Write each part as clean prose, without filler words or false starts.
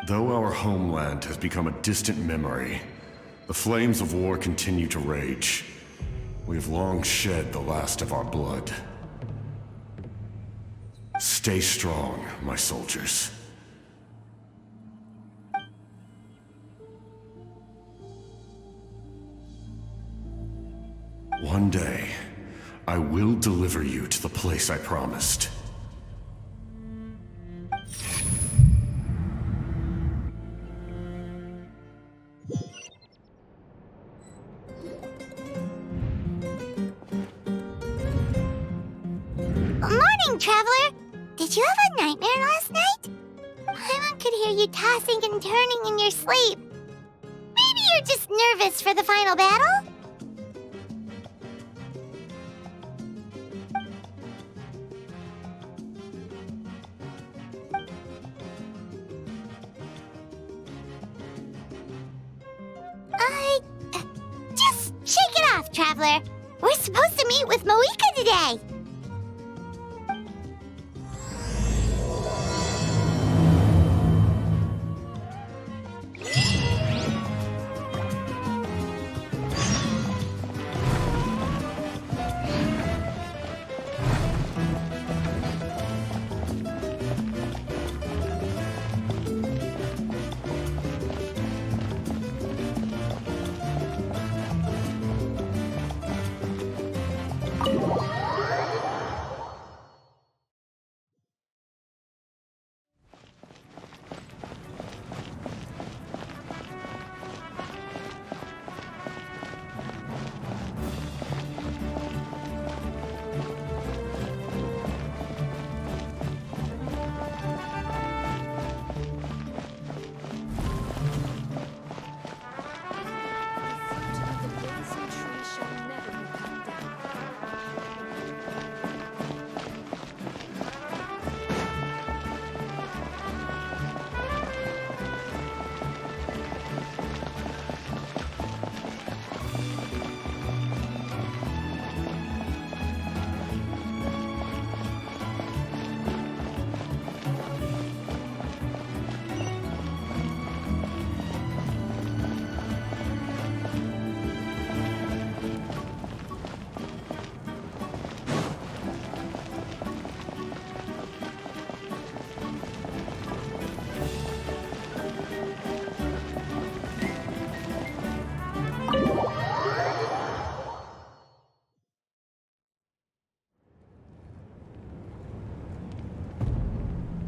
Though our homeland has become a distant memory, the flames of war continue to rage. We have long shed the last of our blood. Stay strong, my soldiers. One day, I will deliver you to the place I promised. Morning, Traveler! Did you have a nightmare last night? Paimon could hear you tossing and turning in your sleep. Maybe you're just nervous for the final battle? Just shake it off, Traveler. We're supposed to meet with Mavuika today.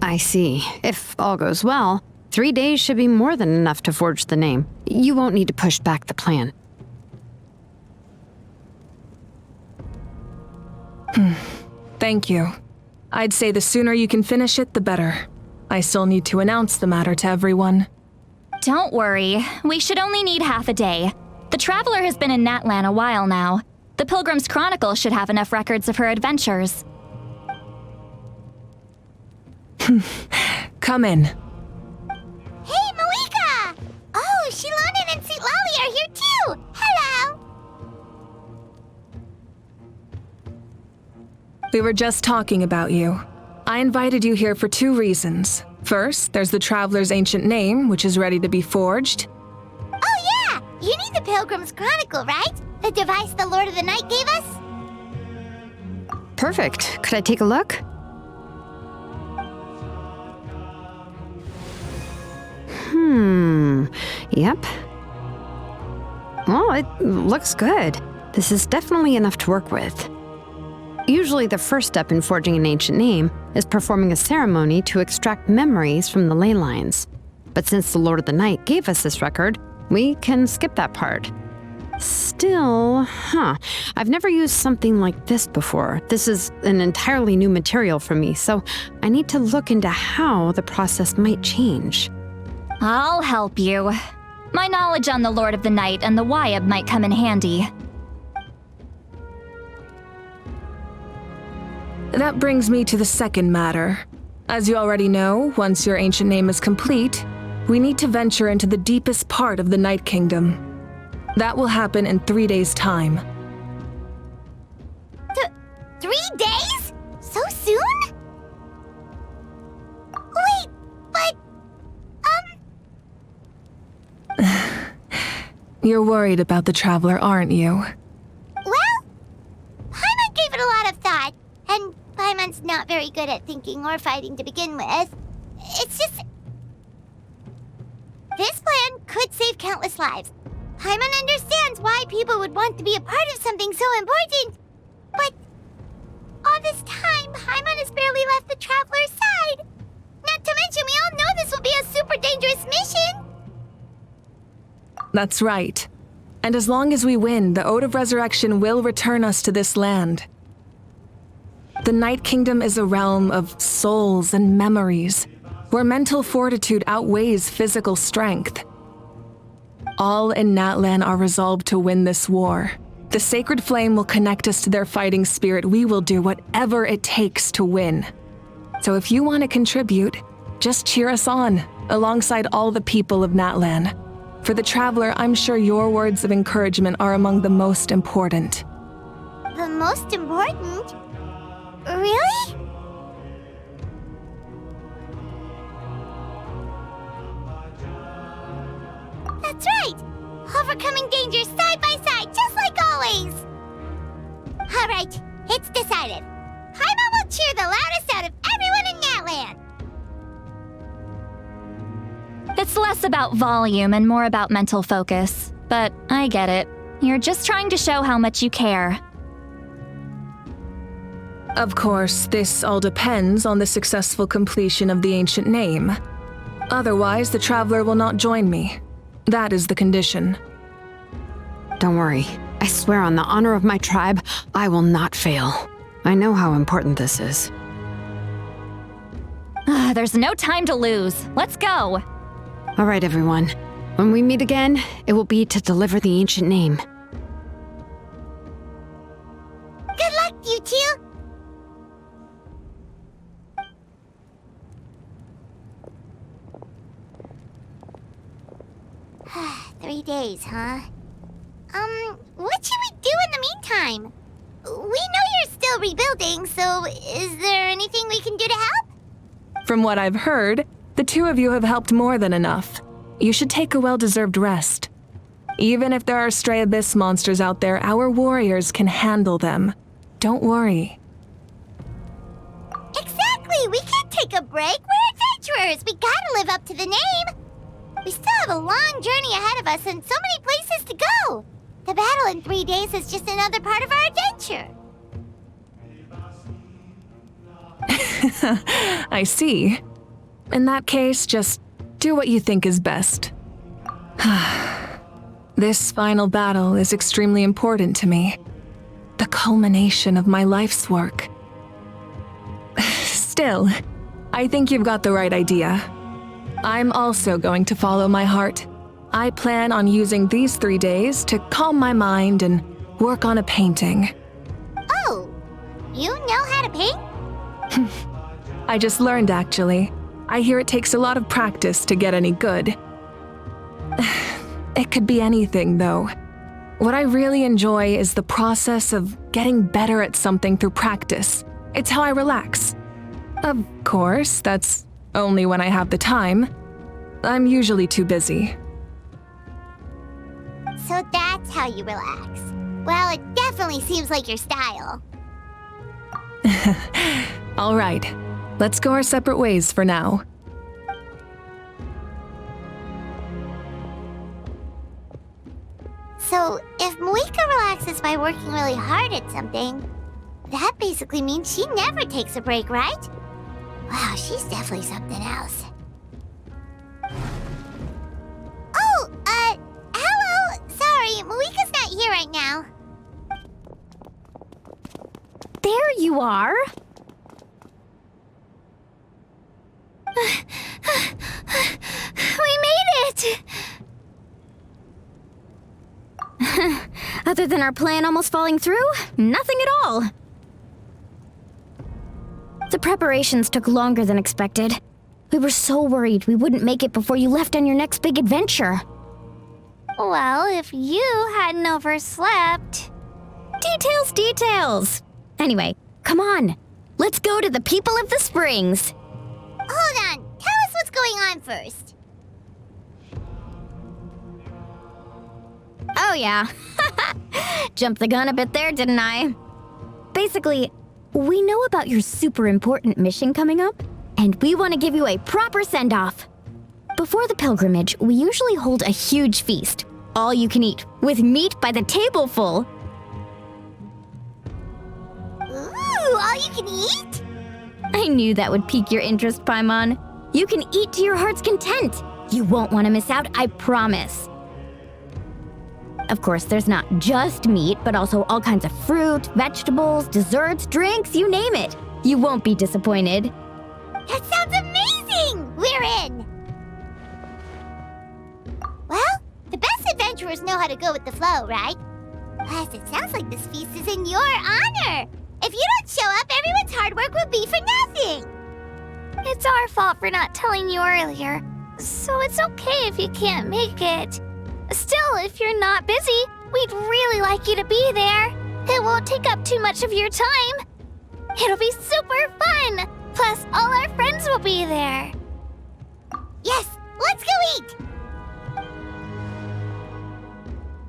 I see. If all goes well, 3 days should be more than enough to forge the name. You won't need to push back the plan. Thank you. I'd say the sooner you can finish it, the better. I still need to announce the matter to everyone. Don't worry. We should only need half a day. The Traveler has been in Natlan a while now. The Pilgrim's Chronicle should have enough records of her adventures. Come in. Hey, Mavuika! Oh, Shalan and Citlali are here too! Hello! We were just talking about you. I invited you here for 2 reasons. First, there's the Traveler's ancient name, which is ready to be forged. Oh yeah! You need the Pilgrim's Chronicle, right? The device the Lord of the Night gave us? Perfect. Could I take a look? Yep. Well, it looks good. This is definitely enough to work with. Usually the first step in forging an ancient name is performing a ceremony to extract memories from the ley lines. But since the Lord of the Night gave us this record, we can skip that part. Still, I've never used something like this before. This is an entirely new material for me, so I need to look into how the process might change. I'll help you. My knowledge on the Lord of the Night and the Wyab might come in handy. That brings me to the second matter. As you already know, once your ancient name is complete, we need to venture into the deepest part of the Night Kingdom. That will happen in 3 days' time. 3 days? So soon? Wait, but... You're worried about the Traveler, aren't you? Well, Paimon gave it a lot of thought, and Paimon's not very good at thinking or fighting to begin with. It's just... This plan could save countless lives. Paimon understands why people would want to be a part of something so important. But all this time, Paimon has barely left the Traveler's side. Not to mention, we all know this will be a super dangerous mission. That's right. And as long as we win, the Ode of Resurrection will return us to this land. The Night Kingdom is a realm of souls and memories, where mental fortitude outweighs physical strength. All in Natlan are resolved to win this war. The sacred flame will connect us to their fighting spirit. We will do whatever it takes to win. So if you want to contribute, just cheer us on, alongside all the people of Natlan. For the Traveler, I'm sure your words of encouragement are among the most important. The most important? Really? That's right! Overcoming dangers side by side, just like always! Alright, it's decided. Paimon will cheer the loudest out of everyone in Natlan! It's less about volume and more about mental focus. But I get it. You're just trying to show how much you care. Of course, this all depends on the successful completion of the ancient name. Otherwise, the Traveler will not join me. That is the condition. Don't worry. I swear on the honor of my tribe, I will not fail. I know how important this is. There's no time to lose. Let's go. All right, everyone. When we meet again, it will be to deliver the ancient name. Good luck, you two! Three days, huh? What should we do in the meantime? We know you're still rebuilding, so is there anything we can do to help? From what I've heard, the two of you have helped more than enough. You should take a well-deserved rest. Even if there are stray abyss monsters out there, our warriors can handle them. Don't worry. Exactly! We can't take a break! We're adventurers! We gotta live up to the name! We still have a long journey ahead of us and so many places to go! The battle in 3 days is just another part of our adventure! I see. In that case, just do what you think is best. This final battle is extremely important to me. The culmination of my life's work. Still, I think you've got the right idea. I'm also going to follow my heart. I plan on using these 3 days to calm my mind and work on a painting. Oh, you know how to paint? I just learned, actually. I hear it takes a lot of practice to get any good. It could be anything, though. What I really enjoy is the process of getting better at something through practice. It's how I relax. Of course, that's only when I have the time. I'm usually too busy. So that's how you relax. Well, it definitely seems like your style. All right, let's go our separate ways for now. So, if Mavuika relaxes by working really hard at something, that basically means she never takes a break, right? Wow, she's definitely something else. Oh, hello! Sorry, Mavuika's not here right now. There you are. We made it! Other than our plan almost falling through, nothing at all. The preparations took longer than expected. We were so worried we wouldn't make it before you left on your next big adventure. Well, if you hadn't overslept... Details! Anyway, come on. Let's go to the people of the springs. Hold on, tell us what's going on first. Oh yeah. Jumped the gun a bit there, didn't I? Basically, we know about your super important mission coming up, and we want to give you a proper send-off. Before the pilgrimage, we usually hold a huge feast, all you can eat, with meat by the tableful. Ooh, all you can eat? I knew that would pique your interest, Paimon. You can eat to your heart's content. You won't want to miss out, I promise. Of course, there's not just meat, but also all kinds of fruit, vegetables, desserts, drinks, you name it. You won't be disappointed. That sounds amazing! We're in! Well, the best adventurers know how to go with the flow, right? Plus, it sounds like this feast is in your honor. If you don't show up, everyone's hard work will be for nothing. It's our fault for not telling you earlier, so it's okay if you can't make it. Still, if you're not busy, we'd really like you to be there. It won't take up too much of your time. It'll be super fun. Plus, all our friends will be there. Yes, let's go eat!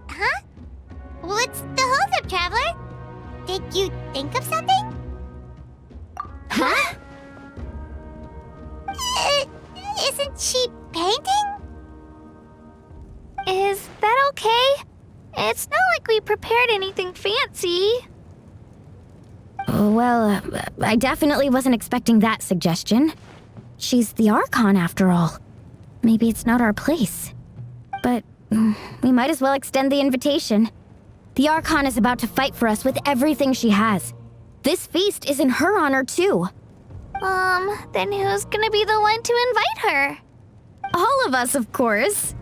Huh? What's the holdup, Traveler? Did you think of something? Huh? Isn't she painting? Is that okay? It's not like we prepared anything fancy. Well, I definitely wasn't expecting that suggestion. She's the Archon, after all. Maybe it's not our place. But we might as well extend the invitation. The Archon is about to fight for us with everything she has. This feast is in her honor, too. Then who's gonna be the one to invite her? All of us, of course.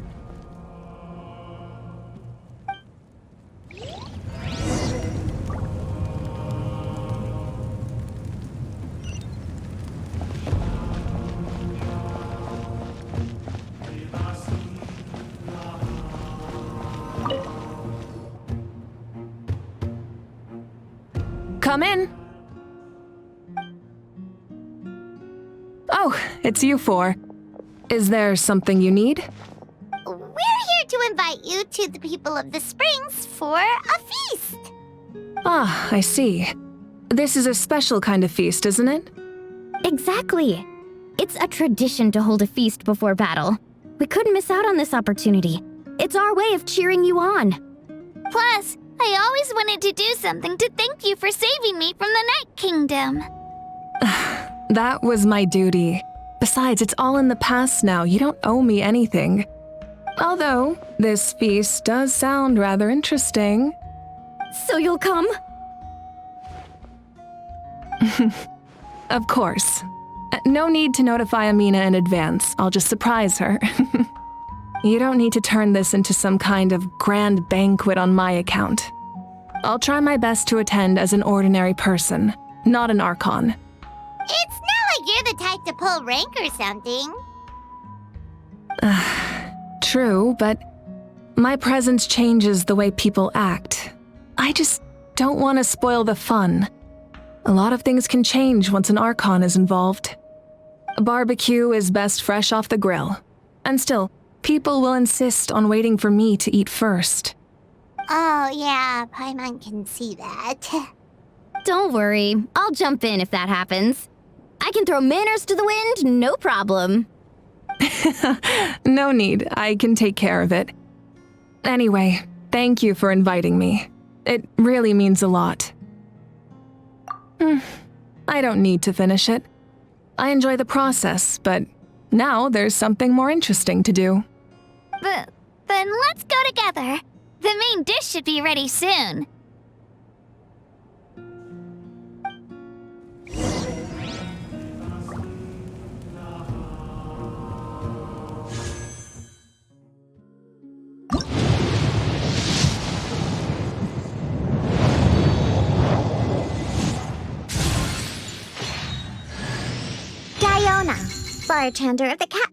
Come in. Oh, it's you four. Is there something you need? We're here to invite you to the people of the Springs for a feast. Ah, I see. This is a special kind of feast, isn't it? Exactly. It's a tradition to hold a feast before battle. We couldn't miss out on this opportunity. It's our way of cheering you on. Plus, I always wanted to do something to thank you for saving me from the Night Kingdom. That was my duty. Besides, it's all in the past now. You don't owe me anything. Although, this feast does sound rather interesting. So you'll come? Of course. No need to notify Amina in advance. I'll just surprise her. You don't need to turn this into some kind of grand banquet on my account. I'll try my best to attend as an ordinary person, not an Archon. It's not like you're the type to pull rank or something. True, but my presence changes the way people act. I just don't want to spoil the fun. A lot of things can change once an Archon is involved. A barbecue is best fresh off the grill. And still, people will insist on waiting for me to eat first. Oh, yeah, Paimon can see that. Don't worry. I'll jump in if that happens. I can throw manners to the wind, no problem. No need. I can take care of it. Anyway, thank you for inviting me. It really means a lot. I don't need to finish it. I enjoy the process, but now there's something more interesting to do. Then let's go together. The main dish should be ready soon. Diona, bartender of the cat.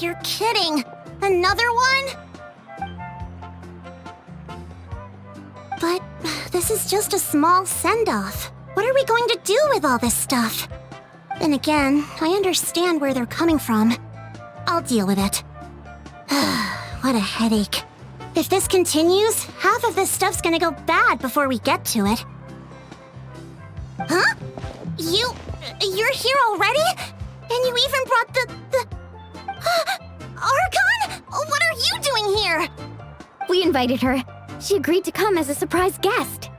You're kidding. Another one? But this is just a small send-off. What are we going to do with all this stuff? Then again, I understand where they're coming from. I'll deal with it. What a headache. If this continues, half of this stuff's gonna go bad before we get to it. Huh? You're here already? And you even brought the ARCHON? What are you doing here? We invited her. She agreed to come as a surprise guest.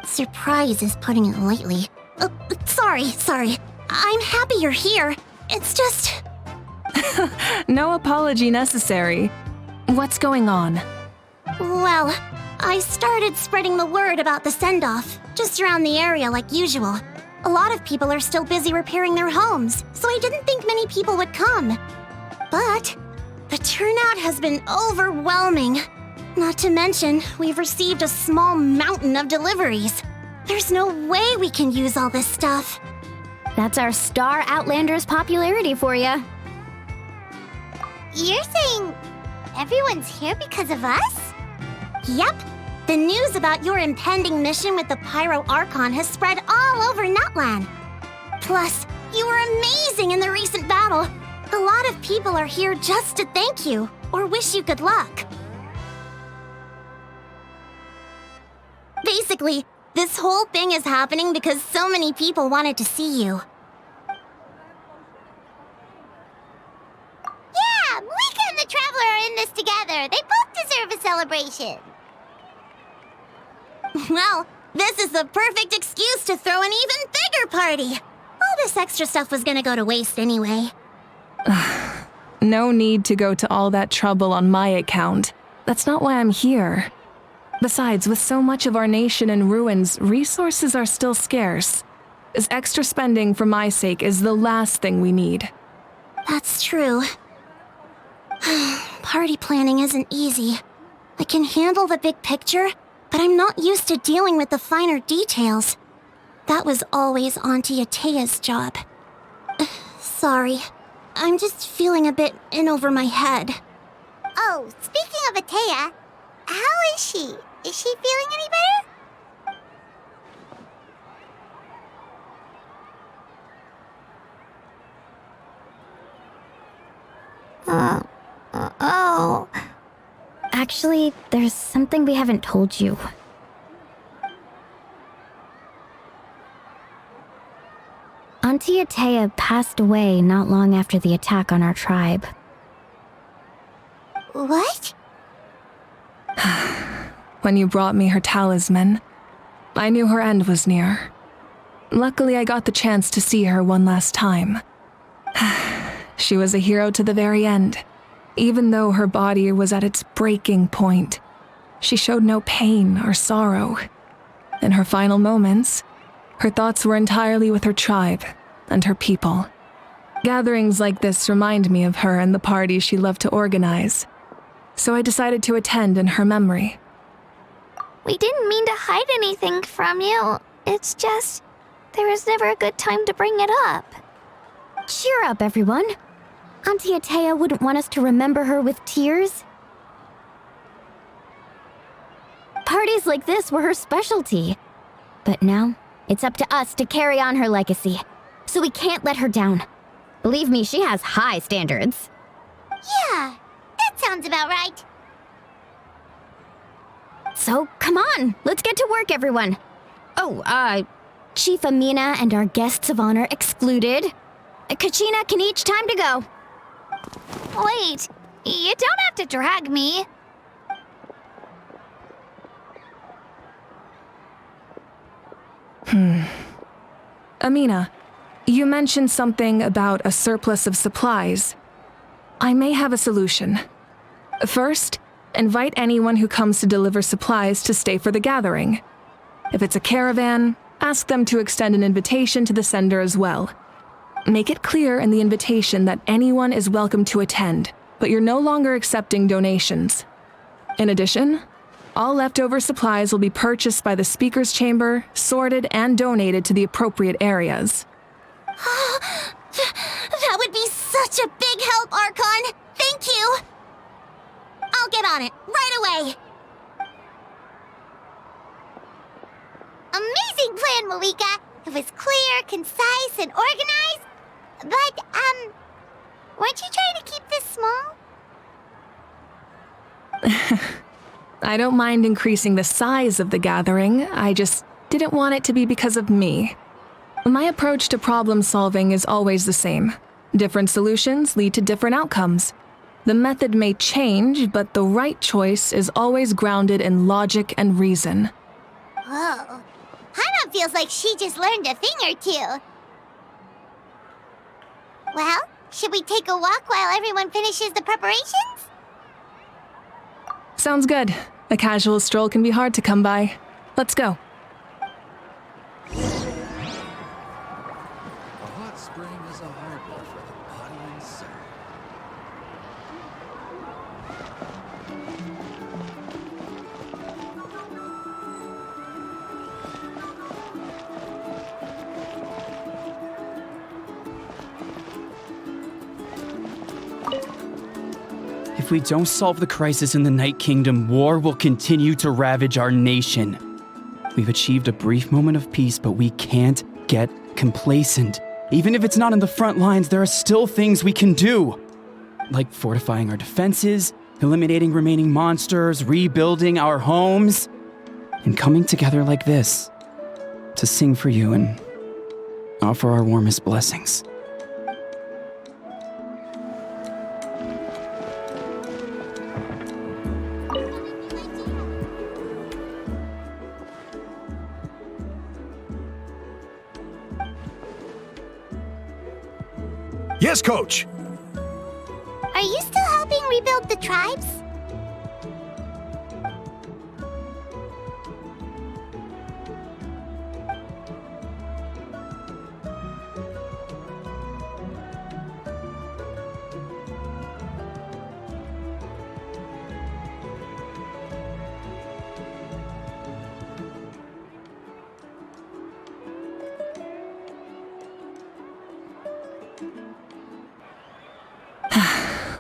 Surprise is putting it lightly. Sorry. I'm happy you're here. It's just... No apology necessary. What's going on? Well, I started spreading the word about the send-off, just around the area like usual. A lot of people are still busy repairing their homes, so I didn't think many people would come. But the turnout has been overwhelming. Not to mention, we've received a small mountain of deliveries. There's no way we can use all this stuff. That's our Star Outlander's popularity for you. You're saying everyone's here because of us? Yep. The news about your impending mission with the Pyro Archon has spread all over Natlan. Plus, you were amazing in the recent battle. A lot of people are here just to thank you, or wish you good luck. Basically, this whole thing is happening because so many people wanted to see you. Yeah, Mavuika and the Traveler are in this together. They both deserve a celebration. Well, this is the perfect excuse to throw an even bigger party. All this extra stuff was gonna go to waste anyway. No need to go to all that trouble on my account. That's not why I'm here. Besides, with so much of our nation in ruins, resources are still scarce. This extra spending for my sake is the last thing we need. That's true. Party planning isn't easy. I can handle the big picture, but I'm not used to dealing with the finer details. That was always Auntie Atea's job. Sorry. I'm just feeling a bit in over my head. Oh, speaking of Atea, how is she? Is she feeling any better? Oh. Actually, there's something we haven't told you. Auntie Atea passed away not long after the attack on our tribe. What? When you brought me her talisman, I knew her end was near. Luckily, I got the chance to see her one last time. She was a hero to the very end. Even though her body was at its breaking point, she showed no pain or sorrow. In her final moments, her thoughts were entirely with her tribe and her people. Gatherings like this remind me of her and the parties she loved to organize, so I decided to attend in her memory. We didn't mean to hide anything from you. It's just, there was never a good time to bring it up. Cheer up, everyone. Auntie Atea wouldn't want us to remember her with tears. Parties like this were her specialty. But now, it's up to us to carry on her legacy. So we can't let her down. Believe me, she has high standards. Yeah, that sounds about right. So, come on, let's get to work, everyone. Oh, Chief Amina and our guests of honor excluded. Kachina can each time to go. Wait, you don't have to drag me. Amina, you mentioned something about a surplus of supplies. I may have a solution. First, invite anyone who comes to deliver supplies to stay for the gathering. If it's a caravan, ask them to extend an invitation to the sender as well. Make it clear in the invitation that anyone is welcome to attend, but you're no longer accepting donations. In addition, all leftover supplies will be purchased by the speaker's chamber, sorted, and donated to the appropriate areas. That would be such such a big help, Archon! Thank you! I'll get on it, right away! Amazing plan, Mavuika! It was clear, concise, and organized. But, weren't you trying to keep this small? I don't mind increasing the size of the gathering, I just didn't want it to be because of me. My approach to problem solving is always the same. Different solutions lead to different outcomes. The method may change, but the right choice is always grounded in logic and reason. Whoa. Hana feels like she just learned a thing or two. Well, should we take a walk while everyone finishes the preparations? Sounds good. A casual stroll can be hard to come by. Let's go. A hot spring is a harbor for the body and soul. If we don't solve the crisis in the Night Kingdom, war will continue to ravage our nation. We've achieved a brief moment of peace, but we can't get complacent. Even if it's not in the front lines, there are still things we can do. Like fortifying our defenses, eliminating remaining monsters, rebuilding our homes, and coming together like this to sing for you and offer our warmest blessings. Yes, Coach! Are you still helping rebuild the tribes?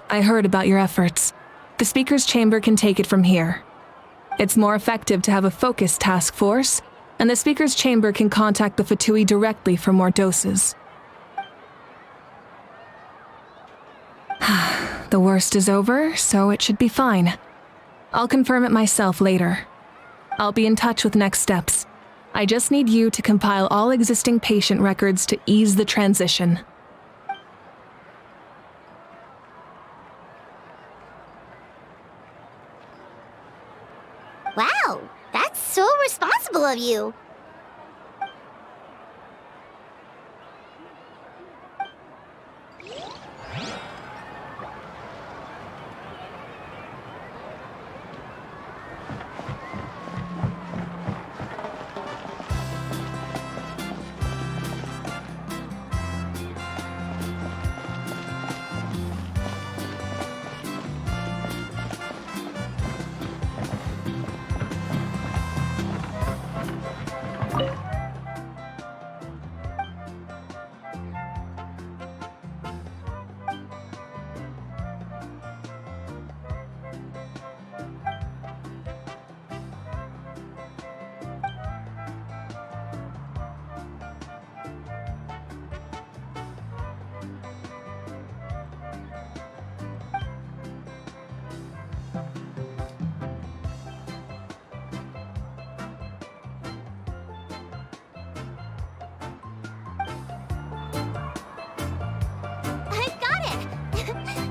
I heard about your efforts. The Speaker's Chamber can take it from here. It's more effective to have a focused task force, and the Speaker's Chamber can contact the Fatui directly for more doses. The worst is over, so it should be fine. I'll confirm it myself later. I'll be in touch with next steps. I just need you to compile all existing patient records to ease the transition. Wow, that's so responsible of you.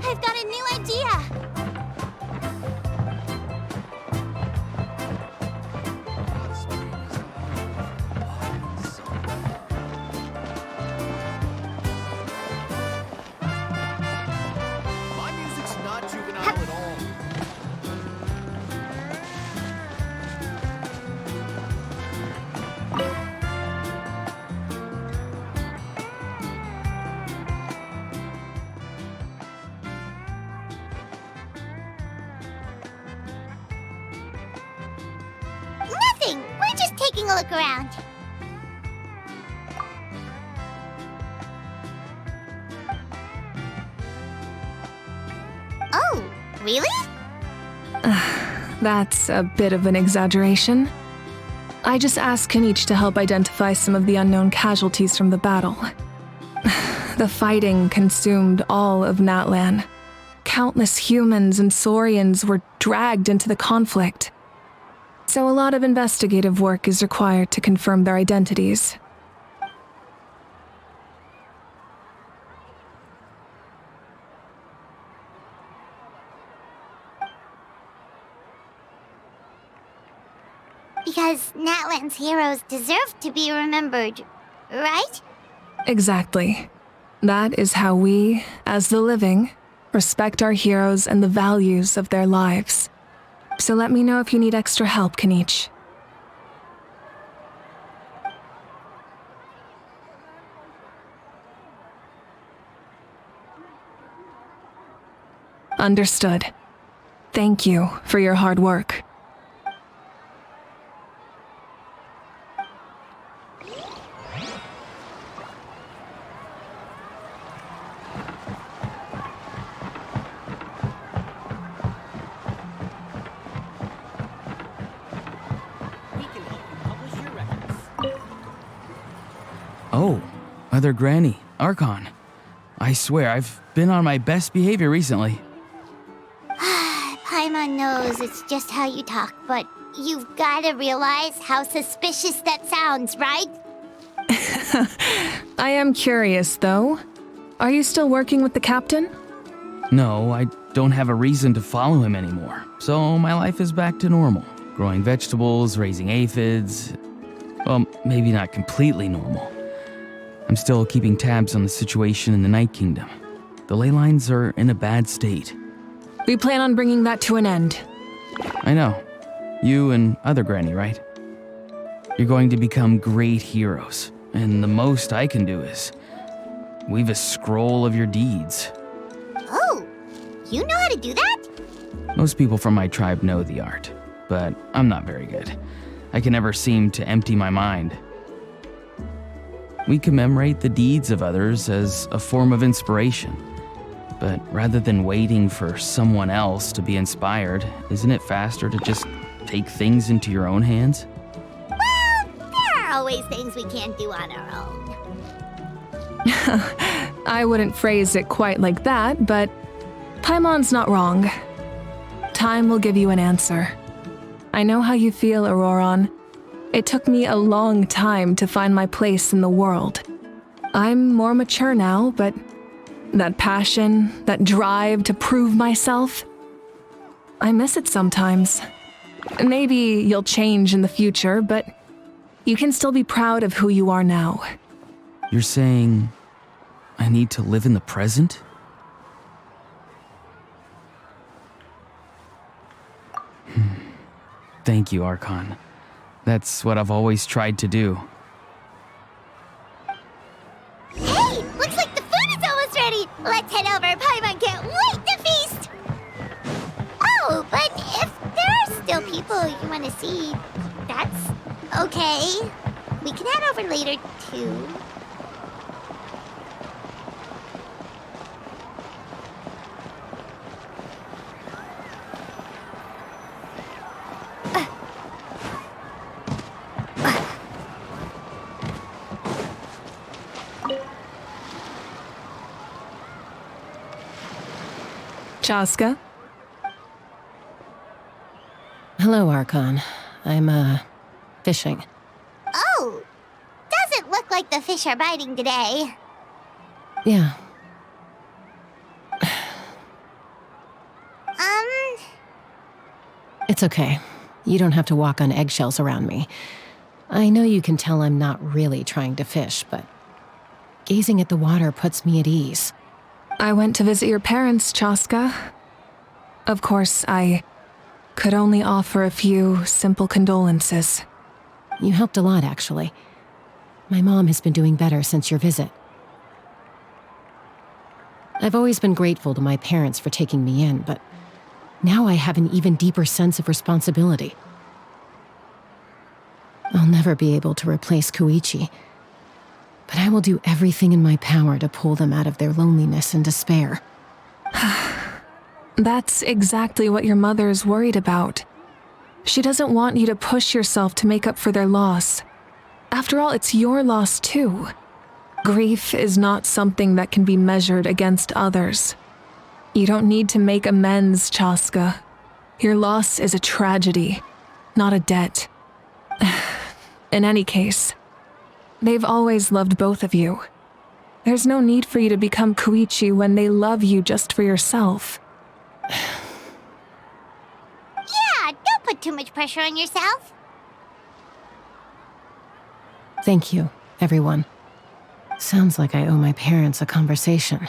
I've got a new idea! My music's not juvenile at all. Nothing! We're just taking a look around. Really? That's a bit of an exaggeration. I just asked Kanich to help identify some of the unknown casualties from the battle. The fighting consumed all of Natlan. Countless humans and Saurians were dragged into the conflict. So a lot of investigative work is required to confirm their identities. Because Natlan's heroes deserve to be remembered, right? Exactly. That is how we, as the living, respect our heroes and the values of their lives. So let me know if you need extra help, Kanich. Understood. Thank you for your hard work. Oh, Mother Granny, Archon. I swear, I've been on my best behavior recently. Paimon knows it's just how you talk, but you've gotta realize how suspicious that sounds, right? I am curious, though. Are you still working with the captain? No, I don't have a reason to follow him anymore, so my life is back to normal. Growing vegetables, raising aphids. Well, maybe not completely normal. I'm still keeping tabs on the situation in the Night Kingdom. The ley lines are in a bad state. We plan on bringing that to an end. I know. You and other Granny, right? You're going to become great heroes, and the most I can do is weave a scroll of your deeds. Oh, you know how to do that? Most people from my tribe know the art, but I'm not very good. I can never seem to empty my mind. We commemorate the deeds of others as a form of inspiration. But rather than waiting for someone else to be inspired, isn't it faster to just take things into your own hands? Well, there are always things we can't do on our own. I wouldn't phrase it quite like that, but Paimon's not wrong. Time will give you an answer. I know how you feel, Auroron. It took me a long time to find my place in the world. I'm more mature now, but that passion, that drive to prove myself, I miss it sometimes. Maybe you'll change in the future, but you can still be proud of who you are now. You're saying I need to live in the present? Thank you, Archon. That's what I've always tried to do. Hey, looks like the food is almost ready. Let's head over. Paimon can't wait to feast. Oh, but if there are still people you want to see, that's okay. We can head over later, too. Chasca? Hello, Archon. I'm, fishing. Oh, doesn't look like the fish are biting today. Yeah. It's okay. You don't have to walk on eggshells around me. I know you can tell I'm not really trying to fish, but gazing at the water puts me at ease. I went to visit your parents, Chasca. Of course, I could only offer a few simple condolences. You helped a lot, actually. My mom has been doing better since your visit. I've always been grateful to my parents for taking me in, but now I have an even deeper sense of responsibility. I'll never be able to replace Koichi, but I will do everything in my power to pull them out of their loneliness and despair. That's exactly what your mother's worried about. She doesn't want you to push yourself to make up for their loss. After all, it's your loss too. Grief is not something that can be measured against others. You don't need to make amends, Chasca. Your loss is a tragedy, not a debt. In any case, they've always loved both of you. There's no need for you to become Koichi when they love you just for yourself. Yeah, don't put too much pressure on yourself. Thank you, everyone. Sounds like I owe my parents a conversation.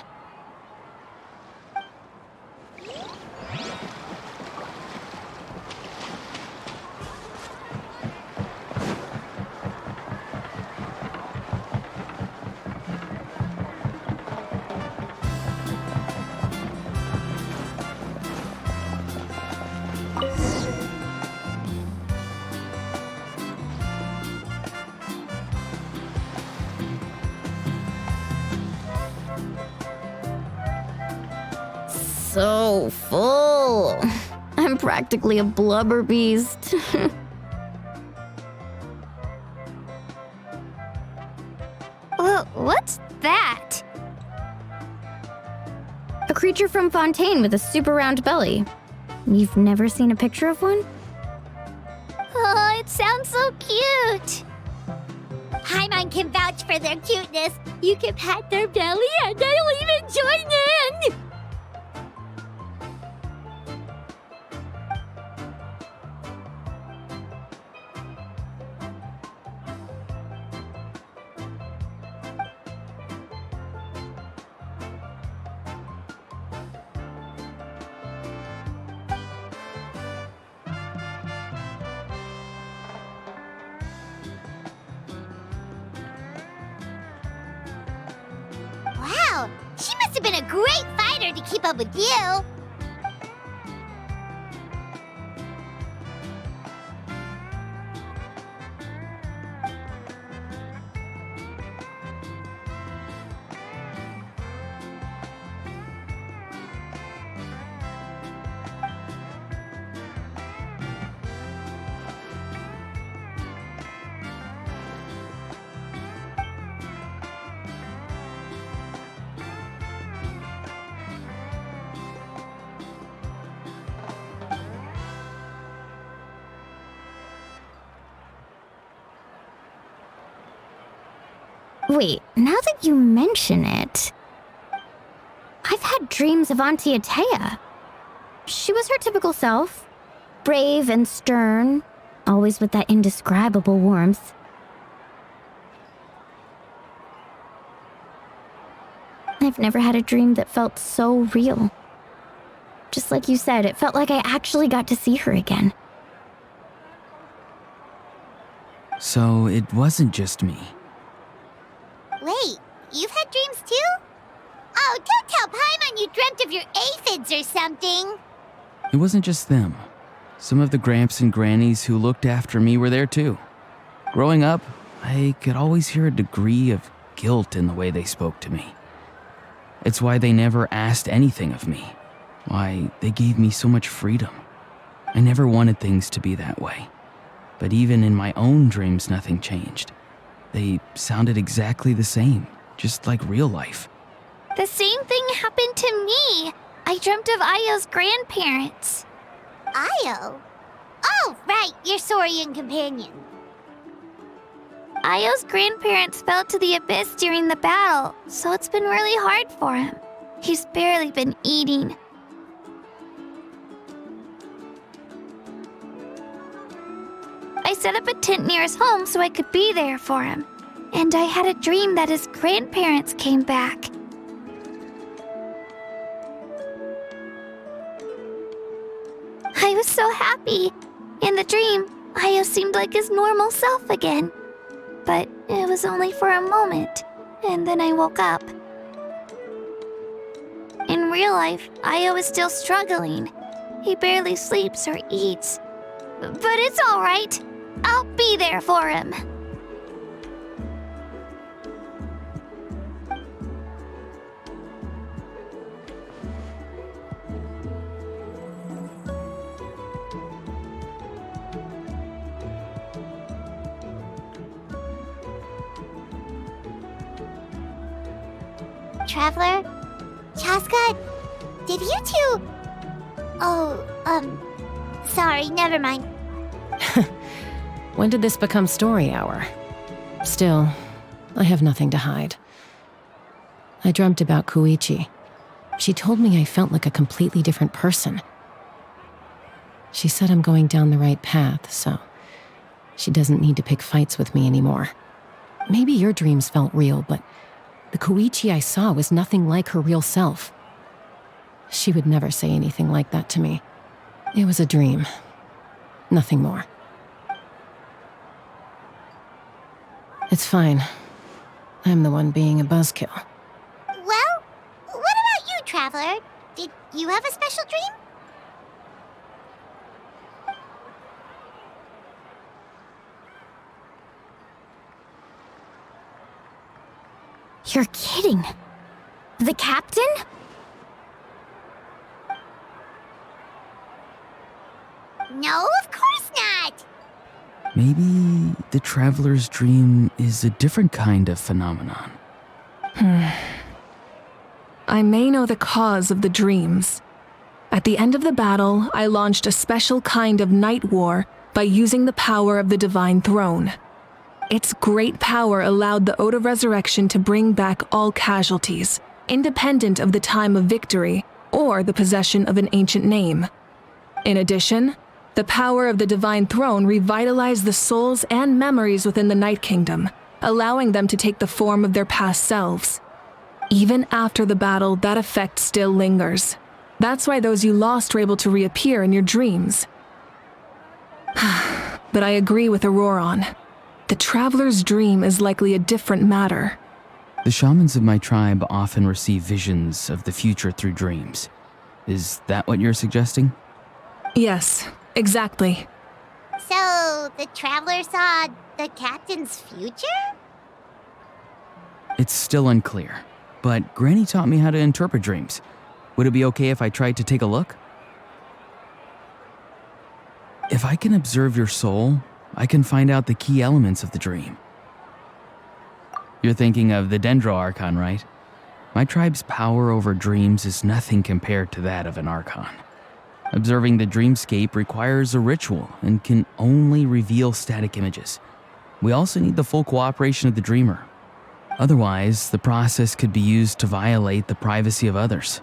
So full. I'm practically a blubber beast. What's that? A creature from Fontaine with a super round belly. You've never seen a picture of one? Oh, it sounds so cute. Paimon can vouch for their cuteness. You can pat their belly and they'll even join in. Wow, she must have been a great fighter to keep up with you. Wait, now that you mention it, I've had dreams of Auntie Atea. She was her typical self, brave and stern, always with that indescribable warmth. I've never had a dream that felt so real. Just like you said, it felt like I actually got to see her again. So it wasn't just me. Wait, you've had dreams too? Oh, don't tell Paimon you dreamt of your aphids or something. It wasn't just them. Some of the Gramps and Grannies who looked after me were there too. Growing up, I could always hear a degree of guilt in the way they spoke to me. It's why they never asked anything of me. Why they gave me so much freedom. I never wanted things to be that way. But even in my own dreams, nothing changed. They sounded exactly the same, just like real life. The same thing happened to me. I dreamt of Ayo's grandparents. Ayo? Oh, right, your Saurian companion. Ayo's grandparents fell to the abyss during the battle, so it's been really hard for him. He's barely been eating. I set up a tent near his home so I could be there for him. And I had a dream that his grandparents came back. I was so happy. In the dream, Ayo seemed like his normal self again. But it was only for a moment, and then I woke up. In real life, Ayo is still struggling. He barely sleeps or eats. But it's all right. I'll be there for him. Traveler. Chasca, did you two... Oh, sorry, never mind. When did this become story hour? Still, I have nothing to hide. I dreamt about Koichi. She told me I felt like a completely different person. She said I'm going down the right path, so she doesn't need to pick fights with me anymore. Maybe your dreams felt real, but the Koichi I saw was nothing like her real self. She would never say anything like that to me. It was a dream. Nothing more. It's fine. I'm the one being a buzzkill. Well, what about you, Traveler? Did you have a special dream? You're kidding. The captain? No, of course not! Maybe the traveler's dream is a different kind of phenomenon. I may know the cause of the dreams. At the end of the battle, I launched a special kind of night war by using the power of the Divine Throne. Its great power allowed the Ode of Resurrection to bring back all casualties, independent of the time of victory or the possession of an ancient name. In addition, the power of the Divine Throne revitalized the souls and memories within the Night Kingdom, allowing them to take the form of their past selves. Even after the battle, that effect still lingers. That's why those you lost were able to reappear in your dreams. But I agree with Auroron. The Traveler's dream is likely a different matter. The shamans of my tribe often receive visions of the future through dreams. Is that what you're suggesting? Yes, exactly. So, the Traveler saw the captain's future? It's still unclear, but Granny taught me how to interpret dreams. Would it be okay if I tried to take a look? If I can observe your soul, I can find out the key elements of the dream. You're thinking of the Dendro Archon, right? My tribe's power over dreams is nothing compared to that of an Archon. Observing the dreamscape requires a ritual and can only reveal static images. We also need the full cooperation of the dreamer. Otherwise, the process could be used to violate the privacy of others.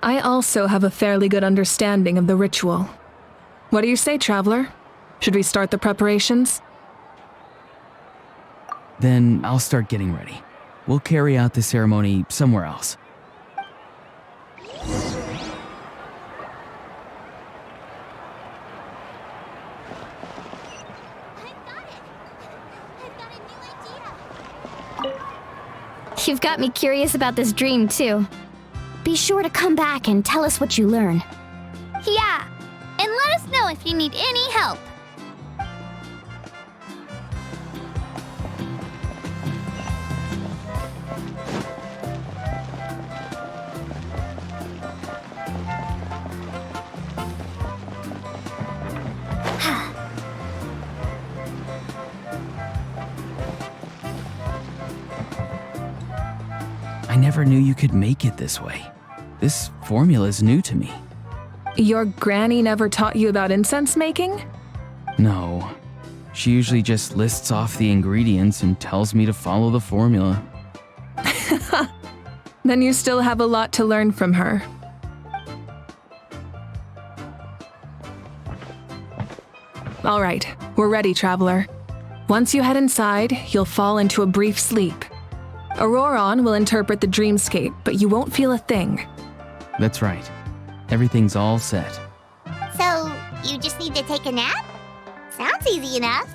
I also have a fairly good understanding of the ritual. What do you say, Traveler? Should we start the preparations? Then I'll start getting ready. We'll carry out the ceremony somewhere else. You've got me curious about this dream, too. Be sure to come back and tell us what you learn. Yeah, and let us know if you need any help. I never knew you could make it this way. This formula is new to me. Your granny never taught you about incense making? No. She usually just lists off the ingredients and tells me to follow the formula. Then you still have a lot to learn from her. All right, we're ready, Traveler. Once you head inside, you'll fall into a brief sleep. Auroron will interpret the dreamscape, but you won't feel a thing. That's right. Everything's all set. So, you just need to take a nap? Sounds easy enough.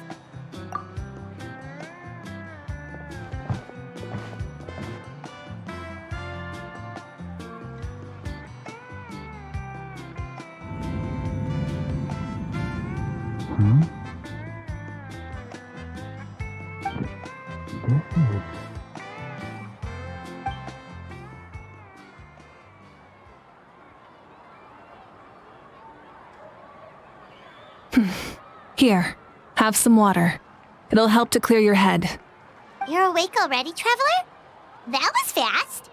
Here, have some water. It'll help to clear your head. You're awake already, Traveler? That was fast.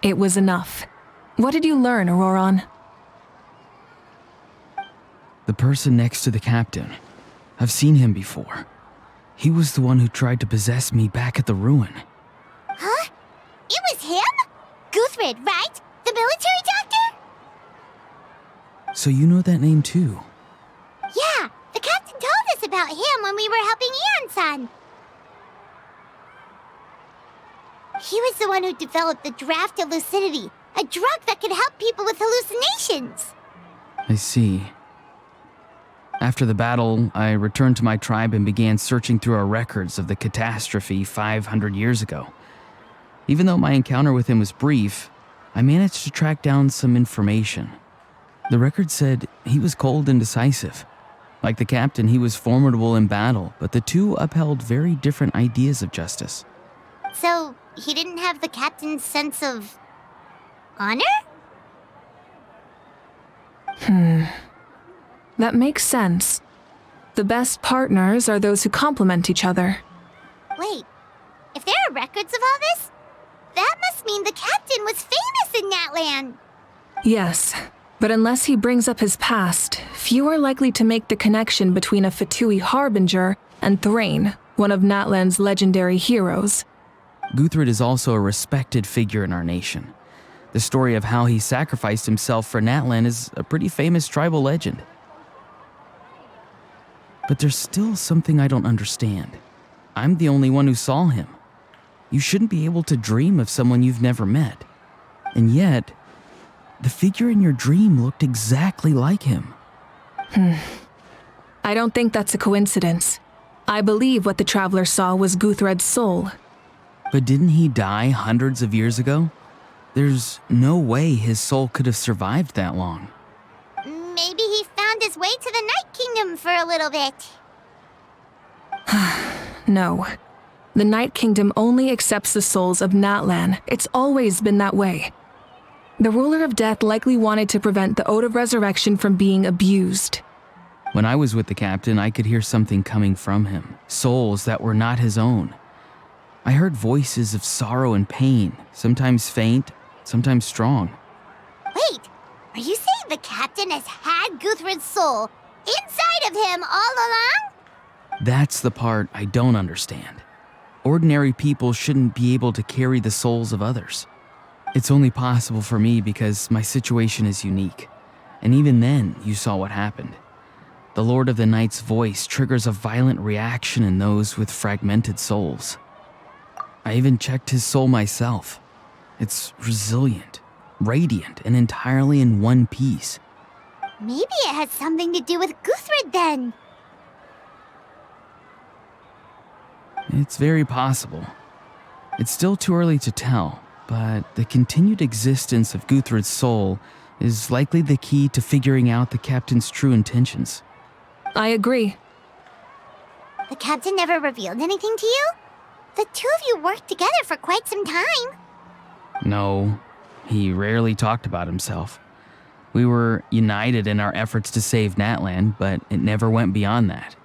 It was enough. What did you learn, Auroron? The person next to the captain. I've seen him before. He was the one who tried to possess me back at the ruin. Huh? It was him? Guthred, right? The military doctor? So you know that name too? Yeah, the captain told us about him when we were helping Ian-san. He was the one who developed the draft of lucidity, a drug that could help people with hallucinations. I see. After the battle, I returned to my tribe and began searching through our records of the catastrophe 500 years ago. Even though my encounter with him was brief, I managed to track down some information. The record said he was cold and decisive. Like the captain, he was formidable in battle, but the two upheld very different ideas of justice. So, he didn't have the captain's sense of honor? That makes sense. The best partners are those who complement each other. Wait, if there are records of all this, that must mean the captain was famous in Natlan. Yes, but unless he brings up his past, few are likely to make the connection between a Fatui harbinger and Thrain, one of Natlan's legendary heroes. Guthred is also a respected figure in our nation. The story of how he sacrificed himself for Natlan is a pretty famous tribal legend. But there's still something I don't understand. I'm the only one who saw him. You shouldn't be able to dream of someone you've never met. And yet, the figure in your dream looked exactly like him. I don't think that's a coincidence. I believe what the Traveler saw was Guthred's soul. But didn't he die hundreds of years ago? There's no way his soul could have survived that long. Maybe he found his way to the Night Kingdom for a little bit. No. The Night Kingdom only accepts the souls of Natlan. It's always been that way. The Ruler of Death likely wanted to prevent the Ode of Resurrection from being abused. When I was with the captain, I could hear something coming from him, souls that were not his own. I heard voices of sorrow and pain, sometimes faint, sometimes strong. Wait, are you saying the captain has had Guthred's soul inside of him all along? That's the part I don't understand. Ordinary people shouldn't be able to carry the souls of others. It's only possible for me because my situation is unique. And even then, you saw what happened. The Lord of the Night's voice triggers a violent reaction in those with fragmented souls. I even checked his soul myself. It's resilient, radiant, and entirely in one piece. Maybe it has something to do with Guthred then. It's very possible. It's still too early to tell, but the continued existence of Guthred's soul is likely the key to figuring out the captain's true intentions. I agree. The captain never revealed anything to you? The two of you worked together for quite some time. No, he rarely talked about himself. We were united in our efforts to save Natlan, but it never went beyond that.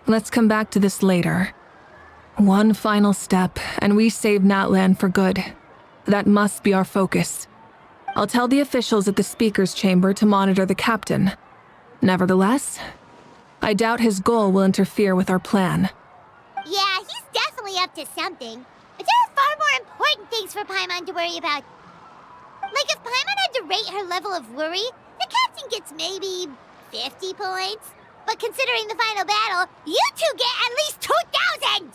Let's come back to this later. One final step, and we save Natlan for good. That must be our focus. I'll tell the officials at the speaker's chamber to monitor the captain. Nevertheless, I doubt his goal will interfere with our plan. Yeah, he's definitely up to something. But there are far more important things for Paimon to worry about. Like if Paimon had to rate her level of worry, the captain gets maybe 50 points. But considering the final battle, you two get at least 2,000!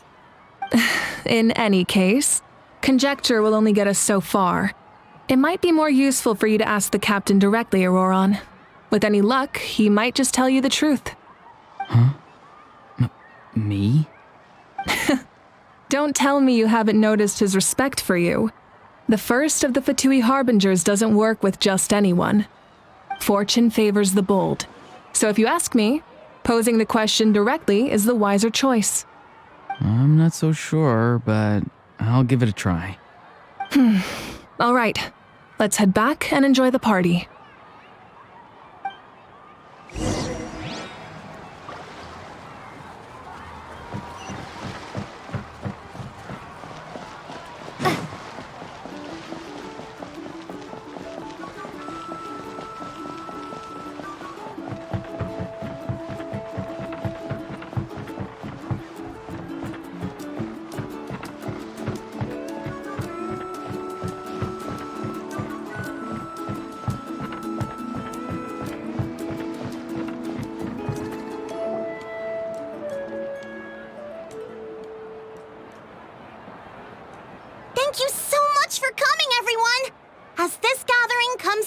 In any case, conjecture will only get us so far. It might be more useful for you to ask the captain directly, Auroron. With any luck, he might just tell you the truth. Huh? Me? Don't tell me you haven't noticed his respect for you. The first of the Fatui Harbingers doesn't work with just anyone. Fortune favors the bold. So if you ask me, posing the question directly is the wiser choice. I'm not so sure, but I'll give it a try. All right, let's head back and enjoy the party.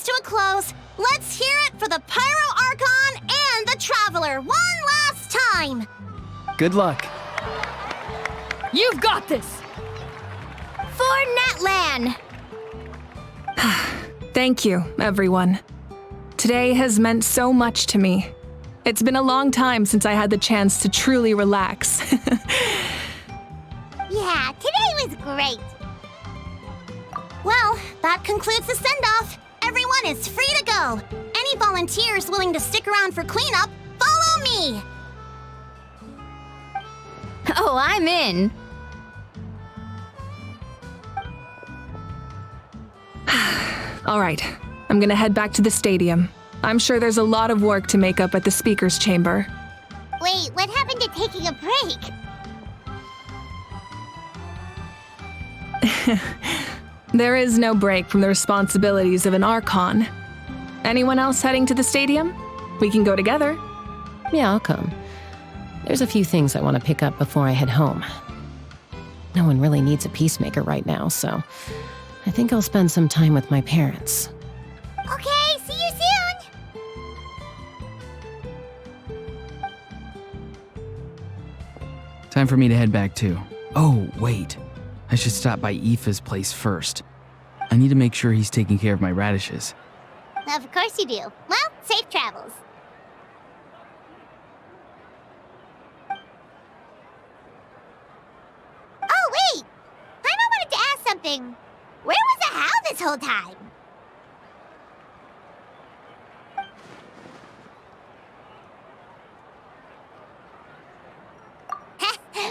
comes to a close, let's hear it for the Pyro Archon and the Traveler one last time! Good luck. You've got this! For Natlan! Thank you, everyone. Today has meant so much to me. It's been a long time since I had the chance to truly relax. Yeah, today was great. Well, that concludes the send-off. Everyone is free to go. Any volunteers willing to stick around for cleanup, follow me! Oh, I'm in. All right, I'm gonna head back to the stadium. I'm sure there's a lot of work to make up at the speaker's chamber. Wait, what happened to taking a break? There is no break from the responsibilities of an Archon. Anyone else heading to the stadium? We can go together. Yeah, I'll come. There's a few things I want to pick up before I head home. No one really needs a peacemaker right now, so I think I'll spend some time with my parents. Okay, see you soon! Time for me to head back too. Oh, wait. I should stop by Aoife's place first. I need to make sure he's taking care of my radishes. Of course you do. Well, safe travels. Oh, wait! I wanted to ask something. Where was the How this whole time?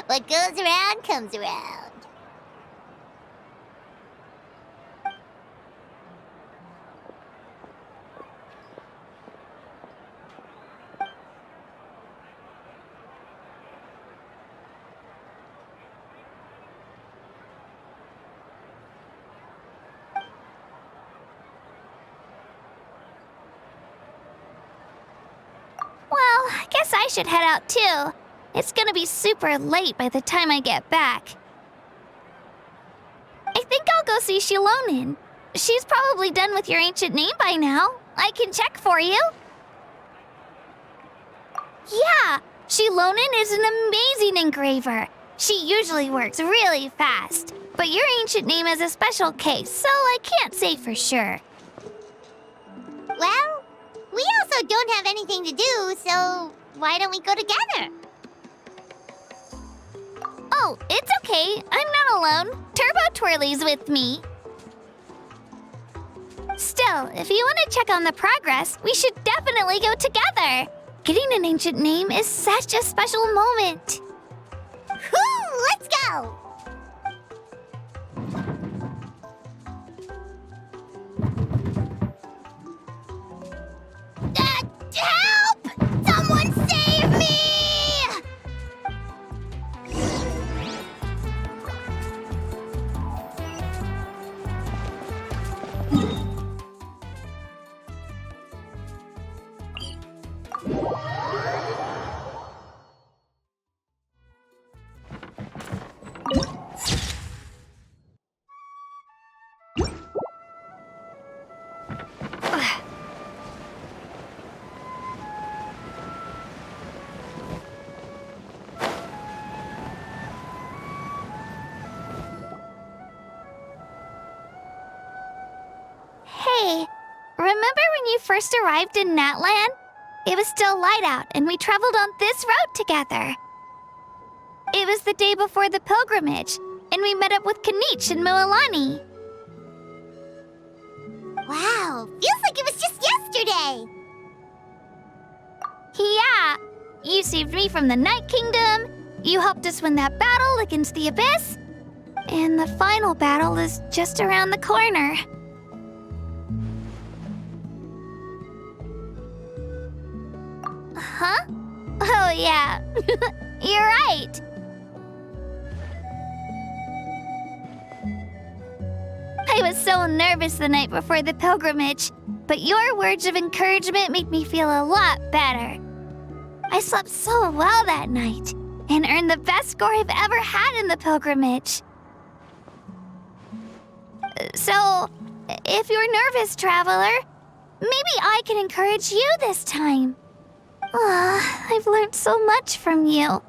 What goes around comes around. Well, I guess I should head out too. It's gonna be super late by the time I get back. I think I'll go see Shalonin. She's probably done with your ancient name by now. I can check for you. Yeah, Shalonin is an amazing engraver. She usually works really fast, but your ancient name is a special case, so I can't say for sure. Well, we also don't have anything to do, so why don't we go together? Oh, it's okay. I'm not alone. Turbo Twirly's with me. Still, if you want to check on the progress, we should definitely go together. Getting an ancient name is such a special moment. Whoo, let's go! Help! Someone save me! Hey, remember when you first arrived in Natlan? It was still light out, and we traveled on this road together. It was the day before the pilgrimage, and we met up with Kanich and Moalani. Wow, feels like it was just yesterday. Yeah, you saved me from the Night Kingdom, you helped us win that battle against the Abyss, and the final battle is just around the corner. Huh? Oh, yeah. You're right. I was so nervous the night before the pilgrimage, but your words of encouragement made me feel a lot better. I slept so well that night and earned the best score I've ever had in the pilgrimage. So, if you're nervous, traveler, maybe I can encourage you this time. I've learned so much from you,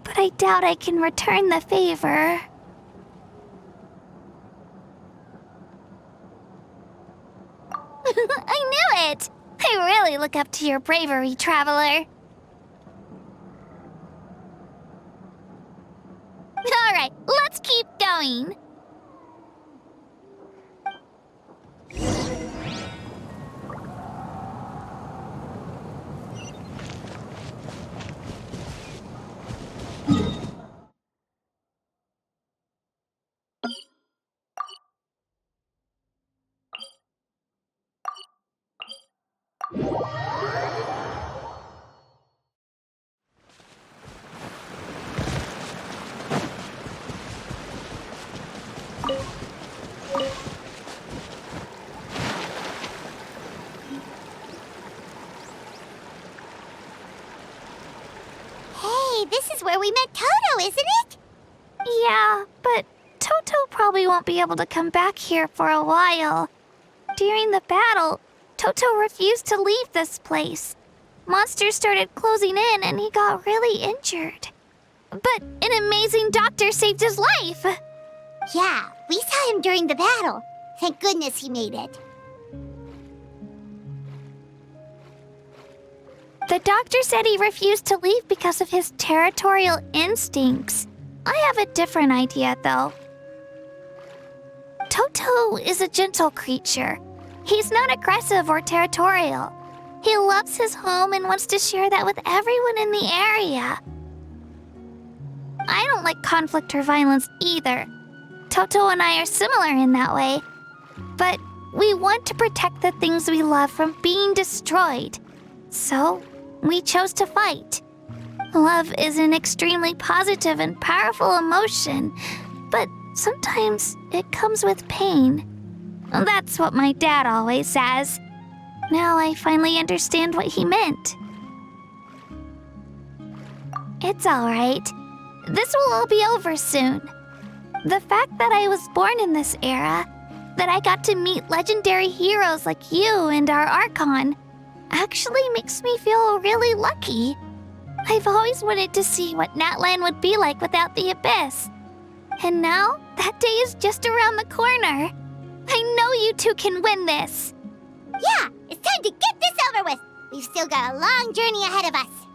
but I doubt I can return the favor. I knew it! I really look up to your bravery, Traveler. Alright, let's keep going. Hey, this is where we met Toto, isn't it? Yeah, but Toto probably won't be able to come back here for a while. During the battle, Toto refused to leave this place. Monsters started closing in and he got really injured. But an amazing doctor saved his life! Yeah, we saw him during the battle. Thank goodness he made it. The doctor said he refused to leave because of his territorial instincts. I have a different idea, though. Toto is a gentle creature. He's not aggressive or territorial. He loves his home and wants to share that with everyone in the area. I don't like conflict or violence either. Toto and I are similar in that way. But we want to protect the things we love from being destroyed. So, we chose to fight. Love is an extremely positive and powerful emotion, but sometimes it comes with pain. That's what my dad always says. Now I finally understand what he meant. It's alright. This will all be over soon. The fact that I was born in this era, that I got to meet legendary heroes like you and our ARCHON, actually makes me feel really lucky. I've always wanted to see what Natlan would be like without the Abyss. And now, that day is just around the corner. I know you two can win this. Yeah, it's time to get this over with. We've still got a long journey ahead of us.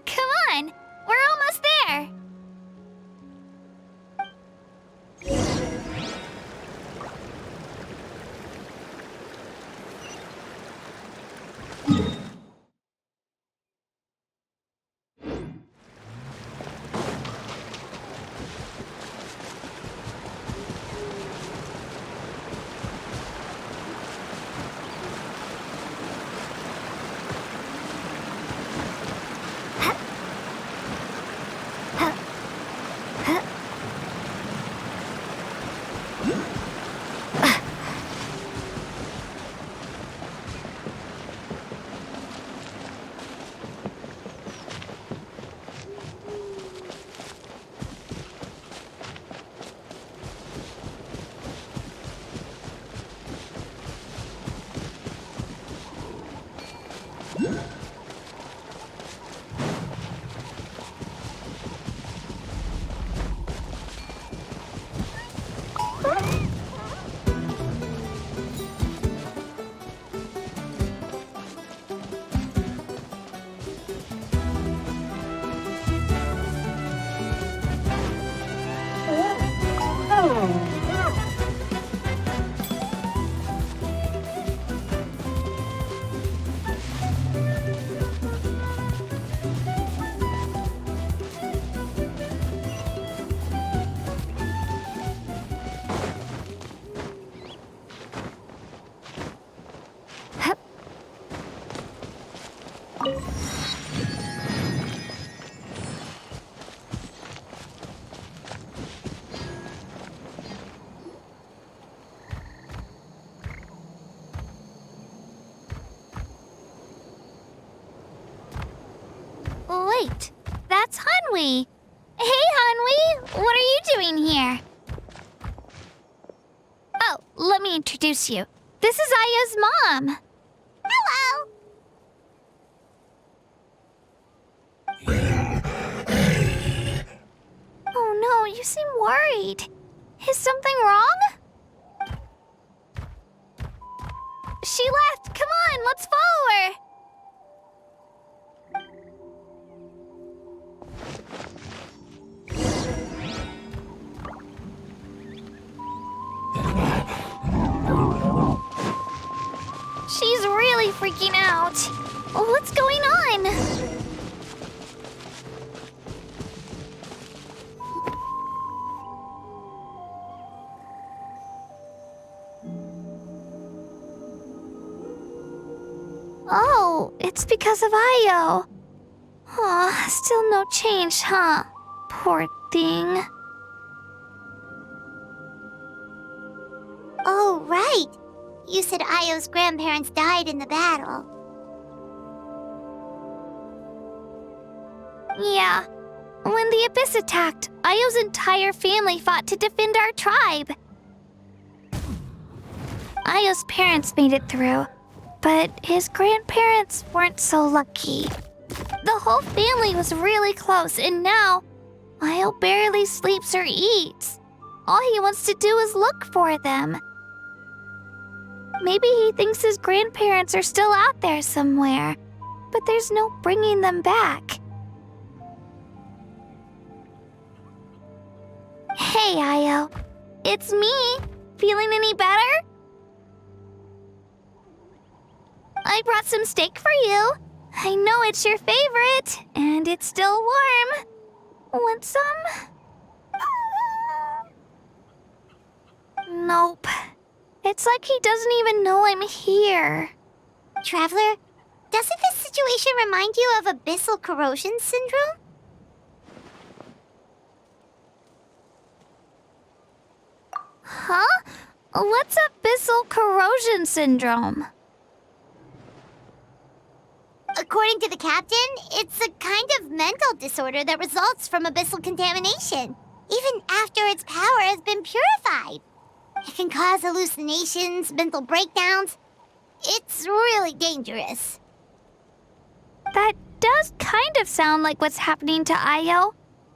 Come on, we're almost there. Wait, that's Hanwi. Hey, Hanwi, what are you doing here? Oh, let me introduce you. This is Aya's mom. Hello! Oh no, you seem worried. Is something wrong? She left. Come on, let's follow her. She's really freaking out. What's going on? Oh, it's because of Io. Aw, still no change, huh? Poor thing. Oh, right. You said Io's grandparents died in the battle. Yeah. When the Abyss attacked, Io's entire family fought to defend our tribe. Io's parents made it through, but his grandparents weren't so lucky. The whole family was really close, and now Io barely sleeps or eats. All he wants to do is look for them. Maybe he thinks his grandparents are still out there somewhere, but there's no bringing them back. Hey, Io. It's me. Feeling any better? I brought some steak for you. I know it's your favorite, and it's still warm. Want some? Nope. It's like he doesn't even know I'm here. Traveler, doesn't this situation remind you of abyssal corrosion syndrome? Huh? What's abyssal corrosion syndrome? According to the captain, it's a kind of mental disorder that results from abyssal contamination, even after its power has been purified. It can cause hallucinations, mental breakdowns. It's really dangerous. That does kind of sound like what's happening to Io,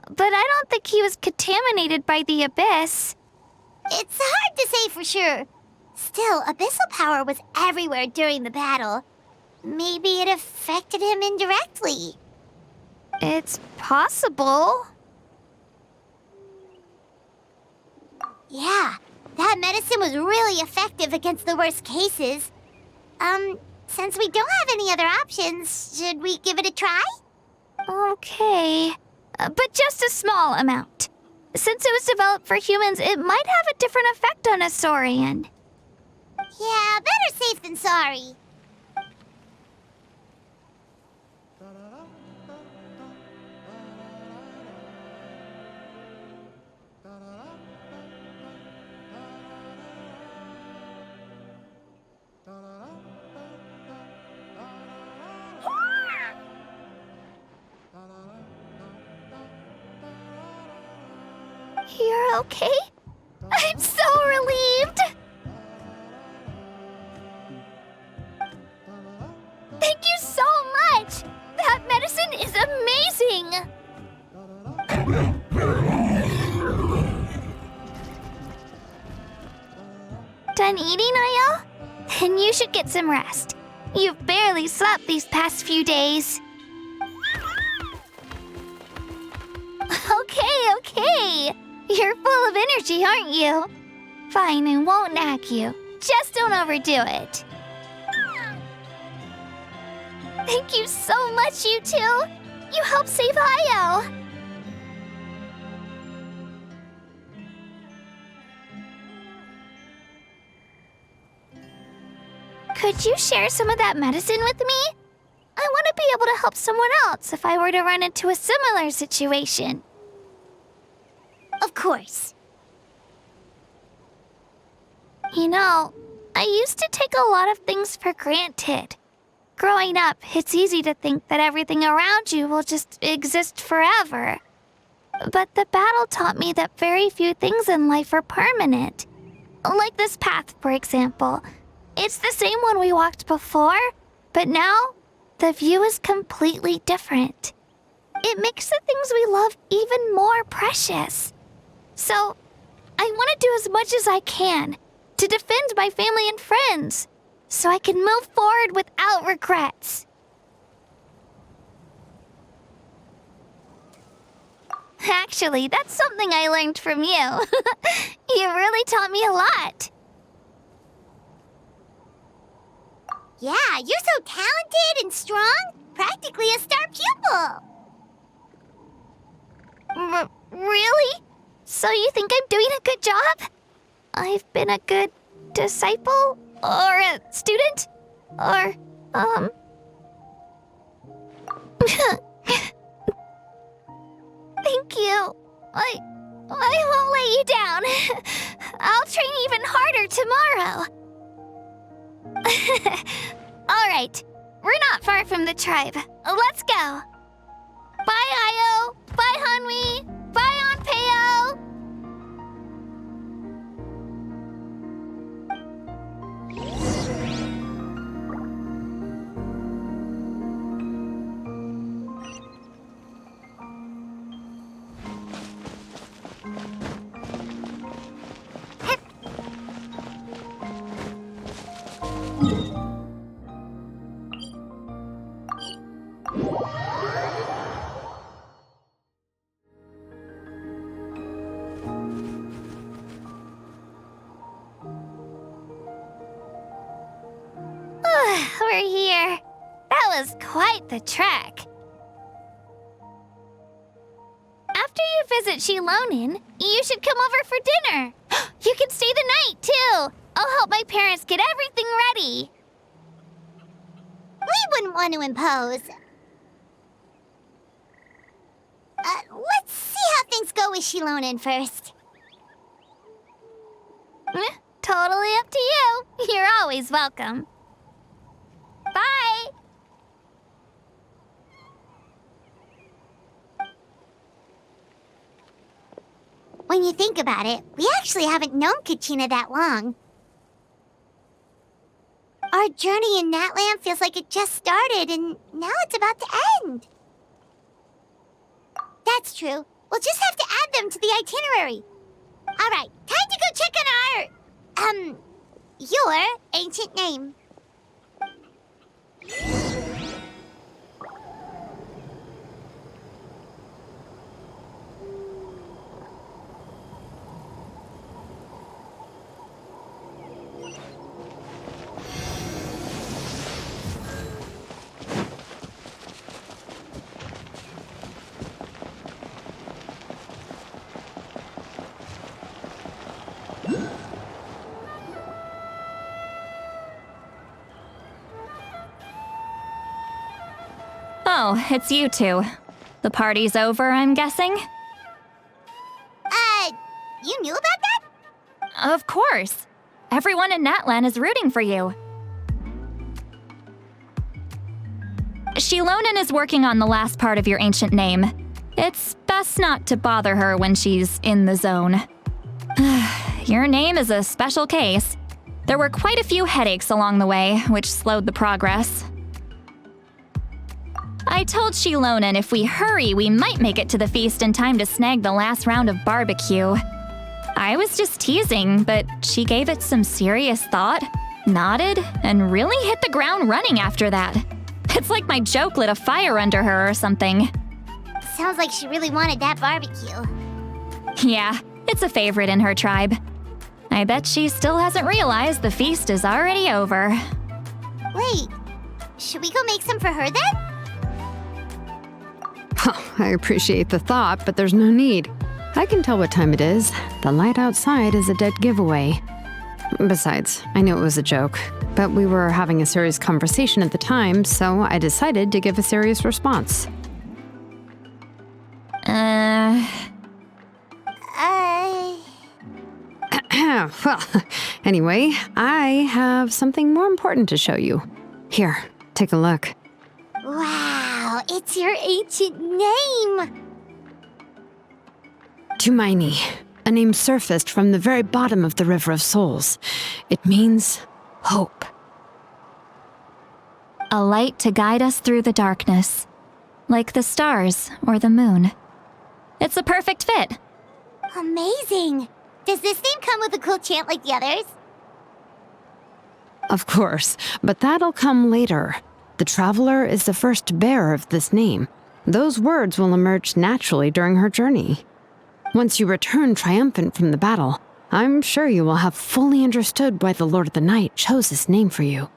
but I don't think he was contaminated by the Abyss. It's hard to say for sure. Still, abyssal power was everywhere during the battle. Maybe it affected him indirectly. It's possible. Yeah, that medicine was really effective against the worst cases. Since we don't have any other options, should we give it a try? Okay, but just a small amount. Since it was developed for humans, it might have a different effect on a Saurian. Yeah, better safe than sorry. You're okay? I'm so relieved! Thank you so much! That medicine is amazing! Done eating, Io? Then you should get some rest. You've barely slept these past few days. Okay. You're full of energy, aren't you? Fine, I won't nag you. Just don't overdo it. Thank you so much, you two. You helped save Io. Could you share some of that medicine with me? I want to be able to help someone else if I were to run into a similar situation. Of course. You know, I used to take a lot of things for granted. Growing up, it's easy to think that everything around you will just exist forever. But the battle taught me that very few things in life are permanent. Like this path, for example. It's the same one we walked before, but now the view is completely different. It makes the things we love even more precious. So, I want to do as much as I can to defend my family and friends, so I can move forward without regrets. Actually, that's something I learned from you. You really taught me a lot. Yeah, you're so talented and strong. Practically a star pupil. Really? So you think I'm doing a good job? I've been a good disciple? Or a student? Or, Thank you. I won't let you down. I'll train even harder tomorrow. All right. We're not far from the tribe. Let's go. Bye, Io. Bye, Hanwi. Bye, Onpeo. We're here. That was quite the trek. After you visit Shilonin, you should come over for dinner. You can stay the night, too. I'll help my parents get everything ready. We wouldn't want to impose. Let's see how things go with Shilonin first. Totally up to you. You're always welcome. Bye! When you think about it, we actually haven't known Kachina that long. Our journey in Natlan feels like it just started, and now it's about to end. That's true. We'll just have to add them to the itinerary. All right, time to go check on your ancient name. Oh, it's you two. The party's over, I'm guessing? You knew about that? Of course. Everyone in Natlan is rooting for you. Shilonin is working on the last part of your ancient name. It's best not to bother her when she's in the zone. Your name is a special case. There were quite a few headaches along the way, which slowed the progress. I told Shilonin if we hurry, we might make it to the feast in time to snag the last round of barbecue. I was just teasing, but she gave it some serious thought, nodded, and really hit the ground running after that. It's like my joke lit a fire under her or something. Sounds like she really wanted that barbecue. Yeah, it's a favorite in her tribe. I bet she still hasn't realized the feast is already over. Wait, should we go make some for her then? I appreciate the thought, but there's no need. I can tell what time it is. The light outside is a dead giveaway. Besides, I knew it was a joke, but we were having a serious conversation at the time, so I decided to give a serious response. Well, anyway, I have something more important to show you. Here, take a look. Wow, it's your ancient name! Tumaini, A name surfaced from the very bottom of the River of Souls. It means hope. A light to guide us through the darkness, like the stars or the moon. It's a perfect fit. Amazing! Does this name come with a cool chant like the others? Of course, but that'll come later. The Traveler is the first bearer of this name. Those words will emerge naturally during her journey. Once you return triumphant from the battle, I'm sure you will have fully understood why the Lord of the Night chose this name for you.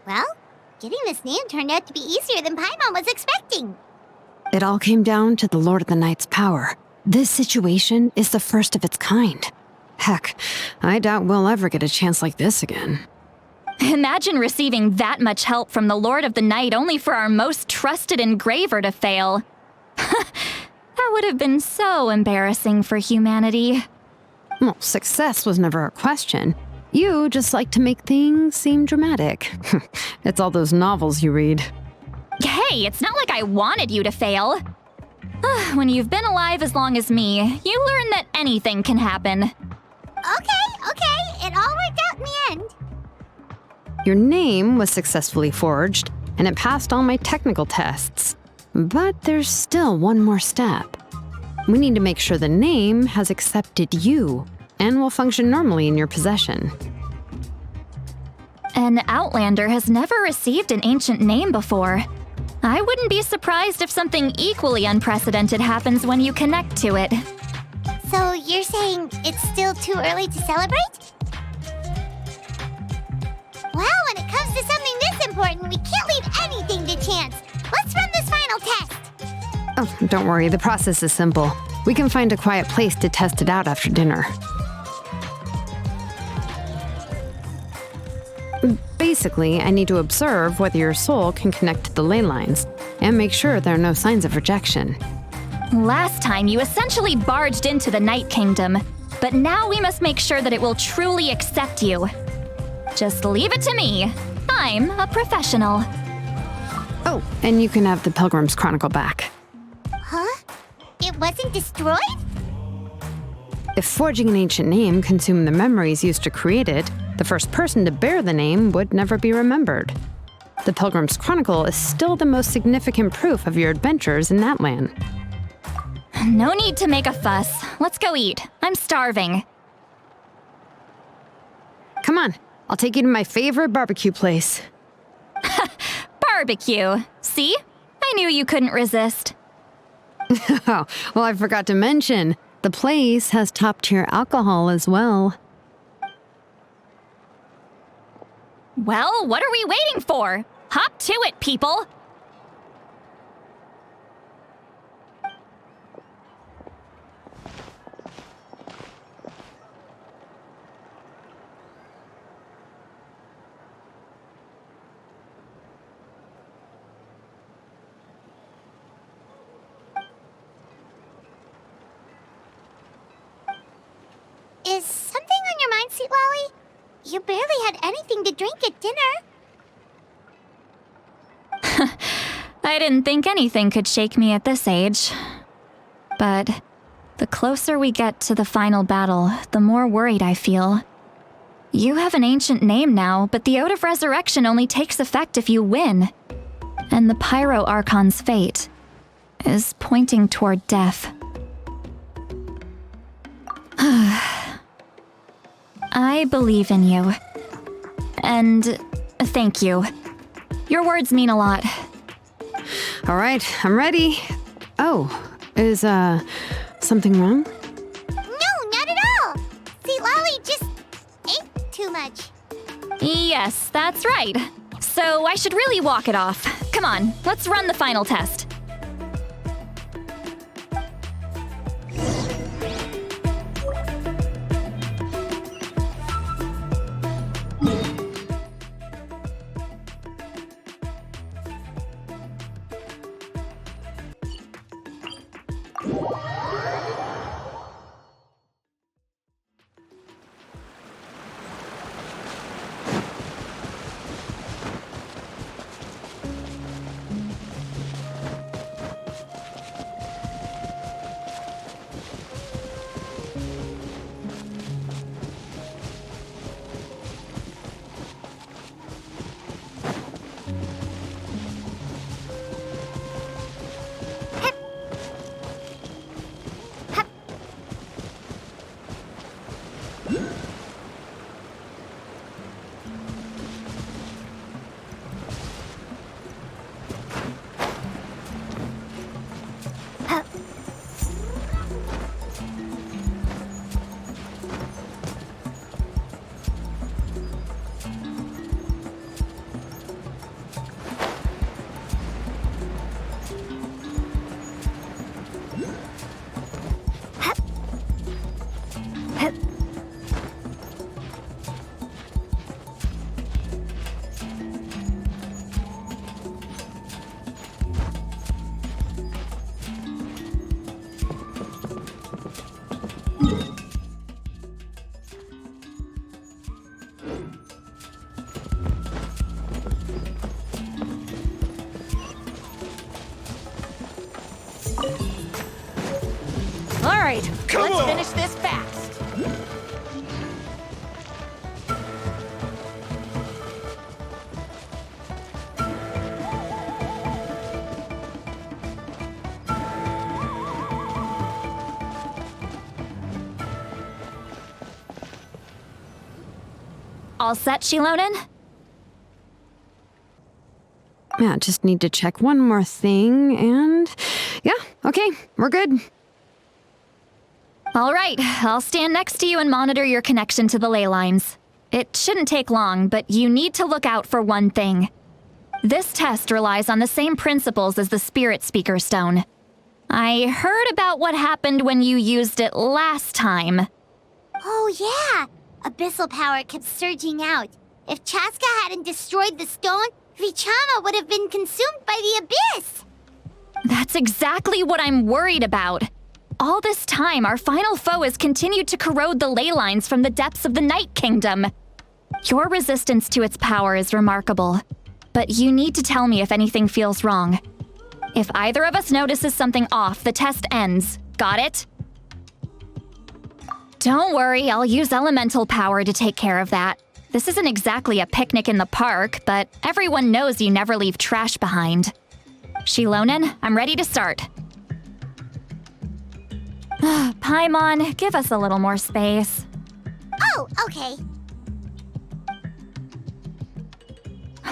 Well, getting this name turned out to be easier than Paimon was expecting. It all came down to the Lord of the Night's power. This situation is the first of its kind. Heck, I doubt we'll ever get a chance like this again. Imagine receiving that much help from the Lord of the Night only for our most trusted engraver to fail. That would have been so embarrassing for humanity. Well, success was never a question. You just like to make things seem dramatic. It's all those novels you read. Hey, it's not like I wanted you to fail. When you've been alive as long as me, you learn that anything can happen. Okay, it all worked out in the end. Your name was successfully forged, and it passed all my technical tests. But there's still one more step. We need to make sure the name has accepted you and will function normally in your possession. An Outlander has never received an ancient name before. I wouldn't be surprised if something equally unprecedented happens when you connect to it. So you're saying it's still too early to celebrate? Well, when it comes to something this important, we can't leave anything to chance. Let's run this final test. Oh, don't worry, the process is simple. We can find a quiet place to test it out after dinner. Basically, I need to observe whether your soul can connect to the ley lines, and make sure there are no signs of rejection. Last time, you essentially barged into the Night Kingdom, but now we must make sure that it will truly accept you. Just leave it to me. I'm a professional. Oh, and you can have the Pilgrim's Chronicle back. Huh? It wasn't destroyed? If forging an ancient name consumed the memories used to create it, the first person to bear the name would never be remembered. The Pilgrim's Chronicle is still the most significant proof of your adventures in Natlan. No need to make a fuss. Let's go eat. I'm starving. Come on, I'll take you to my favorite barbecue place. Barbecue. See? I knew you couldn't resist. Oh, well, I forgot to mention, the place has top-tier alcohol as well. Well, what are we waiting for? Hop to it, people! Is something on your mind, Citlali? You barely had anything to drink at dinner. I didn't think anything could shake me at this age. But the closer we get to the final battle, the more worried I feel. You have an ancient name now, but the Oath of Resurrection only takes effect if you win. And the Pyro Archon's fate is pointing toward death. I believe in you. And thank you. Your words mean a lot. All right, I'm ready. Oh, is, something wrong? No, not at all. Citlali just ate too much. Yes, that's right. So I should really walk it off. Come on, let's run the final test. All right, Come let's on. finish this fast. All set, Shilonen? Yeah, just need to check one more thing, and yeah, okay, we're good. All right, I'll stand next to you and monitor your connection to the ley lines. It shouldn't take long, but you need to look out for one thing. This test relies on the same principles as the Spirit Speaker Stone. I heard about what happened when you used it last time. Oh yeah! Abyssal power kept surging out. If Chasca hadn't destroyed the stone, Vichama would have been consumed by the abyss! That's exactly what I'm worried about. All this time, our final foe has continued to corrode the ley lines from the depths of the Night Kingdom. Your resistance to its power is remarkable, but you need to tell me if anything feels wrong. If either of us notices something off, the test ends. Got it? Don't worry, I'll use elemental power to take care of that. This isn't exactly a picnic in the park, but everyone knows you never leave trash behind. Shilonen, I'm ready to start. Paimon, give us a little more space. Oh, okay.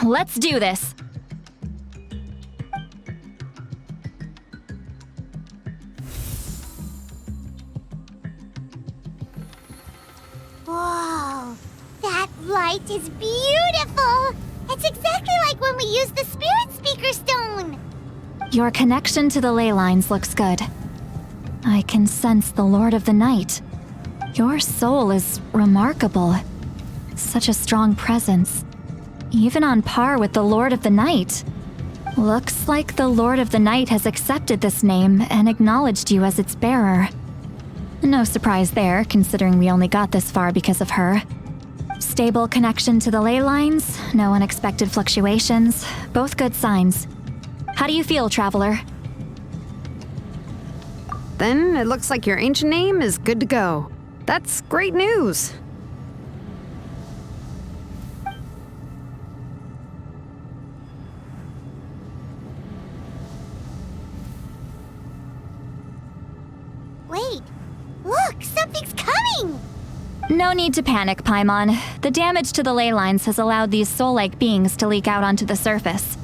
Let's do this. Whoa, that light is beautiful! It's exactly like when we used the Spirit Speaker Stone! Your connection to the ley lines looks good. I can sense the Lord of the Night. Your soul is remarkable. Such a strong presence. Even on par with the Lord of the Night. Looks like the Lord of the Night has accepted this name and acknowledged you as its bearer. No surprise there, considering we only got this far because of her. Stable connection to the ley lines, no unexpected fluctuations, both good signs. How do you feel, Traveler? Then it looks like your ancient name is good to go. That's great news. Wait, look, something's coming! No need to panic, Paimon. The damage to the ley lines has allowed these soul-like beings to leak out onto the surface.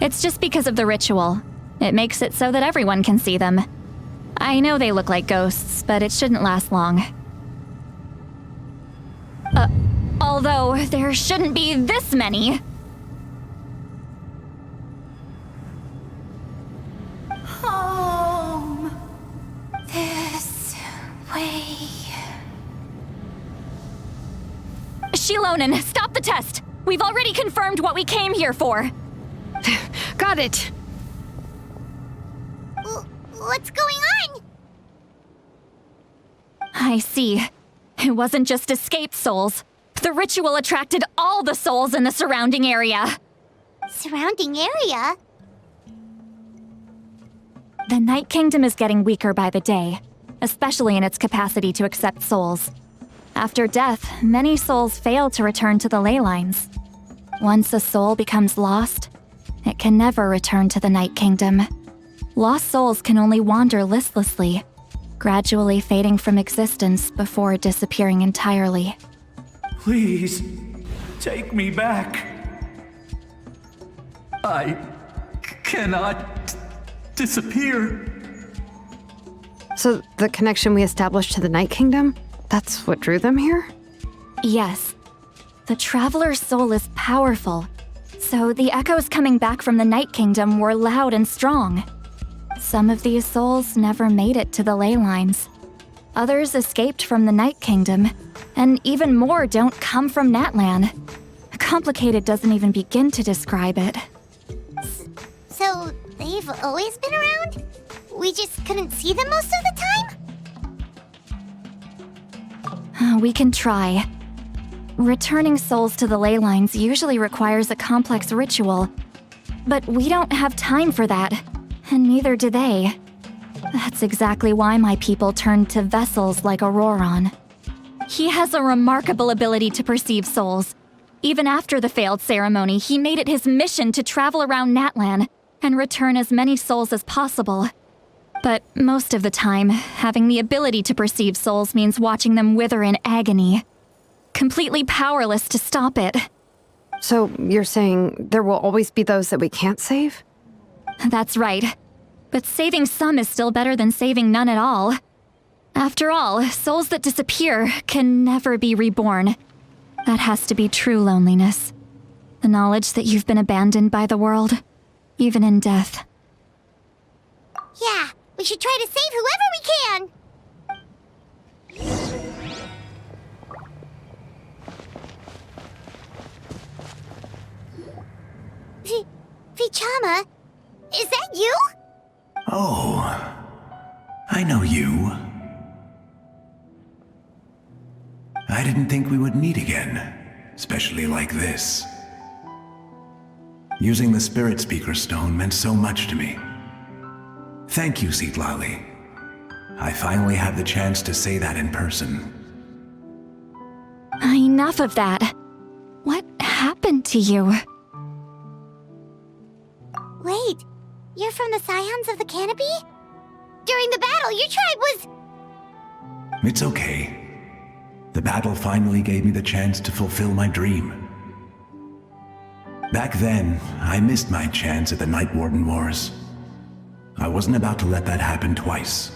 It's just because of the ritual. It makes it so that everyone can see them. I know they look like ghosts, but it shouldn't last long. Although there shouldn't be this many. Home. This way. Shilonen, stop the test! We've already confirmed what we came here for. Got it. What's going on? I see. It wasn't just escaped souls. The ritual attracted all the souls in the surrounding area. Surrounding area? The Night Kingdom is getting weaker by the day, especially in its capacity to accept souls. After death, many souls fail to return to the ley lines. Once a soul becomes lost, it can never return to the Night Kingdom. Lost souls can only wander listlessly, gradually fading from existence before disappearing entirely. Please, take me back. I cannot disappear. So the connection we established to the Night Kingdom, that's what drew them here? Yes. The Traveler's soul is powerful, so the echoes coming back from the Night Kingdom were loud and strong. Some of these souls never made it to the ley lines. Others escaped from the Night Kingdom, and even more don't come from Natlan. Complicated doesn't even begin to describe it. So, they've always been around? We just couldn't see them most of the time? We can try. Returning souls to the ley lines usually requires a complex ritual, but we don't have time for that, and neither do they. That's exactly why my people turned to vessels like Auroron. He has a remarkable ability to perceive souls. Even after the failed ceremony, he made it his mission to travel around Natlan and return as many souls as possible. But most of the time, having the ability to perceive souls means watching them wither in agony. Completely powerless to stop it. So you're saying there will always be those that we can't save? That's right. But saving some is still better than saving none at all. After all, souls that disappear can never be reborn. That has to be true loneliness. The knowledge that you've been abandoned by the world, even in death. Yeah, we should try to save whoever we can! Vichama, is that you? Oh, I know you. I didn't think we would meet again, especially like this. Using the Spirit Speaker Stone meant so much to me. Thank you, Citlali. I finally have the chance to say that in person. Enough of that. What happened to you? Wait, you're from the Scions of the Canopy? During the battle, your tribe was... It's okay. The battle finally gave me the chance to fulfill my dream. Back then, I missed my chance at the Night Warden Wars. I wasn't about to let that happen twice.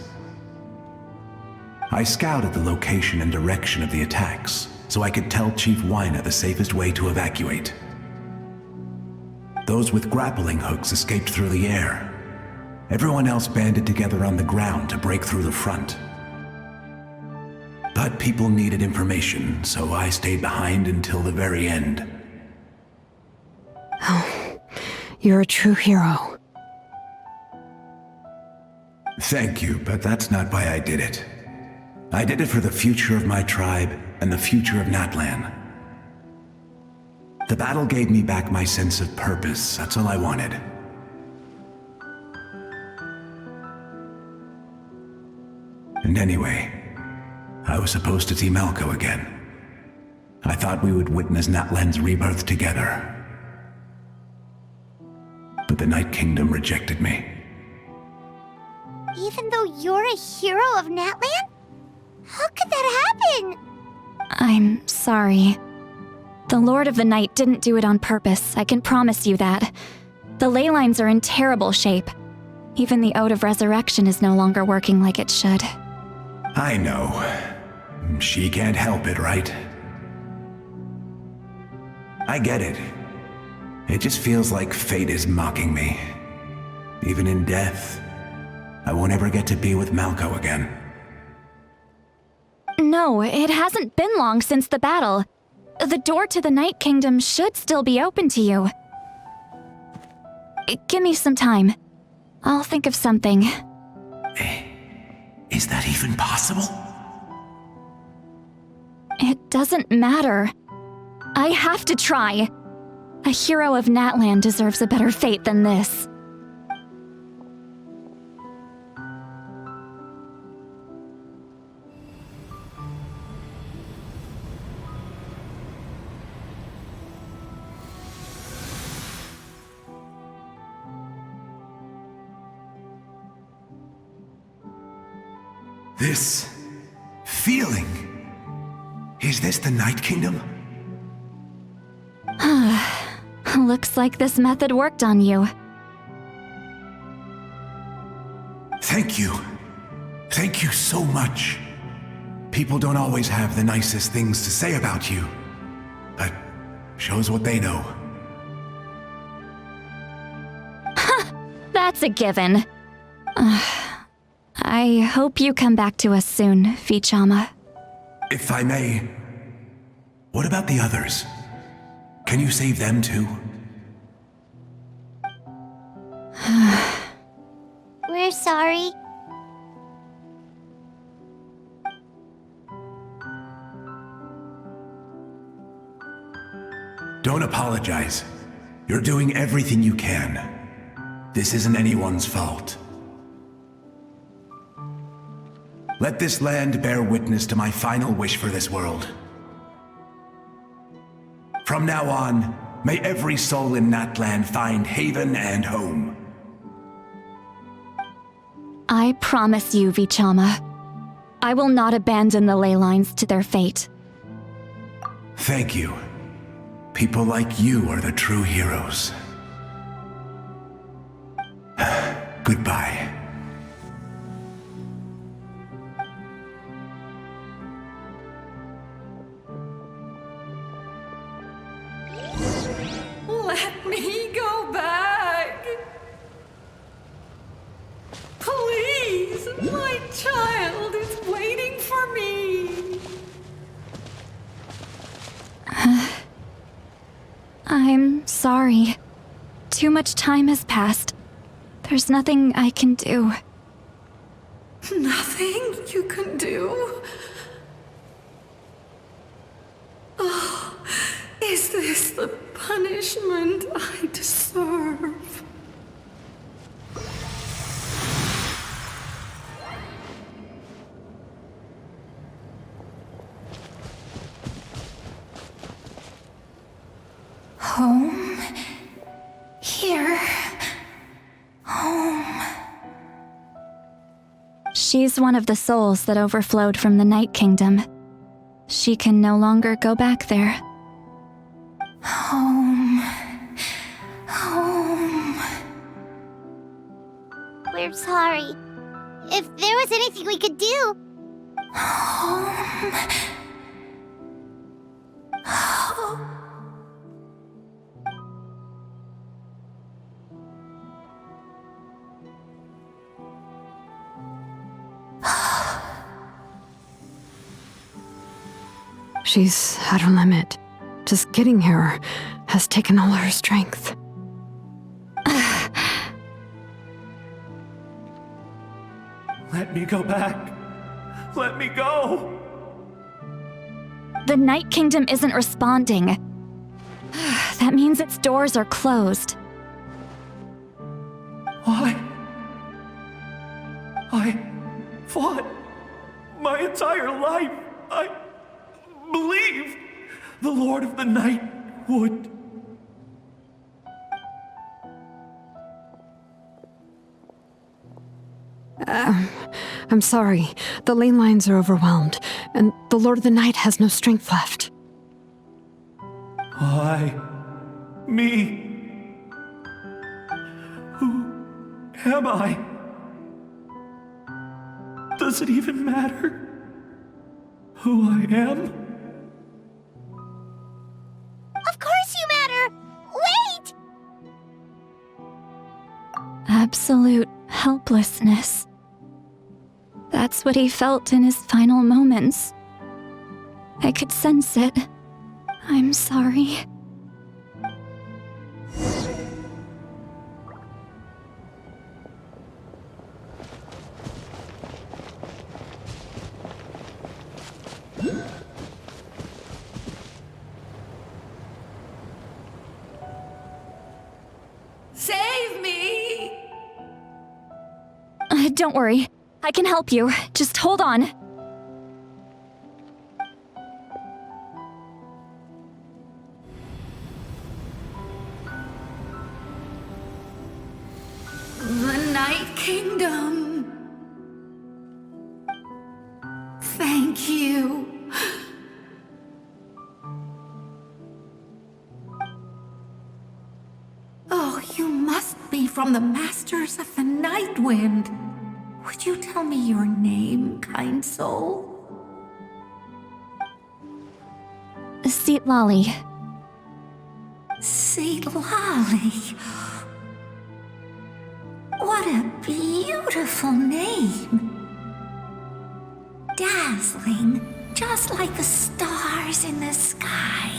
I scouted the location and direction of the attacks, so I could tell Chief Wyna the safest way to evacuate. Those with grappling hooks escaped through the air. Everyone else banded together on the ground to break through the front. But people needed information, so I stayed behind until the very end. Oh, you're a true hero. Thank you, but that's not why I did it. I did it for the future of my tribe and the future of Natlan. The battle gave me back my sense of purpose, that's all I wanted. And anyway, I was supposed to see Malco again. I thought we would witness Natlan's rebirth together. But the Night Kingdom rejected me. Even though you're a hero of Natlan? How could that happen? I'm sorry. The Lord of the Night didn't do it on purpose, I can promise you that. The ley lines are in terrible shape. Even the Ode of Resurrection is no longer working like it should. I know. She can't help it, right? I get it. It just feels like fate is mocking me. Even in death, I won't ever get to be with Malco again. No, it hasn't been long since the battle. The door to the Night Kingdom should still be open to you. Give me some time. I'll think of something. Is that even possible? It doesn't matter. I have to try. A hero of Natlan deserves a better fate than this. This feeling. Is this the Night Kingdom? Looks like this method worked on you. Thank you. Thank you so much. People don't always have the nicest things to say about you, but shows what they know. That's a given. I hope you come back to us soon, Vichama. If I may, what about the others? Can you save them too? We're sorry. Don't apologize. You're doing everything you can. This isn't anyone's fault. Let this land bear witness to my final wish for this world. From now on, may every soul in Natlan find haven and home. I promise you, Vichama, I will not abandon the ley lines to their fate. Thank you. People like you are the true heroes. Goodbye. Let me go back. Please, my child is waiting for me. I'm sorry. Too much time has passed. There's nothing I can do. Nothing you can do? Oh, is this the punishment I deserve? Home? Here? Home? She's one of the souls that overflowed from the Night Kingdom. She can no longer go back there. Home. Home. We're sorry. If there was anything we could do... Home. Home. She's at her limit. Just getting here has taken all her strength. Let me go back. Let me go. The Night Kingdom isn't responding. That means its doors are closed. I fought my entire life. I believed the Lord of the Night would. I'm sorry. The ley lines are overwhelmed, and the Lord of the Night has no strength left. Me. Who am I? Does it even matter who I am? Of course you matter! Wait! Absolute helplessness. That's what he felt in his final moments. I could sense it. I'm sorry. Save me! Don't worry. I can help you. Just hold on. The Night Kingdom. Thank you. Oh, you must be from the Masters of the Night Wind. Would you tell me your name, kind soul? Citlali. Citlali. What a beautiful name. Dazzling, just like the stars in the sky.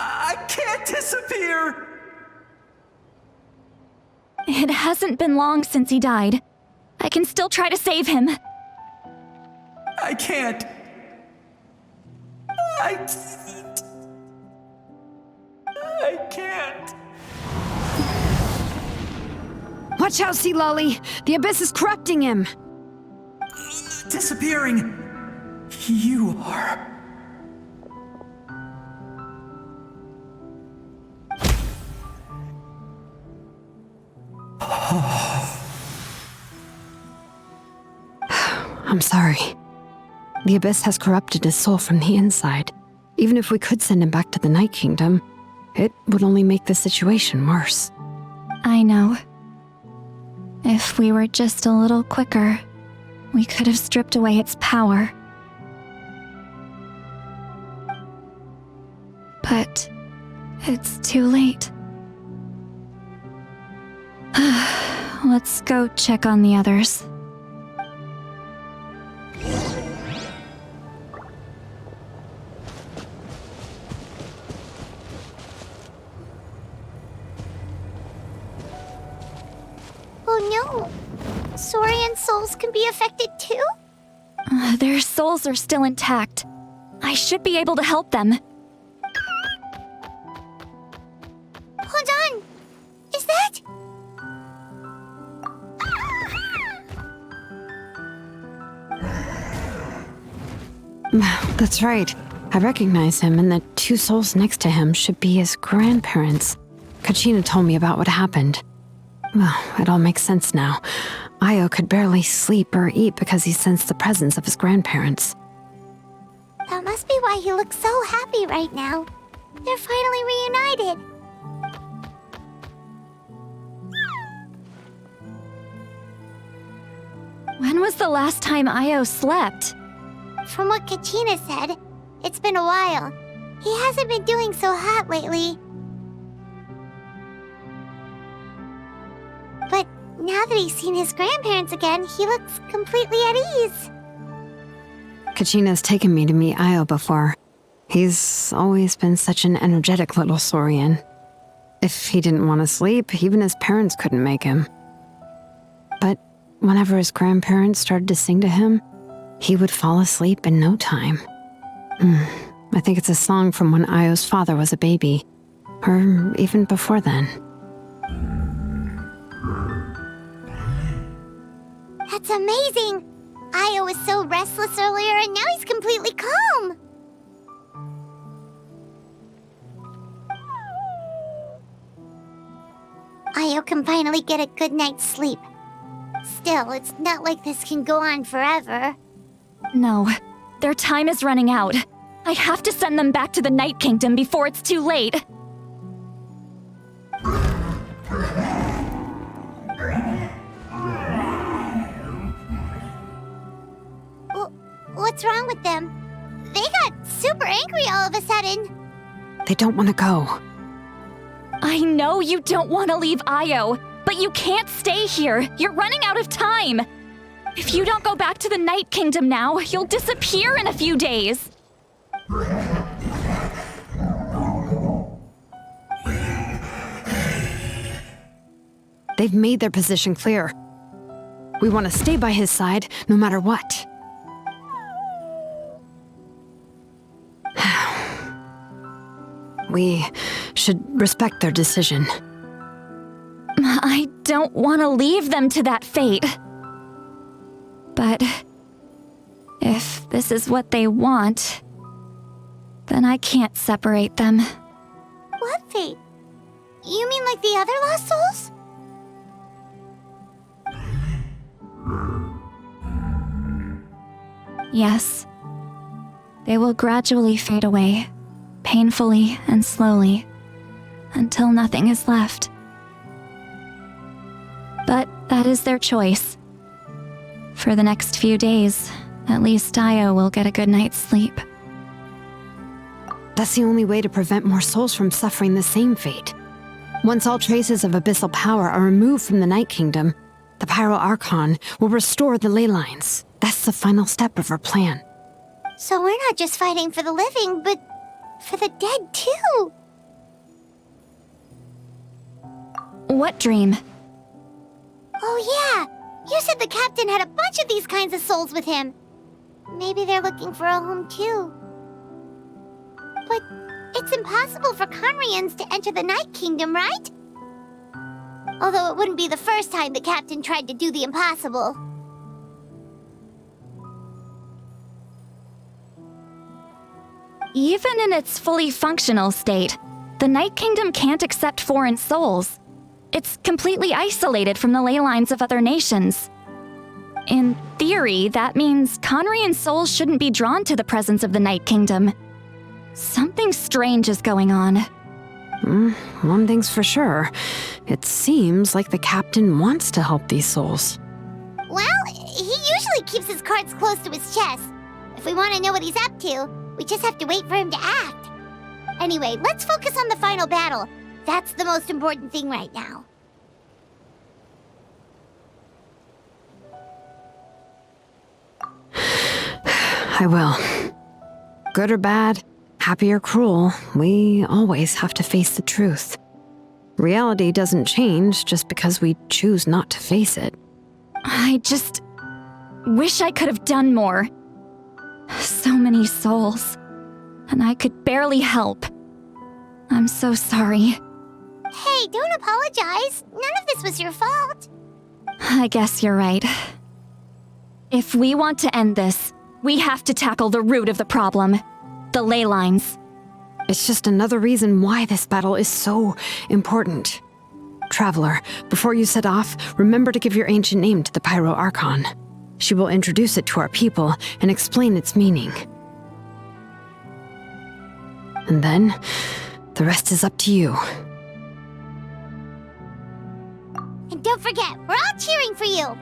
I can't disappear! It hasn't been long since he died. I can still try to save him. I can't. I Watch out, Citlali! The Abyss is corrupting him! Disappearing! You are... I'm sorry. The Abyss has corrupted his soul from the inside. Even if we could send him back to the Night Kingdom, it would only make the situation worse. I know. If we were just a little quicker, we could have stripped away its power. But it's too late. Let's go check on the others. Oh no! Saurian souls can be affected too? Their souls are still intact. I should be able to help them. Hold on! Is that... That's right. I recognize him, and the two souls next to him should be his grandparents. Kachina told me about what happened. Well, it all makes sense now. Io could barely sleep or eat because he sensed the presence of his grandparents. That must be why he looks so happy right now. They're finally reunited. When was the last time Io slept? From what Kachina said, it's been a while. He hasn't been doing so hot lately. But now that he's seen his grandparents again, he looks completely at ease. Kachina's taken me to meet Io before. He's always been such an energetic little Saurian. If he didn't want to sleep, even his parents couldn't make him. But whenever his grandparents started to sing to him, he would fall asleep in no time. I think it's a song from when Io's father was a baby, or even before then. That's amazing! Io was so restless earlier and now he's completely calm! Io can finally get a good night's sleep. Still, it's not like this can go on forever. No, their time is running out. I have to send them back to the Night Kingdom before it's too late. What's wrong with them? They got super angry all of a sudden. They don't want to go. I know you don't want to leave Io, but you can't stay here. You're running out of time. If you don't go back to the Night Kingdom now, you'll disappear in a few days. They've made their position clear. We want to stay by his side, no matter what. We should respect their decision. I don't want to leave them to that fate. But if this is what they want, then I can't separate them. What fate? You mean like the other lost souls? Yes. They will gradually fade away, painfully and slowly, until nothing is left. But that is their choice. For the next few days, at least Io will get a good night's sleep. That's the only way to prevent more souls from suffering the same fate. Once all traces of abyssal power are removed from the Night Kingdom, the Archon will restore the ley lines. That's the final step of our plan. So we're not just fighting for the living, but for the dead too. What dream? Oh yeah! You said the captain had a bunch of these kinds of souls with him. Maybe they're looking for a home too. But it's impossible for Conrians to enter the Night Kingdom, right? Although it wouldn't be the first time the captain tried to do the impossible. Even in its fully functional state, the Night Kingdom can't accept foreign souls. It's completely isolated from the ley lines of other nations. In theory, that means Conrian souls shouldn't be drawn to the presence of the Night Kingdom. Something strange is going on. One thing's for sure. It seems like the captain wants to help these souls. Well, he usually keeps his cards close to his chest. If we want to know what he's up to, we just have to wait for him to act. Anyway, let's focus on the final battle. That's the most important thing right now. I will. Good or bad, happy or cruel, we always have to face the truth. Reality doesn't change just because we choose not to face it. I just wish I could have done more. So many souls, and I could barely help. I'm so sorry. Hey, don't apologize. None of this was your fault. I guess you're right. If we want to end this, we have to tackle the root of the problem, the ley lines. It's just another reason why this battle is so important. Traveler, before you set off, remember to give your ancient name to the Pyro Archon. She will introduce it to our people and explain its meaning. And then, the rest is up to you. And don't forget, we're all cheering for you.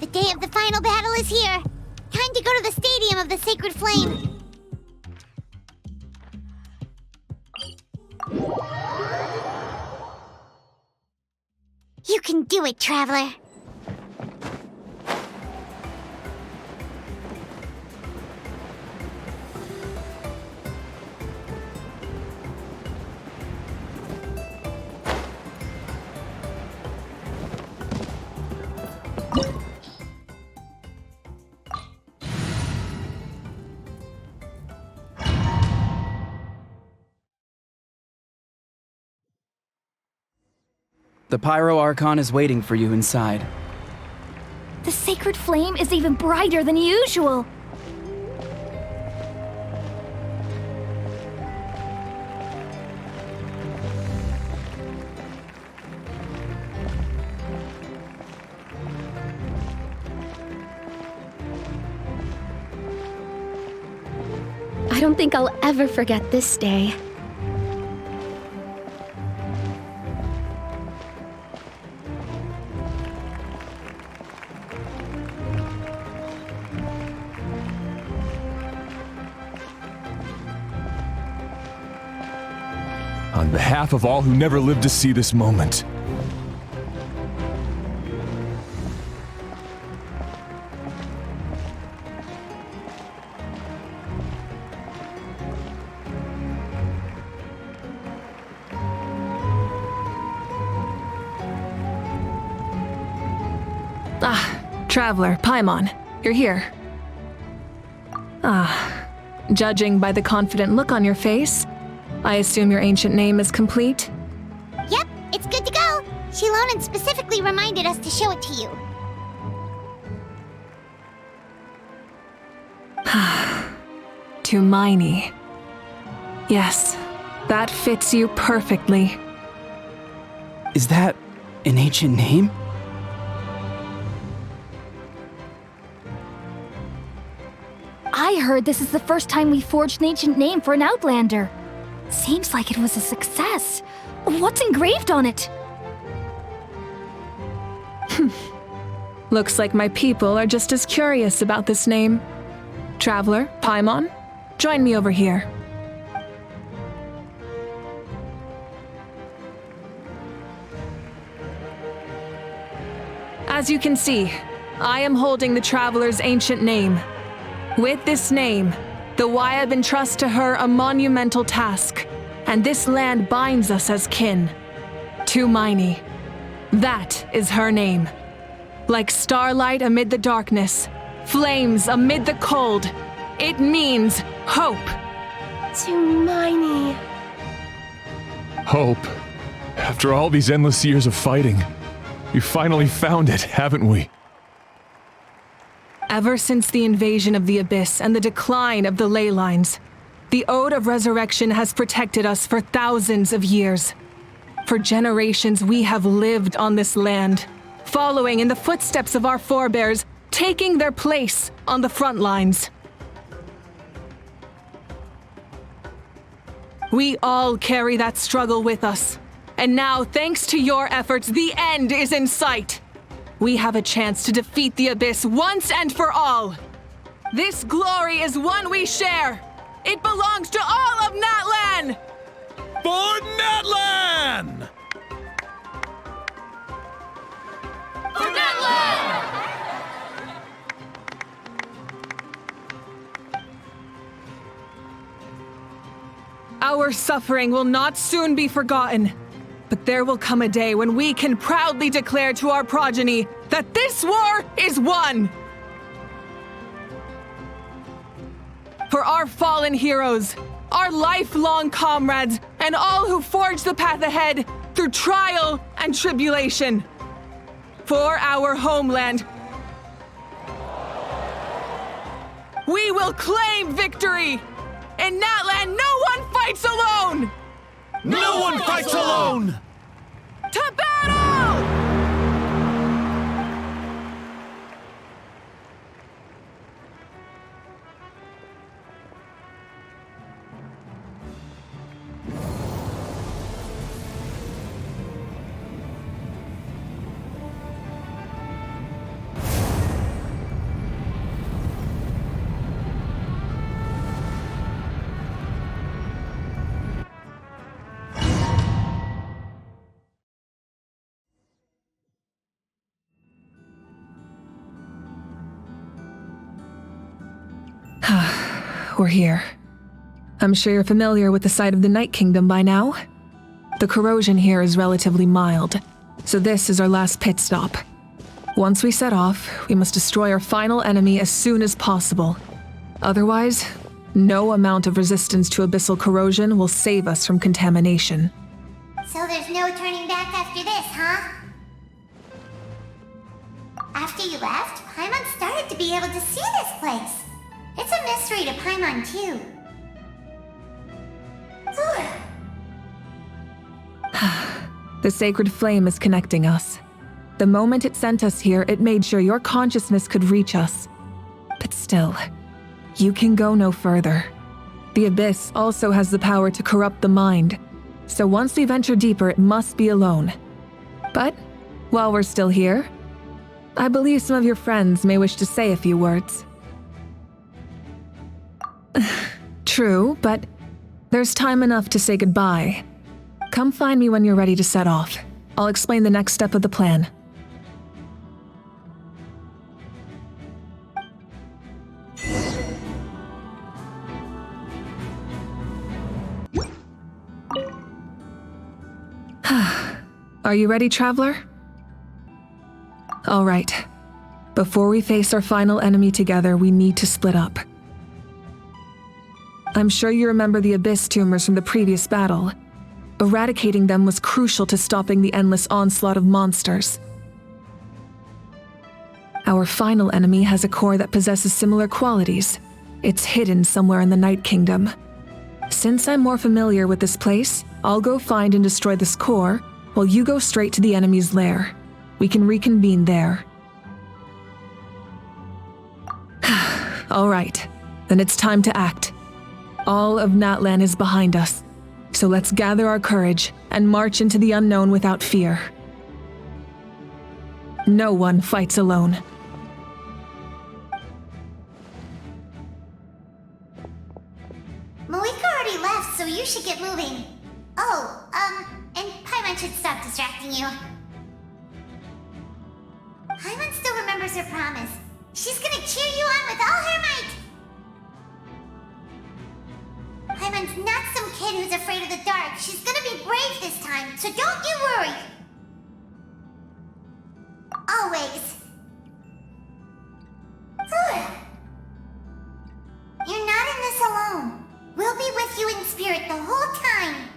The day of the final battle is here. Time to go to the Stadium of the Sacred Flame. You can do it, Traveler. The Pyro Archon is waiting for you inside. The sacred flame is even brighter than usual. I don't think I'll ever forget this day. On behalf of all who never lived to see this moment. Traveler, Paimon, you're here. Judging by the confident look on your face, I assume your ancient name is complete? Yep, it's good to go. Shilonen specifically reminded us to show it to you. To Miney. Yes, that fits you perfectly. Is that An ancient name? I heard this is the first time we forged an ancient name for an Outlander. Seems like it was a success. What's engraved on it? Looks like my people are just as curious about this name. Traveler, Paimon, join me over here. As you can see, I am holding the Traveler's ancient name. With this name, the Wyab entrusts to her a monumental task, and this land binds us as kin. To Miney. That is her name. Like starlight amid the darkness, flames amid the cold, it means hope. To Miney. Hope. After all these endless years of fighting, we finally found it, haven't we? Ever since the invasion of the Abyss and the decline of the ley lines, the Ode of Resurrection has protected us for thousands of years. For generations, we have lived on this land, following in the footsteps of our forebears, taking their place on the front lines. We all carry that struggle with us, and now, thanks to your efforts, the end is in sight. We have a chance to defeat the Abyss once and for all. This glory is one we share. It belongs to all of Natlan! For Natlan! For Natlan! Our suffering will not soon be forgotten. But there will come a day when we can proudly declare to our progeny that this war is won! For our fallen heroes, our lifelong comrades, and all who forge the path ahead through trial and tribulation. For our homeland, we will claim victory! In Natlan, no one fights alone! No one fights alone! To battle! We're here. I'm sure you're familiar with the site of the Night Kingdom by now. The corrosion here is relatively mild, so this is our last pit stop. Once we set off, we must destroy our final enemy as soon as possible. Otherwise, no amount of resistance to abyssal corrosion will save us from contamination. So there's no turning back after this, huh? After you left, Paimon started to be able to see this place. It's a mystery to Paimon, too. The sacred flame is connecting us. The moment it sent us here, it made sure your consciousness could reach us. But still, you can go no further. The Abyss also has the power to corrupt the mind, so once we venture deeper, it must be alone. But, while we're still here, I believe some of your friends may wish to say a few words. True, but there's time enough to say goodbye. Come find me when you're ready to set off. I'll explain the next step of the plan. Are you ready, Traveler? All right. Before we face our final enemy together, we need to split up. I'm sure you remember the Abyss tumors from the previous battle. Eradicating them was crucial to stopping the endless onslaught of monsters. Our final enemy has a core that possesses similar qualities. It's hidden somewhere in the Night Kingdom. Since I'm more familiar with this place, I'll go find and destroy this core, while you go straight to the enemy's lair. We can reconvene there. All right, then it's time to act. All of Natlan is behind us, so let's gather our courage and march into the unknown without fear. No one fights alone. Mavuika already left, so you should get moving. Oh, and Paimon should stop distracting you. Paimon still remembers her promise. She's gonna cheer you on with all her might! Paimon's not some kid who's afraid of the dark. She's gonna be brave this time, so don't you worry! Always. You're not in this alone. We'll be with you in spirit the whole time.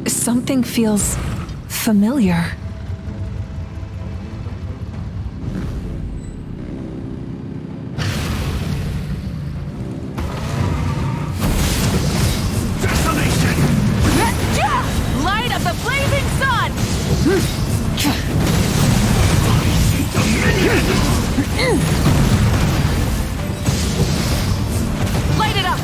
Something feels familiar. Light of the blazing sun! Light it up!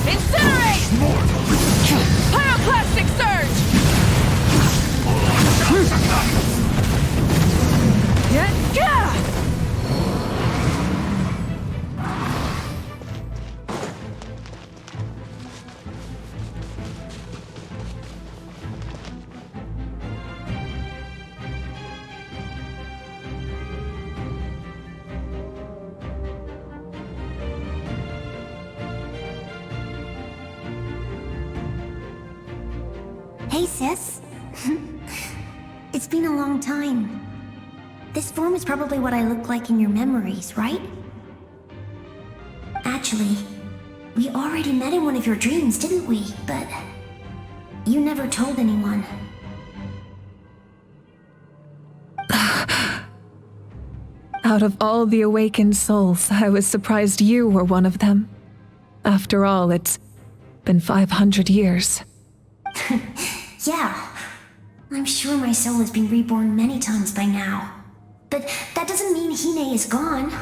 Incinerate! Pyroclastic surge! Hey, sis. It's been a long time. This form is probably what I look like in your memories, right? Actually, we already met in one of your dreams, didn't we? But you never told anyone. Out of all the awakened souls, I was surprised you were one of them. After all, it's been 500 years. Yeah. I'm sure my soul has been reborn many times by now. But that doesn't mean Hine is gone.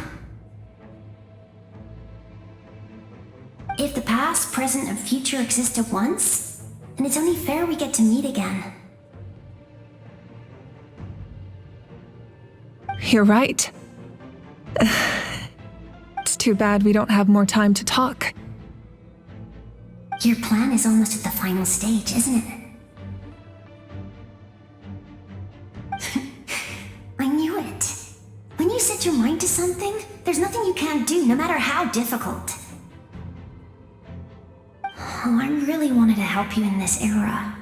If the past, present, and future exist at once, then it's only fair we get to meet again. You're right. too bad we don't have more time to talk. Your plan is almost at the final stage, isn't it? I knew it. When you set your mind to something, there's nothing you can't do, no matter how difficult. Oh, I really wanted to help you in this era,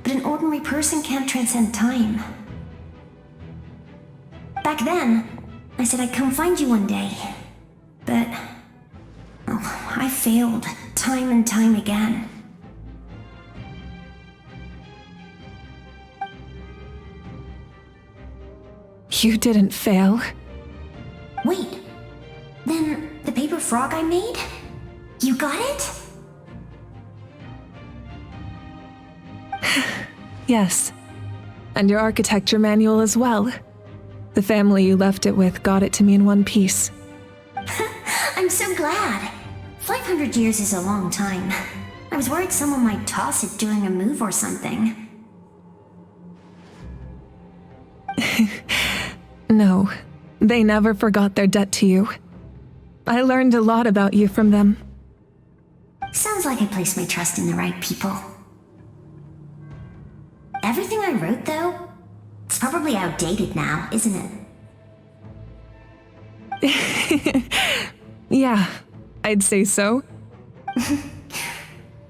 but an ordinary person can't transcend time. Back then, I said I'd come find you one day, but I failed time and time again. You didn't fail. Wait, then the paper frog I made? You got it? Yes, and your architecture manual as well. The family you left it with got it to me in one piece. I'm so glad. 500 years is a long time. I was worried someone might toss it during a move or something. No, they never forgot their debt to you. I learned a lot about you from them. Sounds like I placed my trust in the right people. Everything I wrote, though, it's probably outdated now, isn't it? Yeah, I'd say so.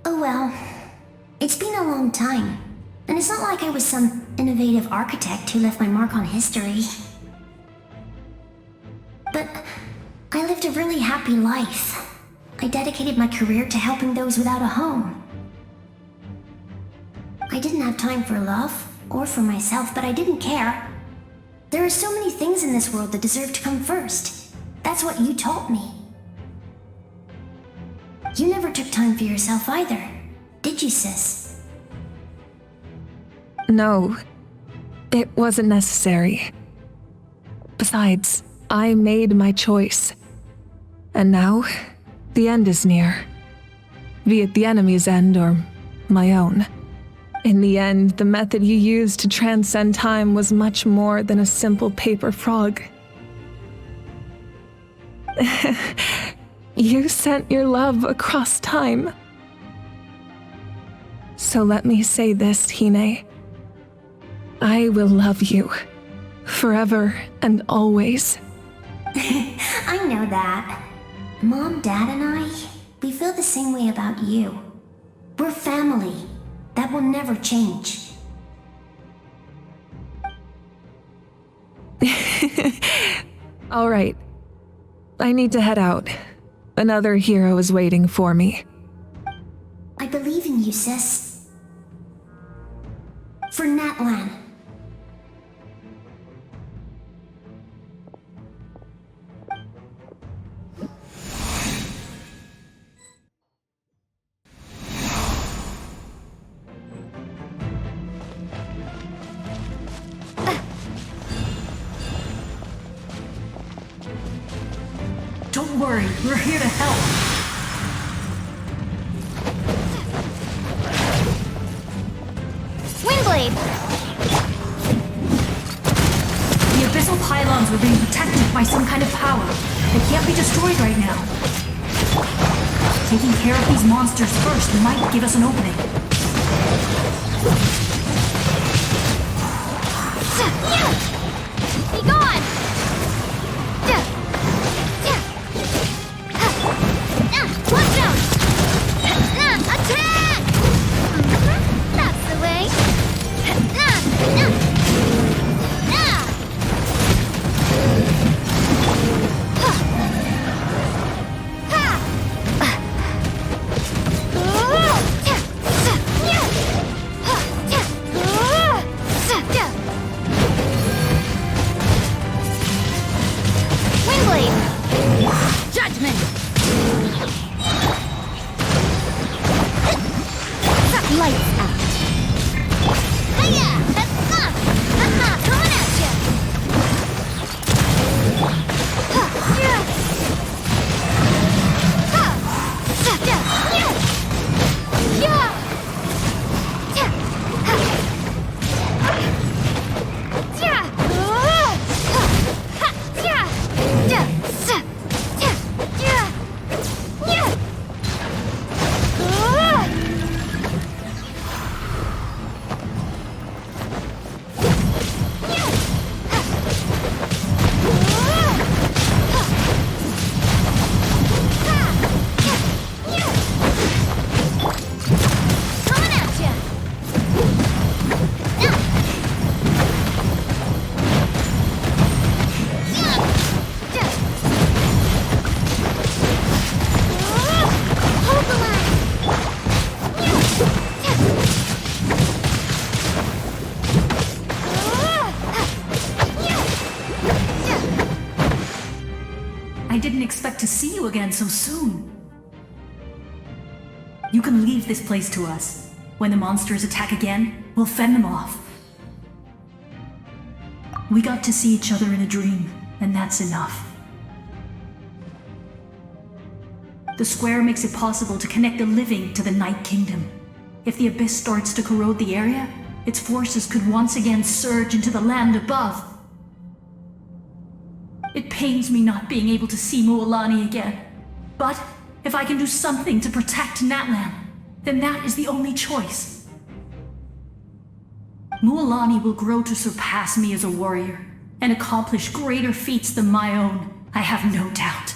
Oh well, it's been a long time, and it's not like I was some innovative architect who left my mark on history. But I lived a really happy life. I dedicated my career to helping those without a home. I didn't have time for love, or for myself, but I didn't care. There are so many things in this world that deserve to come first. That's what you taught me. You never took time for yourself either, did you, sis? No, it wasn't necessary. Besides, I made my choice. And now, the end is near. Be it the enemy's end or my own. In the end, the method you used to transcend time was much more than a simple paper frog. You sent your love across time. So let me say this, Hine. I will love you. Forever and always. I know that. Mom, Dad, and I, we feel the same way about you. We're family. That will never change. All right. I need to head out. Another hero is waiting for me. I believe in you, sis. For Natlan. Don't worry, we're here to help. Windblade! The abyssal pylons are being protected by some kind of power. They can't be destroyed right now. Taking care of these monsters first might give us an opening. Be gone! Watch out! Attack! That's the way. I didn't expect to see you again so soon. You can leave this place to us. When the monsters attack again, we'll fend them off. We got to see each other in a dream, and that's enough. The square makes it possible to connect the living to the Night Kingdom. If the abyss starts to corrode the area, its forces could once again surge into the land above. It pains me not being able to see Mualani again. But if I can do something to protect Natlan, then that is the only choice. Mualani will grow to surpass me as a warrior and accomplish greater feats than my own, I have no doubt.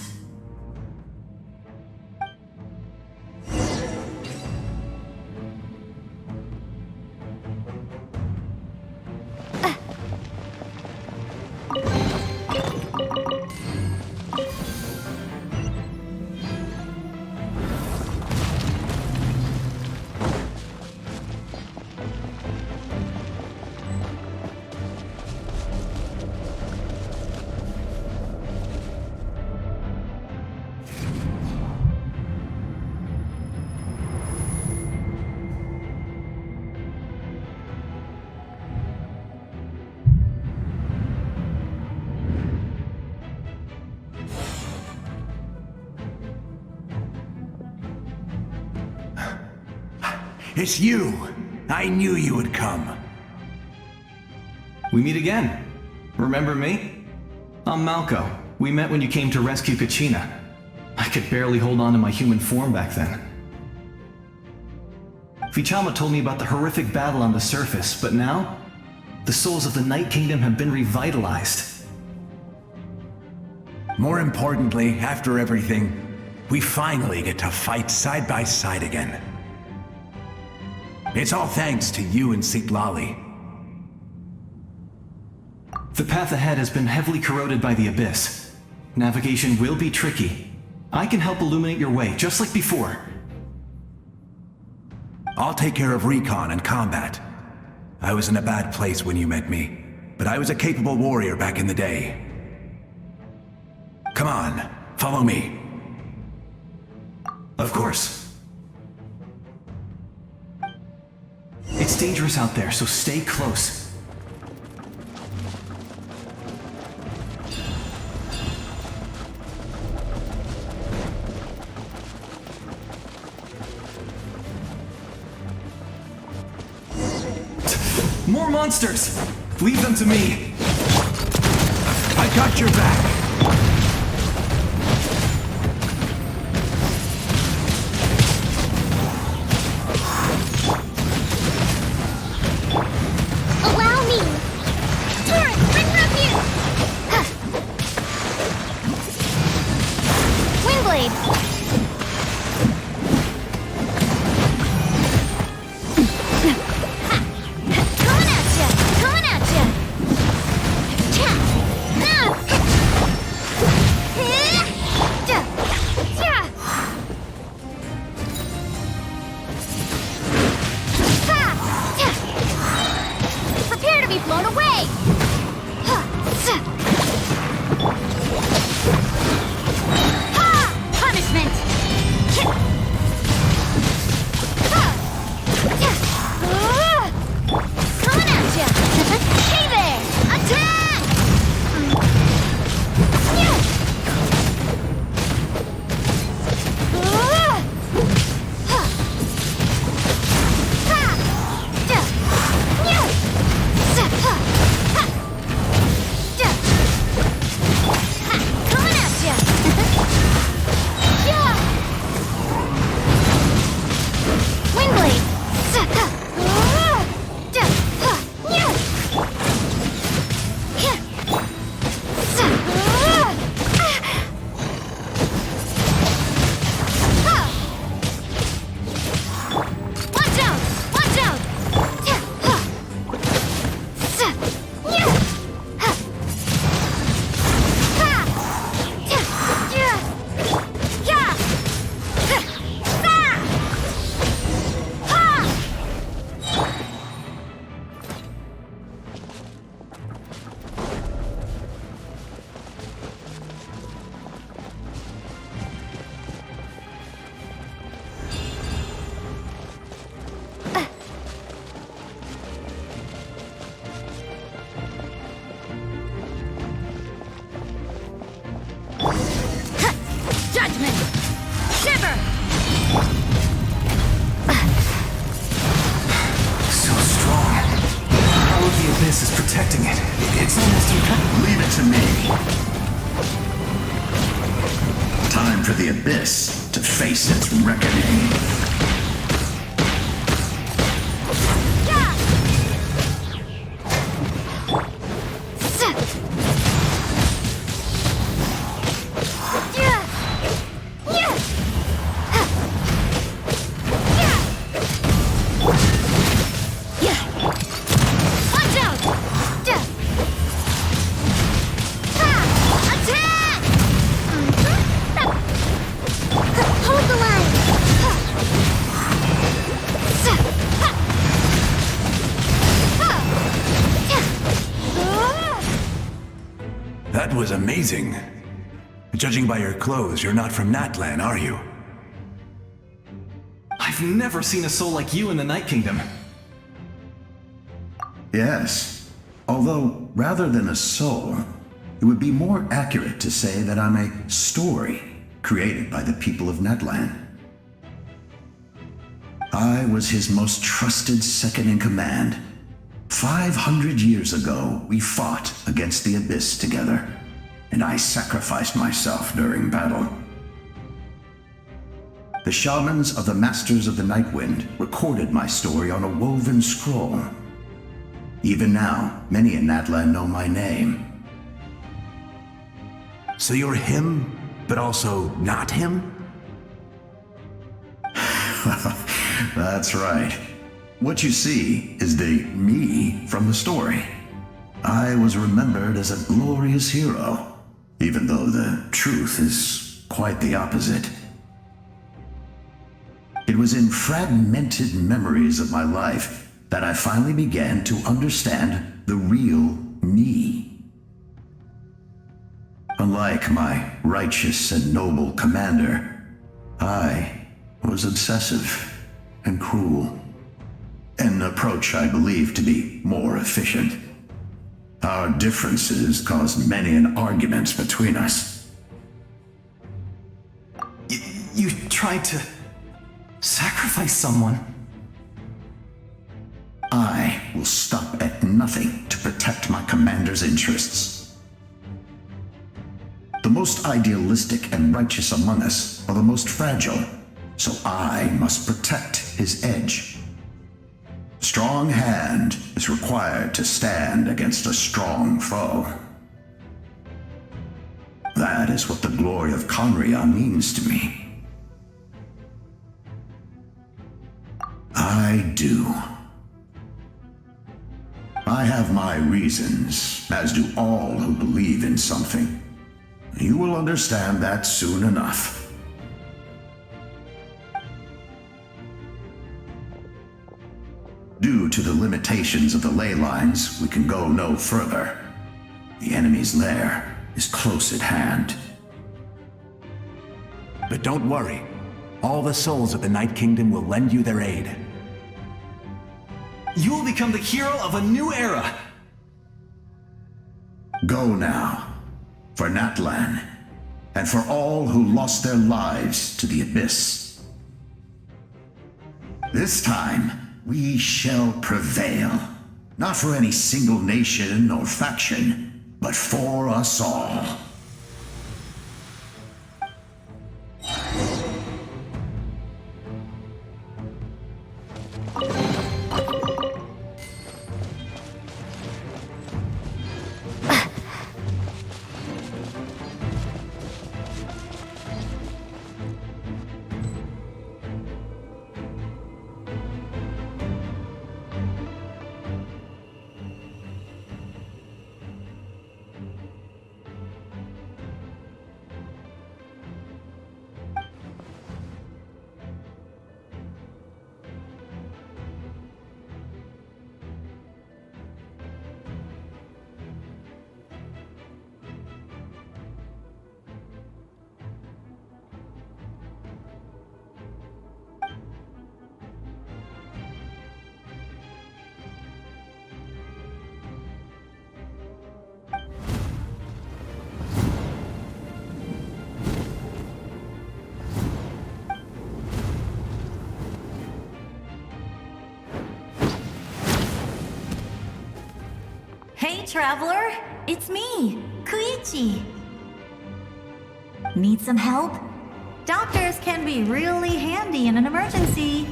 It's you! I knew you would come. We meet again. Remember me? I'm Malco. We met when you came to rescue Kachina. I could barely hold on to my human form back then. Vichama told me about the horrific battle on the surface, but now, the souls of the Night Kingdom have been revitalized. More importantly, after everything, we finally get to fight side by side again. It's all thanks to you and Citlali. The path ahead has been heavily corroded by the abyss. Navigation will be tricky. I can help illuminate your way, just like before. I'll take care of recon and combat. I was in a bad place when you met me, but I was a capable warrior back in the day. Come on, follow me. Of course. It's dangerous out there, so stay close. More monsters! Leave them to me! I got your back! Coming at ya! Cha! Leave it to me. Time for the Abyss to face its reckoning. That was amazing. Judging by your clothes, you're not from Natlan, are you? I've never seen a soul like you in the Night Kingdom. Yes. Although, rather than a soul, it would be more accurate to say that I'm a story created by the people of Natlan. I was his most trusted second-in-command. 500 years ago, we fought against the Abyss together, and I sacrificed myself during battle. The shamans of the Masters of the Nightwind recorded my story on a woven scroll. Even now, many in Natlan know my name. So you're him, but also not him? That's right. What you see is the me from the story. I was remembered as a glorious hero, even though the truth is quite the opposite. It was in fragmented memories of my life that I finally began to understand the real me. Unlike my righteous and noble commander, I was obsessive and cruel. An approach I believe to be more efficient. Our differences caused many an arguments between us. You tried to sacrifice someone. I will stop at nothing to protect my commander's interests. The most idealistic and righteous among us are the most fragile, so I must protect his edge. Strong hand is required to stand against a strong foe. That is what the glory of Conria means to me. I do. I have my reasons, as do all who believe in something. You will understand that soon enough. Due to the limitations of the ley lines, we can go no further. The enemy's lair is close at hand. But don't worry. All the souls of the Night Kingdom will lend you their aid. You will become the hero of a new era! Go now, for Natlan, and for all who lost their lives to the Abyss. This time, we shall prevail, not for any single nation or faction, but for us all. Hey, traveler! It's me, Koichi. Need some help? Doctors can be really handy in an emergency.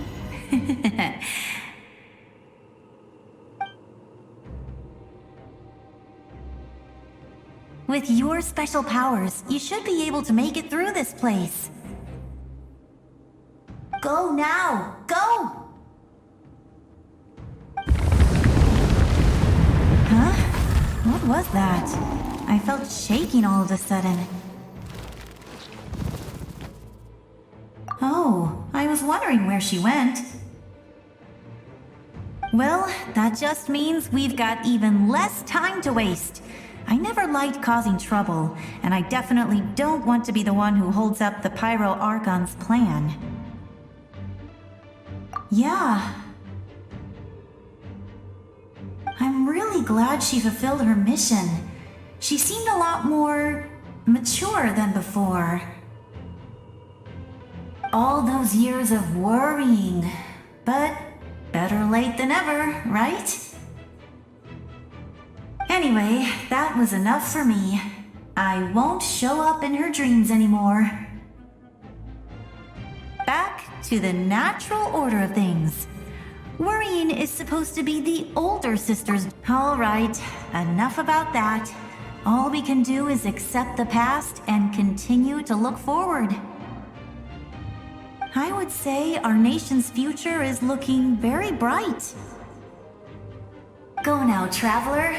With your special powers, you should be able to make it through this place. Go now! Go! Huh? What was that? I felt shaking all of a sudden. Oh, I was wondering where she went. Well, that just means we've got even less time to waste. I never liked causing trouble, and I definitely don't want to be the one who holds up the Pyro Archon's plan. Yeah. I'm really glad she fulfilled her mission. She seemed a lot more mature than before. All those years of worrying, but better late than ever, right? Anyway, that was enough for me. I won't show up in her dreams anymore. Back to the natural order of things. Worrying is supposed to be the older sister's. All right, enough about that. All we can do is accept the past and continue to look forward. I would say our nation's future is looking very bright. Go now, traveler.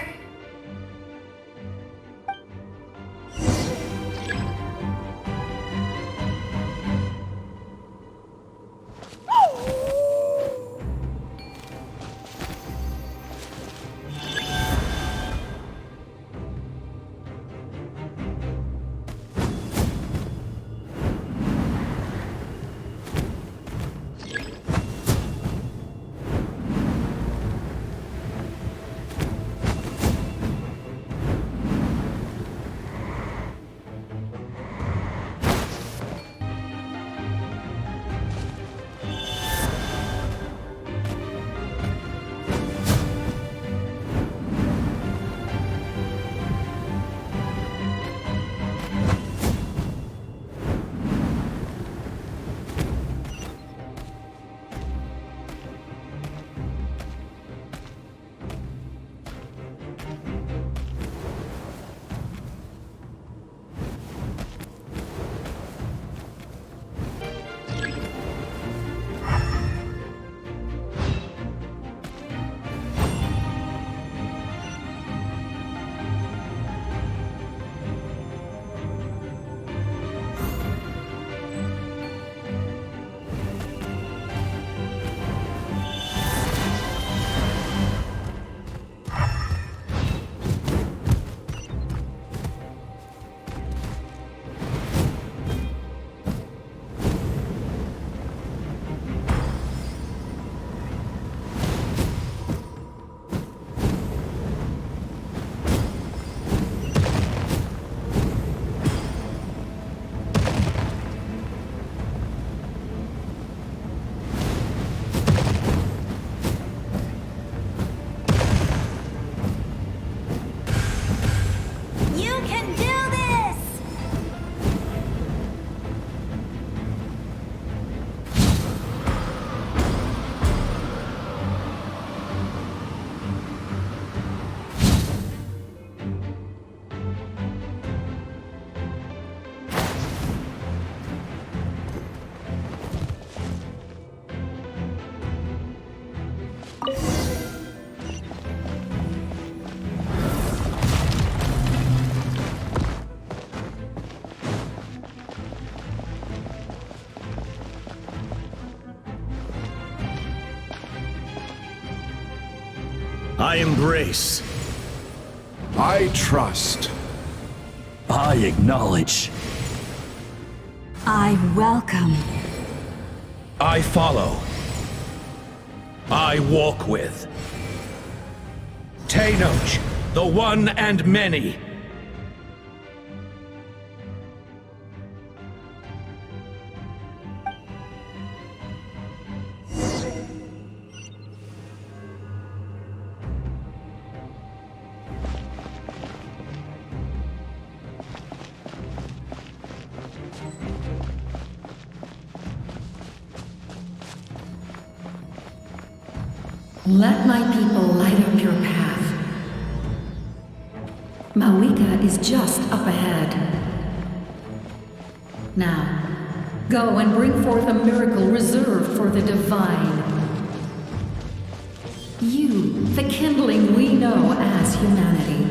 I embrace. I trust. I acknowledge. I welcome. I follow. I walk with. Tenoch, the one and many. Let my people light up your path. Mavuika is just up ahead. Now, go and bring forth a miracle reserved for the divine. You, the kindling we know as humanity.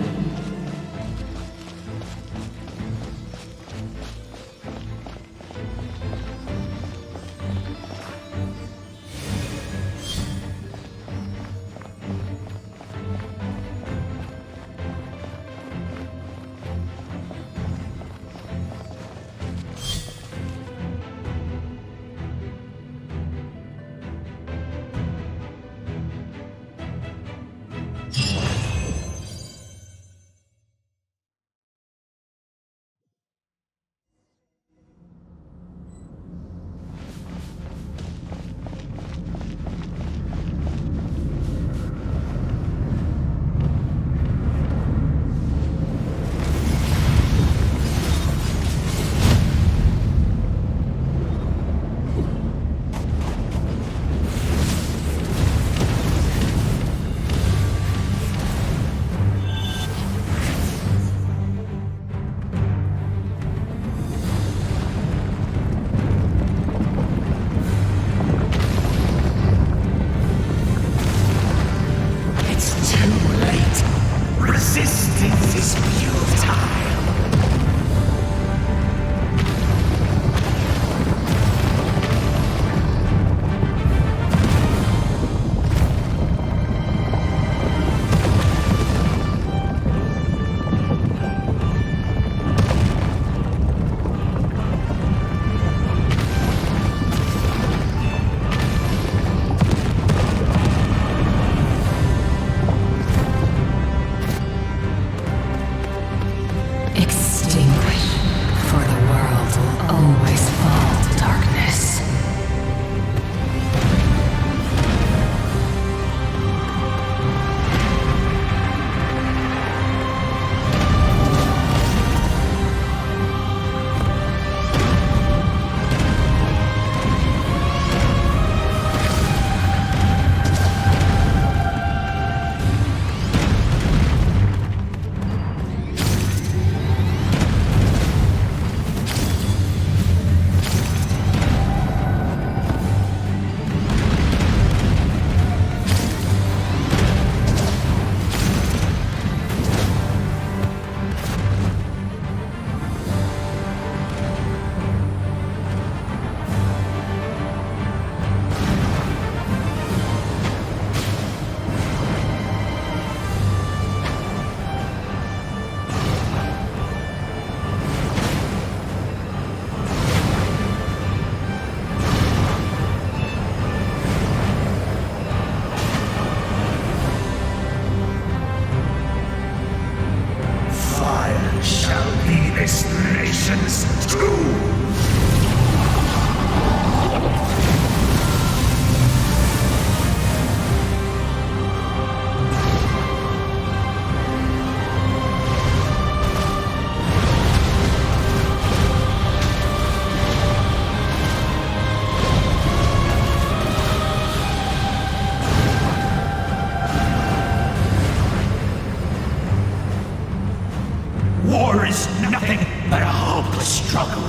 War is nothing but a hopeless struggle.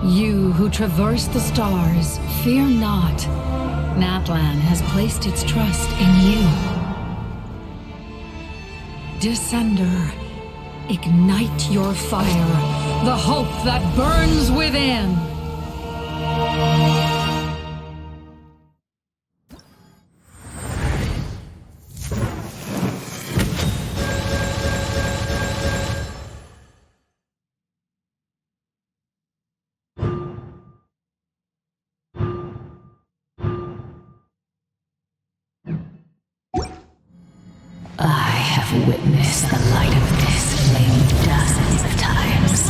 You who traverse the stars, fear not. Natlan has placed its trust in you. Descender, ignite your fire, the hope that burns within. I have witnessed the light of this flame dozens of times.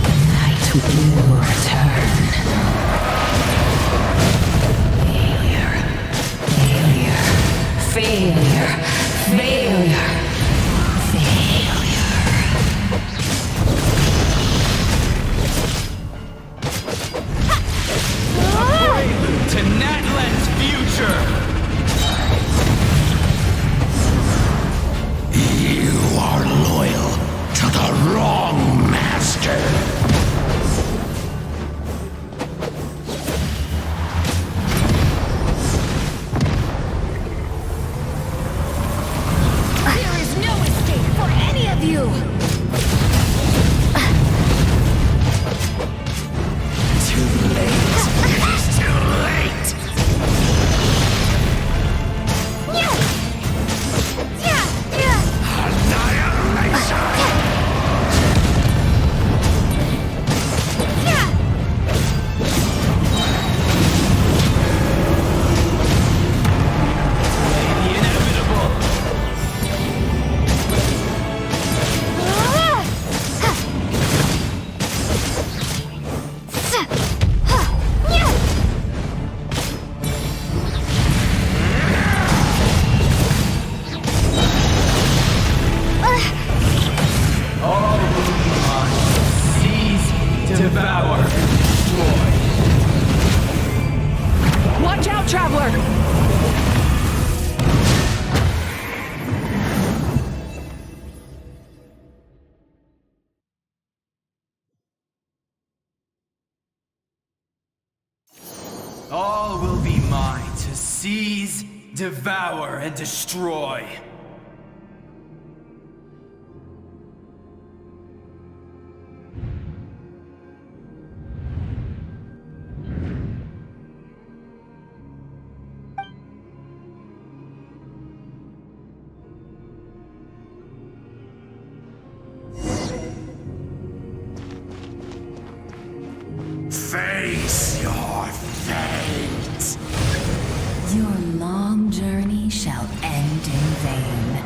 The night will return. Failure. Failure. Failure. To Natlan's future! You are loyal to the wrong master. There is no escape for any of you! Too late. It's too late. Devour. Destroy. Watch out, Traveler! All will be mine to seize, devour, and destroy. Face your fate. Your long journey shall end in vain.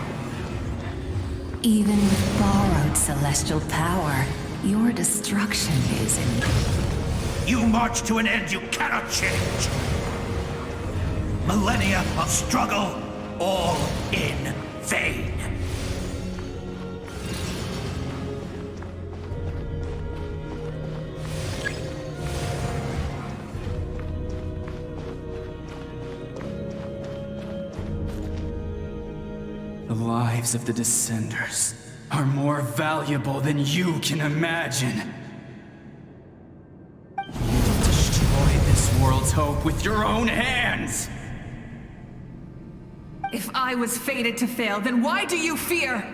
Even with borrowed celestial power, your destruction is in... You march to an end you cannot change. Millennia of struggle, all in vain. The lives of the Descenders are more valuable than you can imagine. You will destroy this world's hope with your own hands! If I was fated to fail, then why do you fear?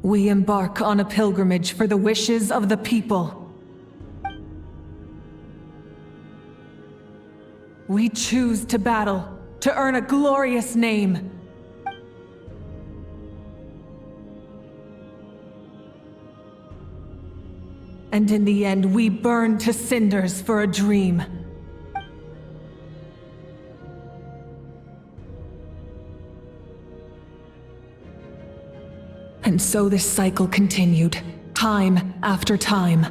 We embark on a pilgrimage for the wishes of the people. We choose to battle, to earn a glorious name. And in the end, we burn to cinders for a dream. And so this cycle continued, time after time.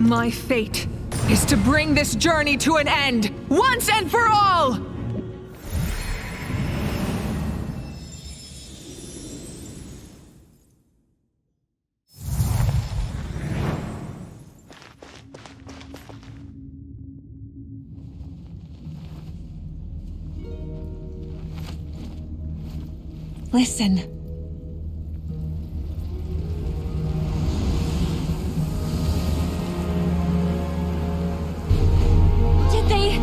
My fate is to bring this journey to an end, once and for all! Listen. Did they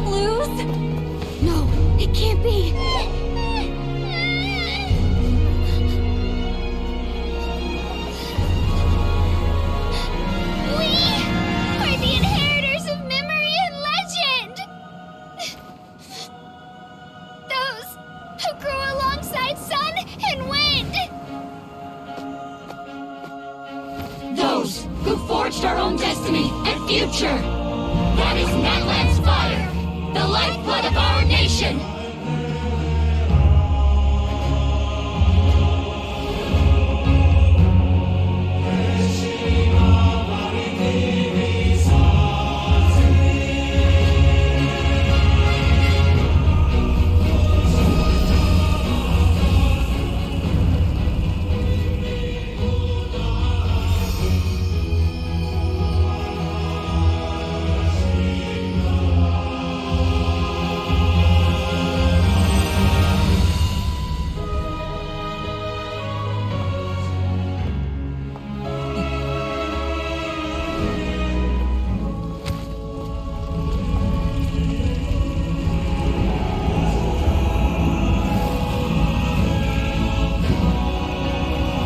lose? No, it can't be. We are the inheritors of memory and legend! Those who grew alongside sun and wind! Those who forged our own destiny and future! That is Natlan's fire, the lifeblood of our nation!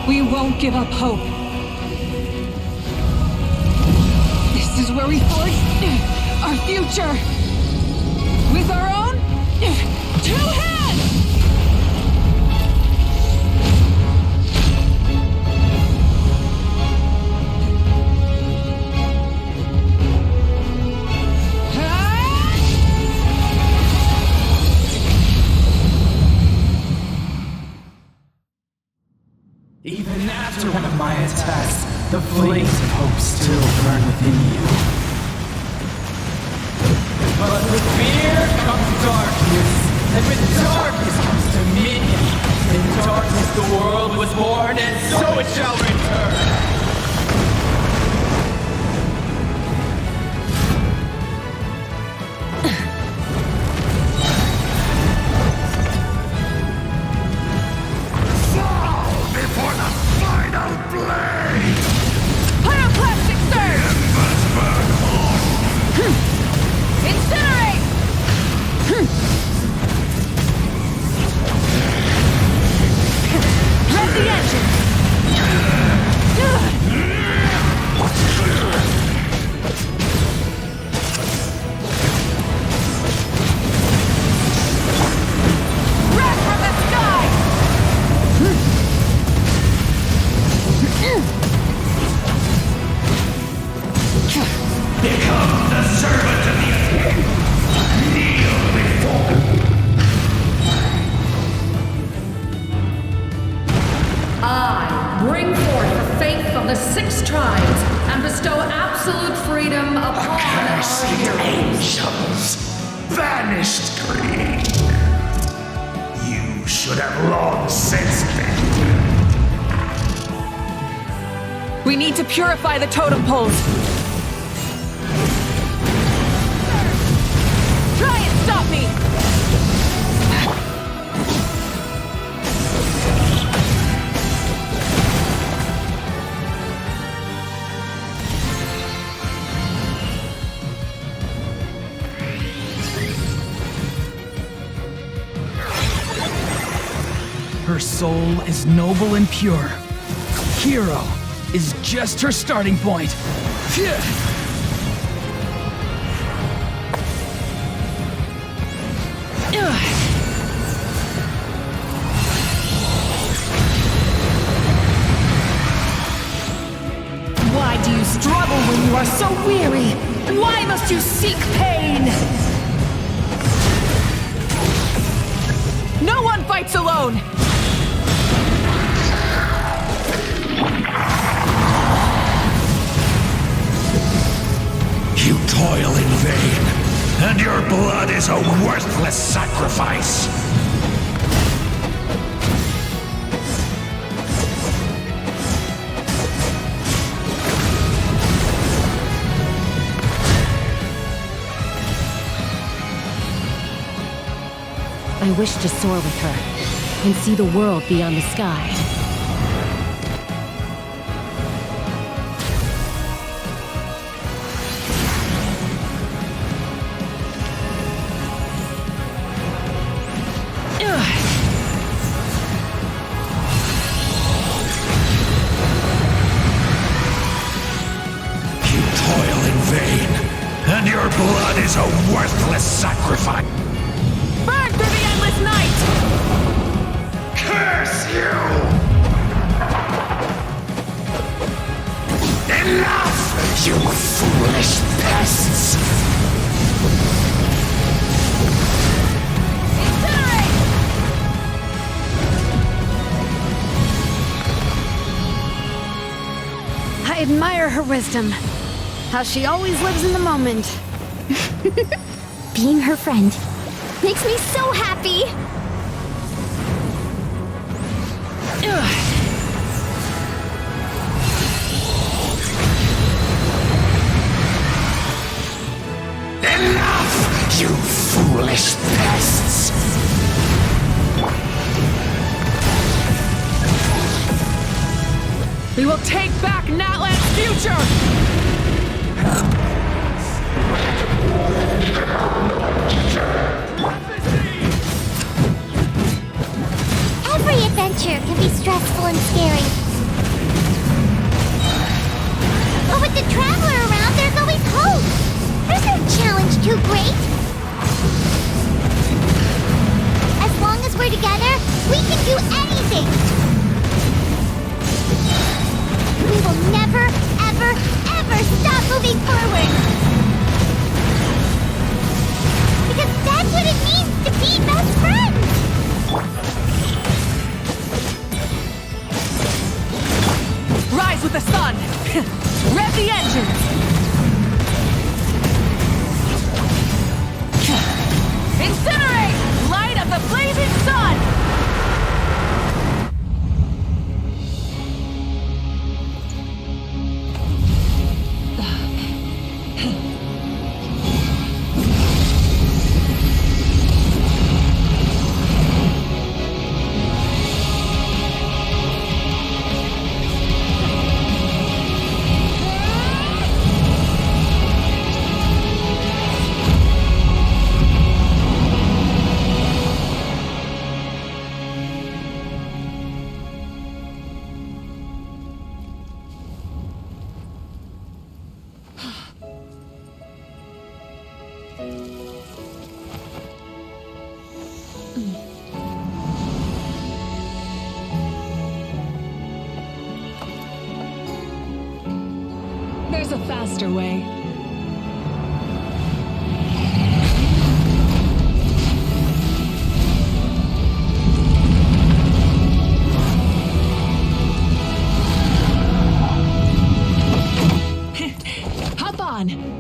We won't give up hope. This is where we forge our future. With our own 2 hands! Even after one of my attacks, the flames of hope still burn within you. But with fear comes darkness, and with darkness comes dominion. In darkness the world was born, and so it shall return. Pyroclastic surge! Incinerate! Let the engine! Wrath from the sky! Become the servant of the earth. Kneel before. I bring forth the faith of the 6 tribes and bestow absolute freedom upon Accursed our heroes. angels, banished greed. You should have long since been. We need to purify the totem poles. Try and stop me! Her soul is noble and pure. Hero is just her starting point. Why do you struggle when you are so weary? Why must you seek pain? No one fights alone! is a worthless sacrifice! I wish to soar with her and see the world beyond the sky. You toil in vain, and your blood is a worthless sacrifice! Burn through the endless night! Curse you! Enough, you foolish pests! I admire her wisdom. How she always lives in the moment. Being her friend makes me so happy! Enough, you foolish pests! We will take back Natlan's future! Every adventure can be stressful and scary. But with the Traveler around, there's always hope. There's no challenge too great. As long as we're together, we can do anything. We will never, ever, ever stop moving forward. Because that's what it means to be best friends. Rise with the sun! Rev the engines! Incinerate! Light of the blazing sun! There's a faster way. Hop on!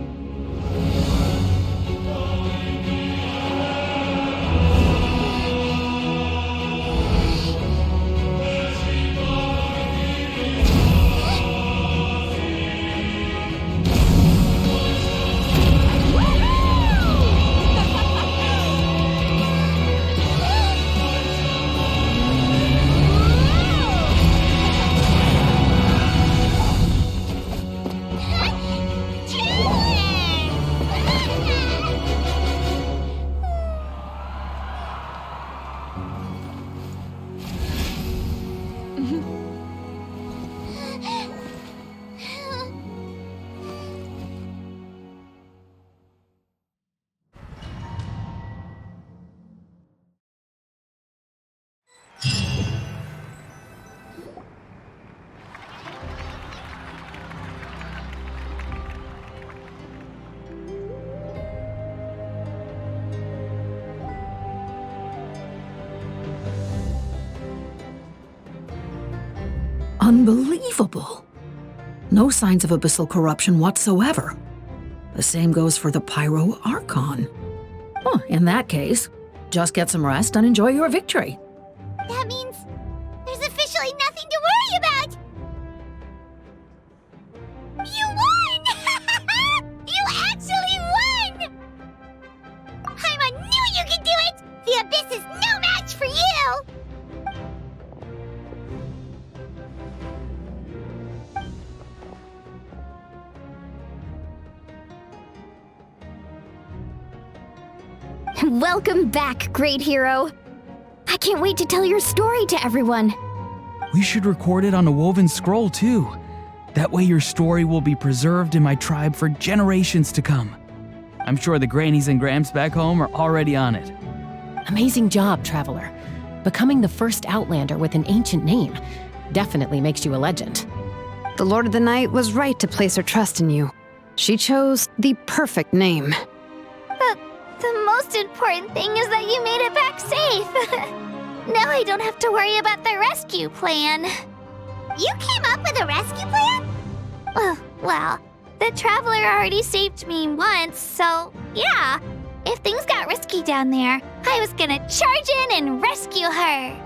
Unbelievable. No signs of abyssal corruption whatsoever. The same goes for the Pyro Archon. Oh, in that case, just get some rest and enjoy your victory. That means there's officially nothing to worry about! You won! You actually won! Paimon knew you could do it! The Abyss is no match for you! Welcome back, great hero. I can't wait to tell your story to everyone. We should record it on a woven scroll, too. That way your story will be preserved in my tribe for generations to come. I'm sure the grannies and gramps back home are already on it. Amazing job, Traveler. Becoming the first Outlander with an ancient name definitely makes you a legend. The Lord of the Night was right to place her trust in you. She chose the perfect name. The most important thing is that you made it back safe. Now I don't have to worry about the rescue plan. You came up with a rescue plan? Well, the Traveler already saved me once, so yeah. If things got risky down there, I was gonna charge in and rescue her.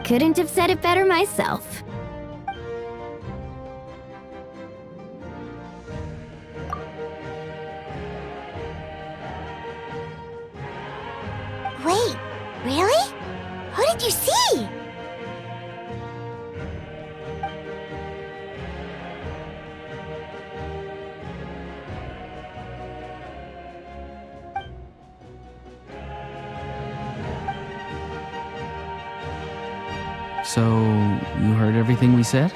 Couldn't have said it better myself. Wait, really? Who did you see? So, you heard everything we said?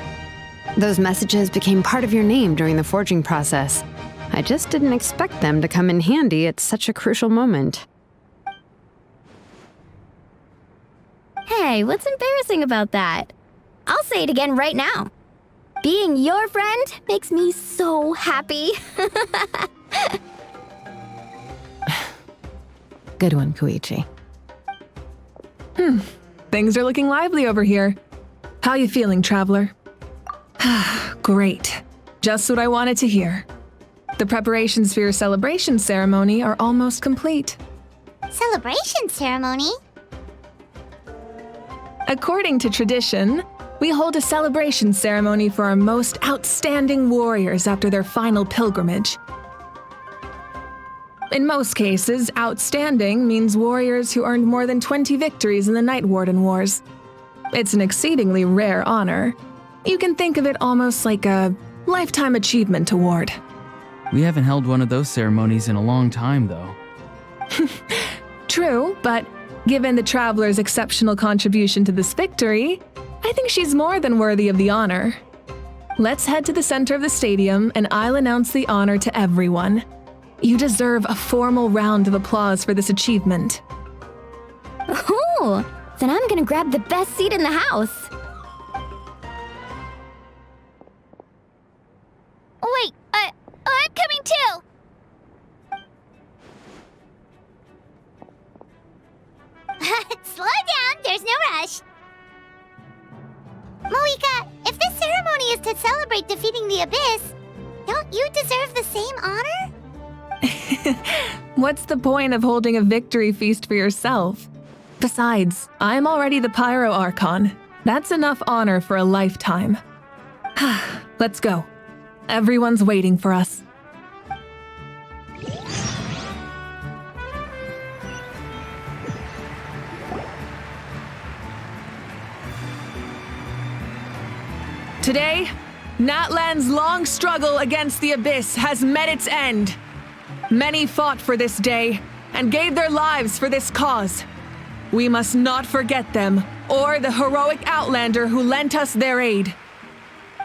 Those messages became part of your name during the forging process. I just didn't expect them to come in handy at such a crucial moment. Hey, what's embarrassing about that? I'll say it again right now. Being your friend makes me so happy. Good one, Koichi. Things are looking lively over here. How you feeling, Traveler? Great. Just what I wanted to hear. The preparations for your celebration ceremony are almost complete. Celebration ceremony? According to tradition, we hold a celebration ceremony for our most outstanding warriors after their final pilgrimage. In most cases, outstanding means warriors who earned more than 20 victories in the Night Warden Wars. It's an exceedingly rare honor. You can think of it almost like a lifetime achievement award. We haven't held one of those ceremonies in a long time, though. True, but given the Traveler's exceptional contribution to this victory, I think she's more than worthy of the honor. Let's head to the center of the stadium and I'll announce the honor to everyone. You deserve a formal round of applause for this achievement. Ooh, then I'm gonna grab the best seat in the house. Wait, I'm coming too! Slow down, there's no rush. Mavuika, if this ceremony is to celebrate defeating the Abyss, don't you deserve the same honor? What's the point of holding a victory feast for yourself? Besides, I'm already the Pyro Archon. That's enough honor for a lifetime. Let's go. Everyone's waiting for us. Today, Natlan's long struggle against the Abyss has met its end. Many fought for this day and gave their lives for this cause. We must not forget them or the heroic Outlander who lent us their aid.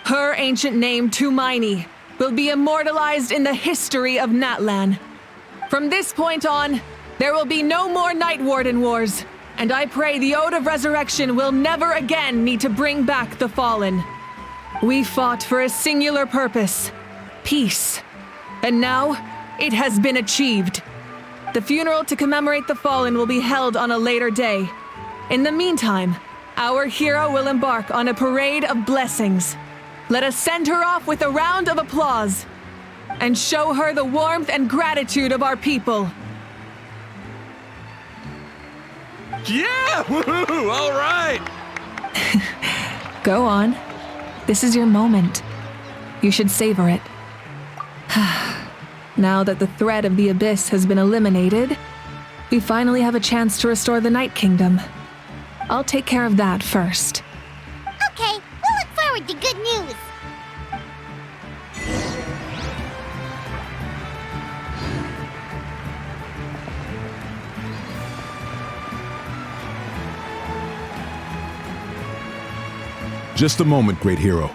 Her ancient name, Tumaini, will be immortalized in the history of Natlan. From this point on, there will be no more Night Warden Wars, and I pray the Ode of Resurrection will never again need to bring back the Fallen. We fought for a singular purpose, peace, and now it has been achieved. The funeral to commemorate the Fallen will be held on a later day. In the meantime, Our hero will embark on a parade of blessings. Let us send her off with a round of applause and show her the warmth and gratitude of our people. Yeah! Woohoo! All right! Go on. This is your moment. You should savor it. Now that the threat of the Abyss has been eliminated, we finally have a chance to restore the Night Kingdom. I'll take care of that first. Okay, we'll look forward to good news. Just a moment, great hero.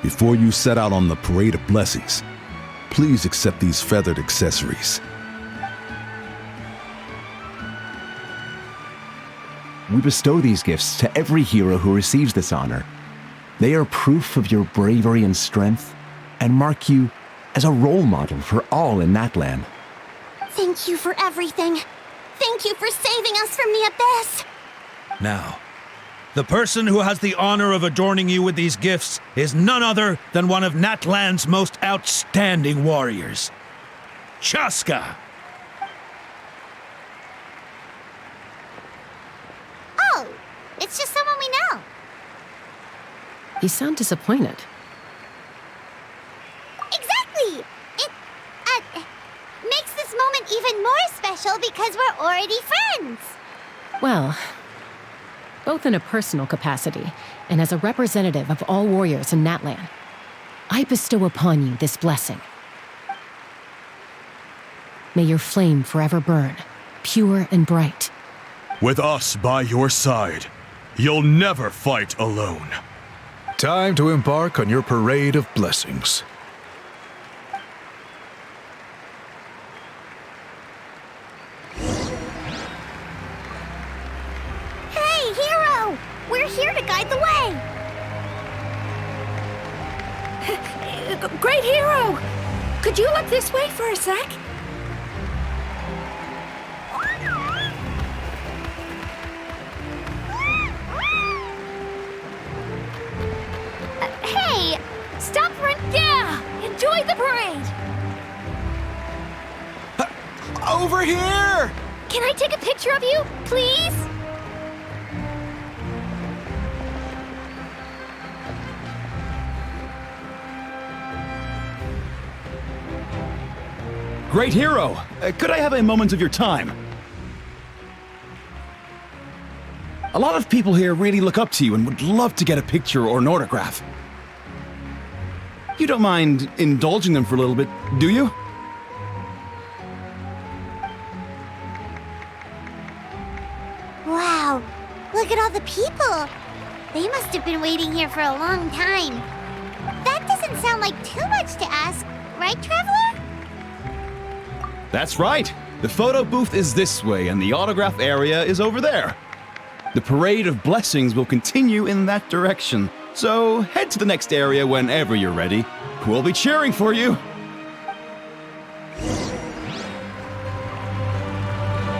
Before you set out on the parade of blessings, please accept these feathered accessories. We bestow these gifts to every hero who receives this honor. They are proof of your bravery and strength, and mark you as a role model for all in Natlan. Thank you for everything. Thank you for saving us from the Abyss. Now, the person who has the honor of adorning you with these gifts is none other than one of Natlan's most outstanding warriors, Chasca. Oh, it's just someone we know. You sound disappointed. Exactly! It makes this moment even more special because we're already friends. Well, both in a personal capacity and as a representative of all warriors in Natlan, I bestow upon you this blessing. May your flame forever burn, pure and bright. With us by your side, you'll never fight alone. Time to embark on your parade of blessings. Hey, hero! We're here to guide the way! Great hero! Could you look this way for a sec? Hey! Stop right there! Enjoy the parade! Over here! Can I take a picture of you, please? Great hero! Could I have a moment of your time? A lot of people here really look up to you and would love to get a picture or an autograph. You don't mind indulging them for a little bit, do you? Wow, look at all the people. They must have been waiting here for a long time. That doesn't sound like too much to ask, right, Traveler? That's right. The photo booth is this way and the autograph area is over there. The parade of blessings will continue in that direction, so head to the next area whenever you're ready. We'll be cheering for you.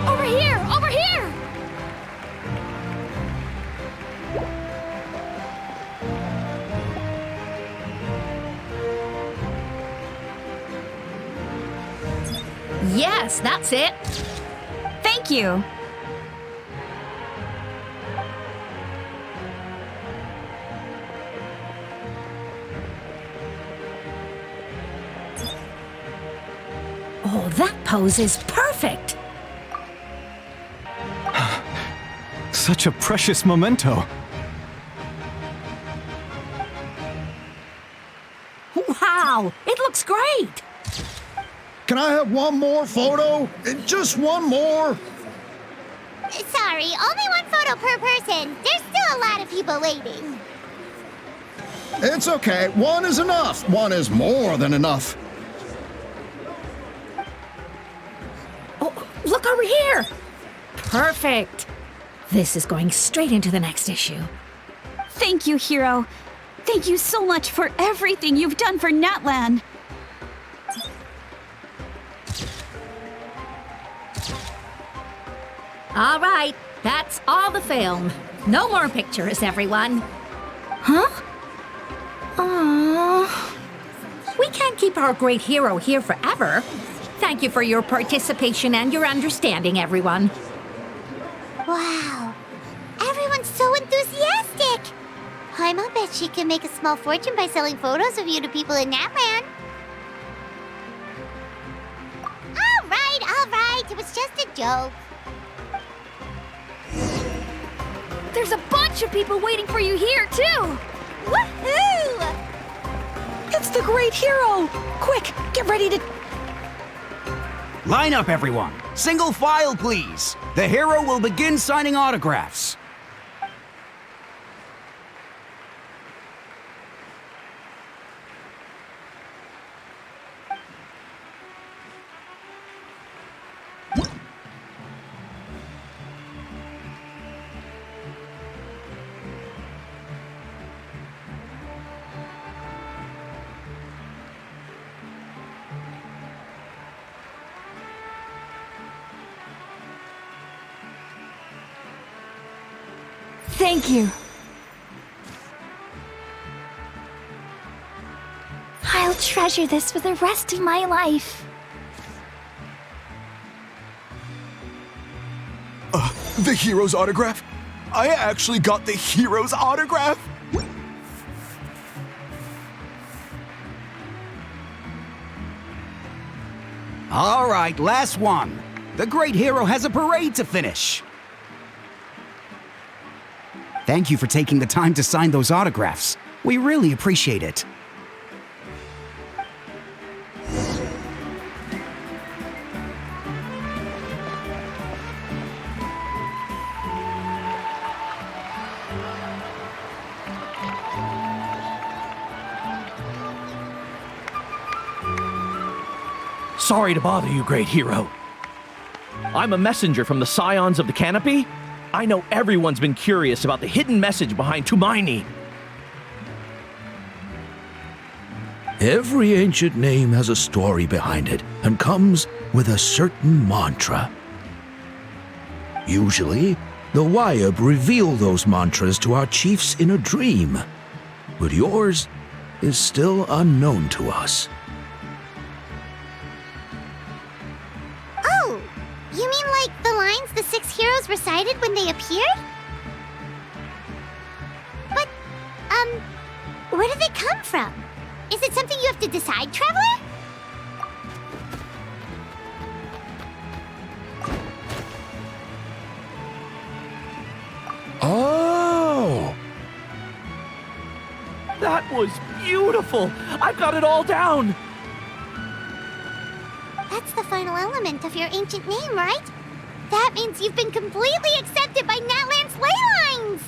Over here! Over here! Yes, that's it. Thank you. Oh, that pose is perfect. Such a precious memento. Wow, it looks great. Can I have one more photo? Just one more? Sorry, only one photo per person. There's still a lot of people waiting. It's okay. One is enough. One is more than enough. Oh, look over here. Perfect. This is going straight into the next issue. Thank you, hero. Thank you so much for everything you've done for Natlan. All right, that's all the film. No more pictures, everyone. Huh? Aww. We can't keep our great hero here forever. Thank you for your participation and your understanding, everyone. Wow. Everyone's so enthusiastic. Paimon bet she can make a small fortune by selling photos of you to people in Natlan. All right. It was just a joke. There's a bunch of people waiting for you here, too! Woohoo! It's the great hero! Quick, get ready to... Line up, everyone. Single file, please. The hero will begin signing autographs. Thank you. I'll treasure this for the rest of my life. The hero's autograph? I actually got the hero's autograph? All right, last one. The great hero has a parade to finish. Thank you for taking the time to sign those autographs. We really appreciate it. Sorry to bother you, great hero. I'm a messenger from the Scions of the Canopy. I know everyone's been curious about the hidden message behind Lumine. Every ancient name has a story behind it and comes with a certain mantra. Usually, the Wayab reveal those mantras to our chiefs in a dream, but yours is still unknown to us. Oh, you mean like the lines the 6 heroes recited when they appeared? But, where did they come from? Is it something you have to decide, Traveler? Oh! That was beautiful! I've got it all down! That's the final element of your ancient name, right? That means you've been completely accepted by Natlan's ley lines!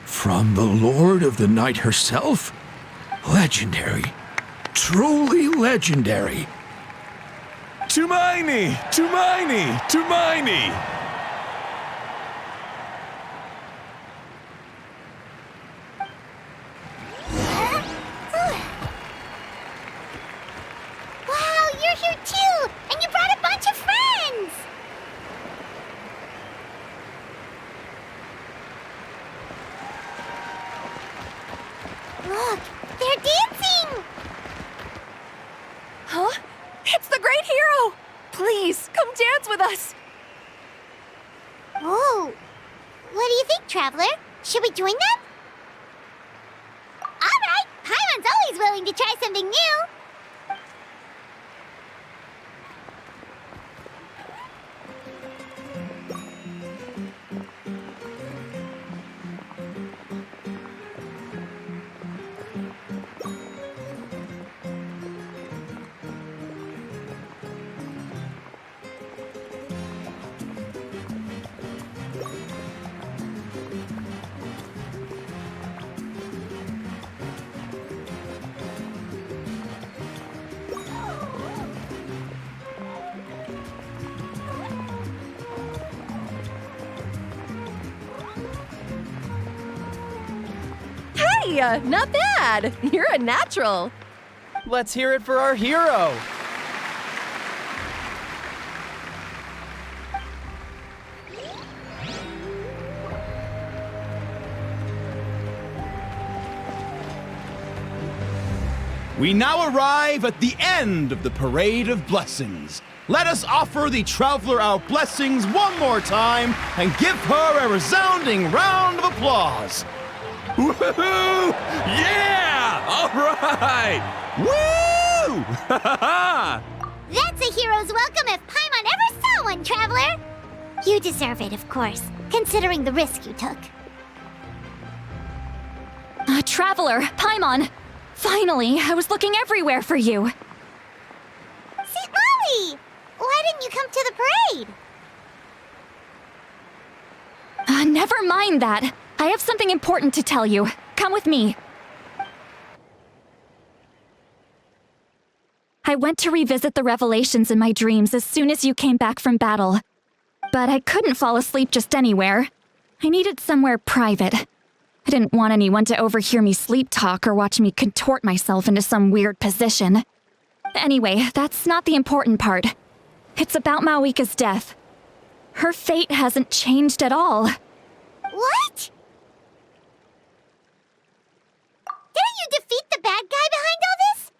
From the Lord of the Night herself? Legendary. Truly legendary. Tumine! Tumine! Tumine! Wow, you're here too! And you brought a bunch of friends! Look, they're dancing! Huh? It's the great hero! Please, come dance with us! Whoa! What do you think, Traveler? Should we join them? Alright! Paimon's always willing to try something new! Hey, not bad. You're a natural. Let's hear it for our hero! We now arrive at the end of the Parade of Blessings. Let us offer the traveler our blessings one more time and give her a resounding round of applause. Woohoo! Yeah! All right! Woo! That's a hero's welcome if Paimon ever saw one, traveler! You deserve it, of course, considering the risk you took. Traveler, Paimon! Finally, I was looking everywhere for you. Citlali! Why didn't you come to the parade? Never mind that. I have something important to tell you. Come with me. I went to revisit the revelations in my dreams as soon as you came back from battle. But I couldn't fall asleep just anywhere. I needed somewhere private. I didn't want anyone to overhear me sleep talk or watch me contort myself into some weird position. Anyway, that's not the important part. It's about Mavuika's death. Her fate hasn't changed at all. What? Didn't you defeat the bad guy behind all this?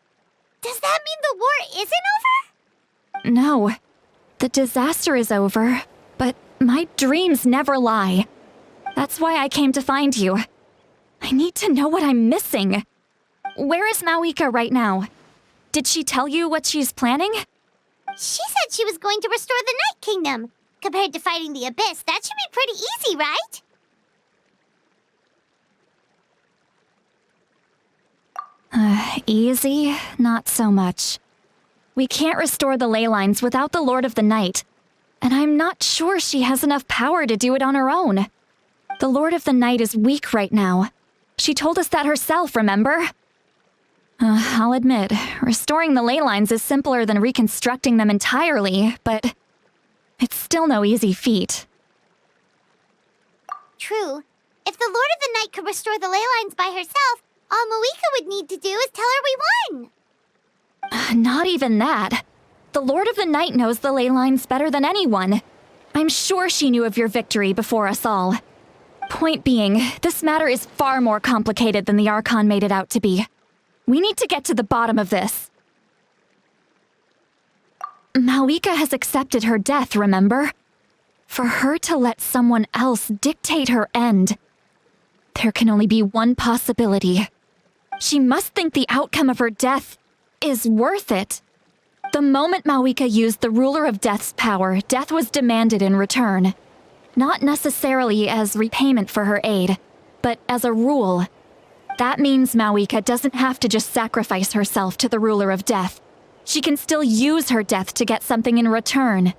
Does that mean the war isn't over? No. The disaster is over, but my dreams never lie. That's why I came to find you. I need to know what I'm missing. Where is Mavuika right now? Did she tell you what she's planning? She said she was going to restore the Night Kingdom. Compared to fighting the Abyss, that should be pretty easy, right? Easy? Not so much. We can't restore the ley lines without the Lord of the Night, and I'm not sure she has enough power to do it on her own. The Lord of the Night is weak right now. She told us that herself, remember? I'll admit, restoring the ley lines is simpler than reconstructing them entirely, but it's still no easy feat. True. If the Lord of the Night could restore the ley lines by herself, all Mavuika would need to do is tell her we won. Not even that. The Lord of the Night knows the ley lines better than anyone. I'm sure she knew of your victory before us all. Point being, this matter is far more complicated than the Archon made it out to be. We need to get to the bottom of this. Mavuika has accepted her death, remember? For her to let someone else dictate her end, there can only be one possibility. She must think the outcome of her death is worth it. The moment Mavuika used the Ruler of Death's power, death was demanded in return. Not necessarily as repayment for her aid, but as a rule. That means Mavuika doesn't have to just sacrifice herself to the Ruler of Death. She can still use her death to get something in return.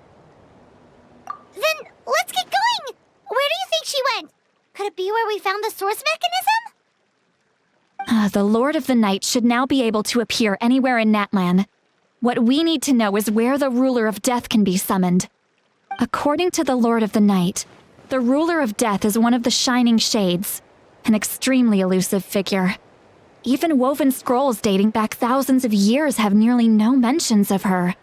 Then let's get going! Where do you think she went? Could it be where we found the source mechanism? The Lord of the Night should now be able to appear anywhere in Natlan. What we need to know is where the Ruler of Death can be summoned. According to the Lord of the Night, the Ruler of Death is one of the Shining Shades, an extremely elusive figure. Even woven scrolls dating back thousands of years have nearly no mentions of her.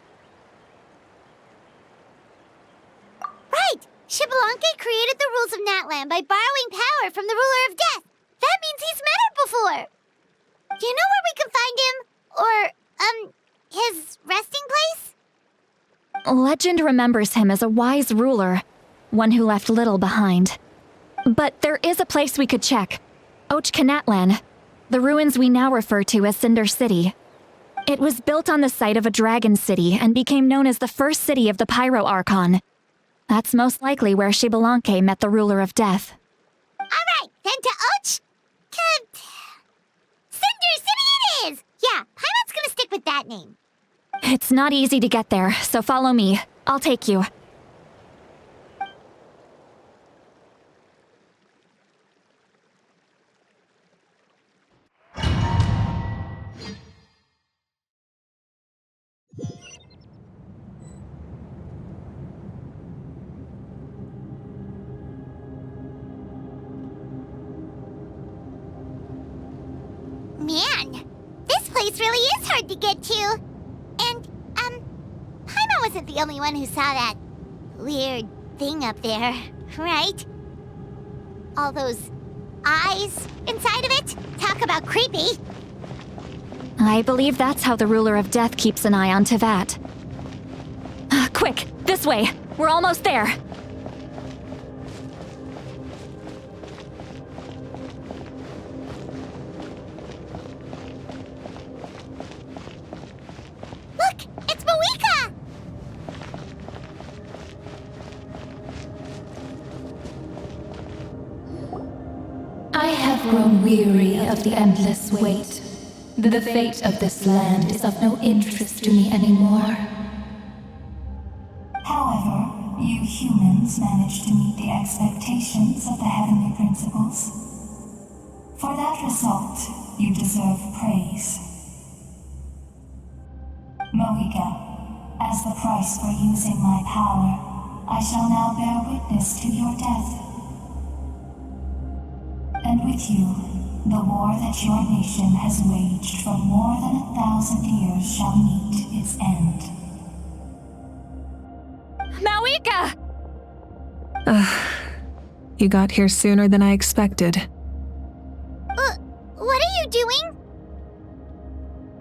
Right! Xbalanque created the rules of Natlan by borrowing power from the Ruler of Death. That means he's met her before. Do you know where we can find him? Or, his resting place? Legend remembers him as a wise ruler, one who left little behind. But there is a place we could check. Natlan, the ruins we now refer to as Cinder City. It was built on the site of a dragon city and became known as the first city of the Pyro Archon. That's most likely where Xbalanque met the Ruler of Death. Alright, then to Cinder City it is! Yeah, Paimon's gonna stick with that name. It's not easy to get there, so follow me. I'll take you. Man, this place really is hard to get to. And, Paimon wasn't the only one who saw that weird thing up there, right? All those eyes inside of it? Talk about creepy. I believe that's how the ruler of death keeps an eye on Teyvat. Quick, this way! We're almost there! Look! It's Mavuika! I have grown weary of the endless wait. The fate of this land is of no interest to me anymore. However, you humans managed to meet the expectations of the heavenly principles. For that result, you deserve praise. Mavuika, as the price for using my power, I shall now bear witness to your death. And with you, the war that your nation has waged for more than 1,000 years shall meet its end. Mavuika! You got here sooner than I expected. What are you doing?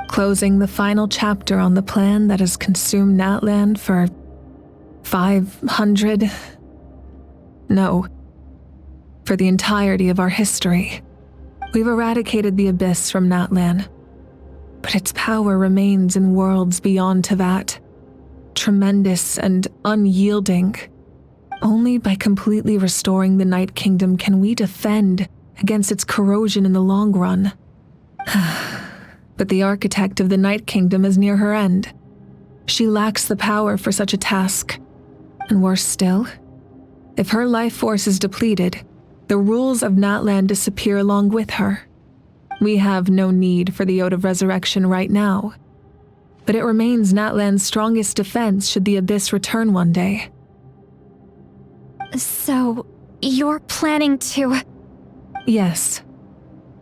Closing the final chapter on the plan that has consumed Natlan for 500... No. For the entirety of our history. We've eradicated the Abyss from Natlan, but its power remains in worlds beyond Teyvat. Tremendous and unyielding. Only by completely restoring the Night Kingdom can we defend against its corrosion in the long run. But the architect of the Night Kingdom is near her end. She lacks the power for such a task. And worse still, if her life force is depleted, the rules of Natlan disappear along with her. We have no need for the Ode of Resurrection right now, but it remains Natlan's strongest defense should the Abyss return one day. So, you're planning to... Yes.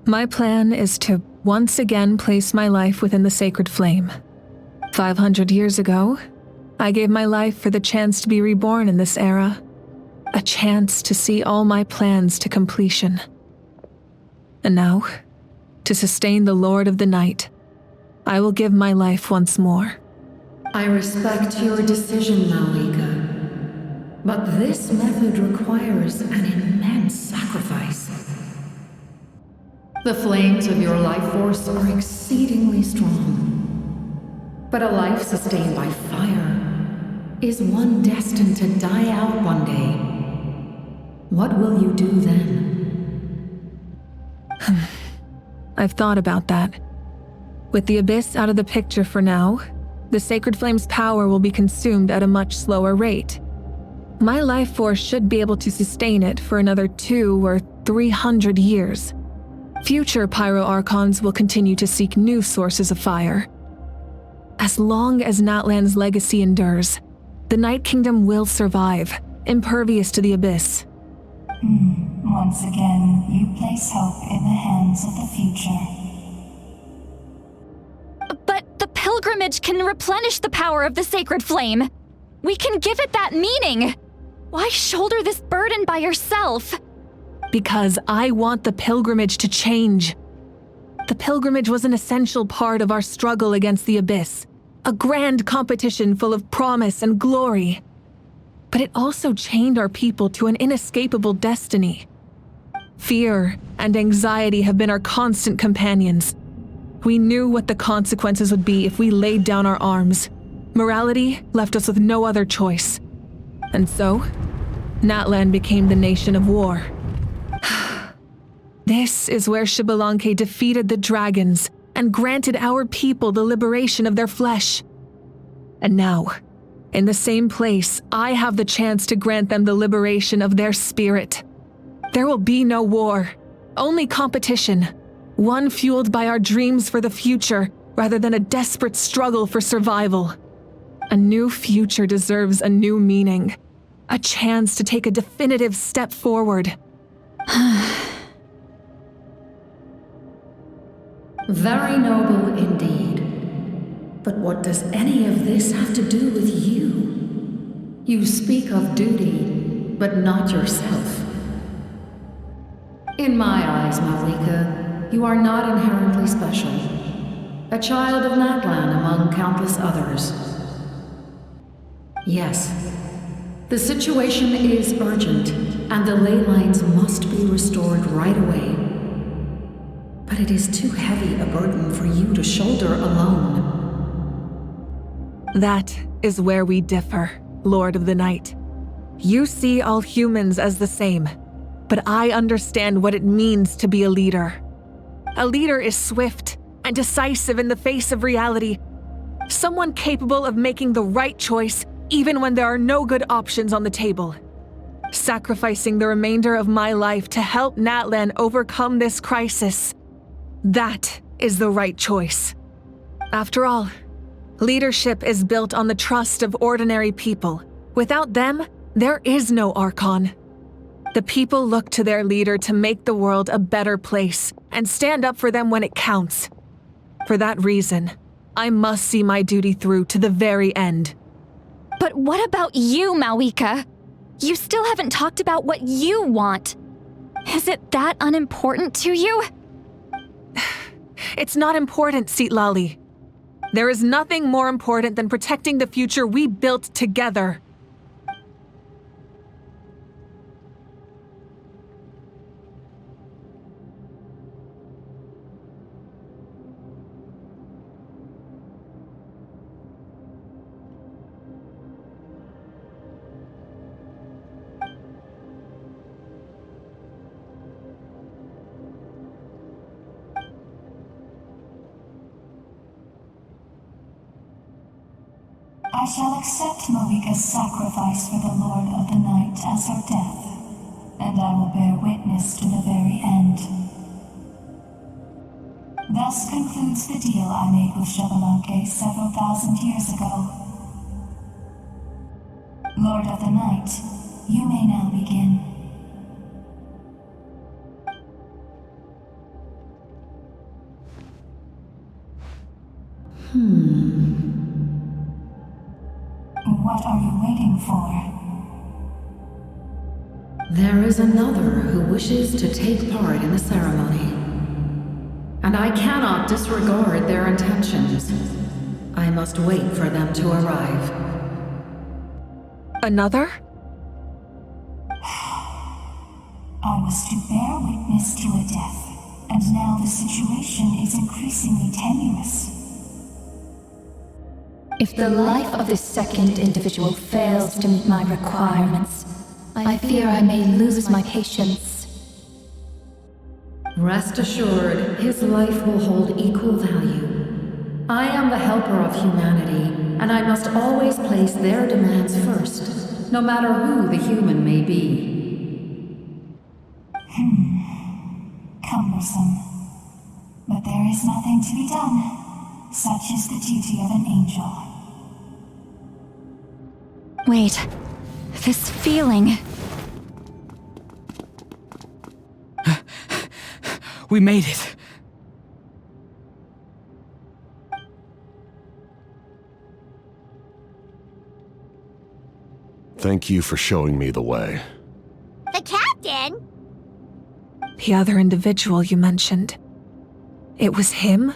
My plan is to once again place my life within the sacred flame. 500 years ago, I gave my life for the chance to be reborn in this era. A chance to see all my plans to completion. And now, to sustain the Lord of the Night, I will give my life once more. I respect your decision, Mavuika, but this method requires an immense sacrifice. The flames of your life force are exceedingly strong, but a life sustained by fire is one destined to die out one day. What will you do then? I've thought about that. With the Abyss out of the picture for now, the Sacred Flame's power will be consumed at a much slower rate. My life force should be able to sustain it for another 200 or 300 years. Future Pyro-Archons will continue to seek new sources of fire. As long as Natlan's legacy endures, the Night Kingdom will survive, impervious to the Abyss. Once again, you place hope in the hands of the future. But the pilgrimage can replenish the power of the sacred flame. We can give it that meaning. Why shoulder this burden by yourself? Because I want the pilgrimage to change. The pilgrimage was an essential part of our struggle against the Abyss, a grand competition full of promise and glory. But it also chained our people to an inescapable destiny. Fear and anxiety have been our constant companions. We knew what the consequences would be if we laid down our arms. Morality left us with no other choice. And so, Natlan became the nation of war. This is where Xbalanque defeated the dragons and granted our people the liberation of their flesh. And now, in the same place, I have the chance to grant them the liberation of their spirit. There will be no war, only competition, one fueled by our dreams for the future rather than a desperate struggle for survival. A new future deserves a new meaning, a chance to take a definitive step forward. Very noble indeed. But what does any of this have to do with you? You speak of duty, but not yourself. In my eyes, Mavuika, you are not inherently special. A child of Natlan among countless others. Yes, the situation is urgent, and the ley lines must be restored right away. But it is too heavy a burden for you to shoulder alone. That is where we differ, Lord of the Night. You see all humans as the same, but I understand what it means to be a leader. A leader is swift and decisive in the face of reality. Someone capable of making the right choice even when there are no good options on the table. Sacrificing the remainder of my life to help Natlan overcome this crisis. That is the right choice. After all, leadership is built on the trust of ordinary people. Without them, there is no Archon. The people look to their leader to make the world a better place and stand up for them when it counts. For that reason, I must see my duty through to the very end. But what about you, Mavuika? You still haven't talked about what you want. Is it that unimportant to you? It's not important, Citlali. There is nothing more important than protecting the future we built together. I shall accept Mavuika's sacrifice for the Lord of the Night as her death, and I will bear witness to the very end. Thus concludes the deal I made with Shalan several thousand years ago. Lord of the Night, you may now begin. What are you waiting for? There is another who wishes to take part in the ceremony. And I cannot disregard their intentions. I must wait for them to arrive. Another? I was to bear witness to a death, and now the situation is increasingly tenuous. If the life of this second individual fails to meet my requirements, I fear I may lose my patience. Rest assured, his life will hold equal value. I am the helper of humanity, and I must always place their demands first, no matter who the human may be. Cumbersome. But there is nothing to be done. Such is the duty of an angel. Wait, this feeling. We made it. Thank you for showing me the way. The captain? The other individual you mentioned. It was him?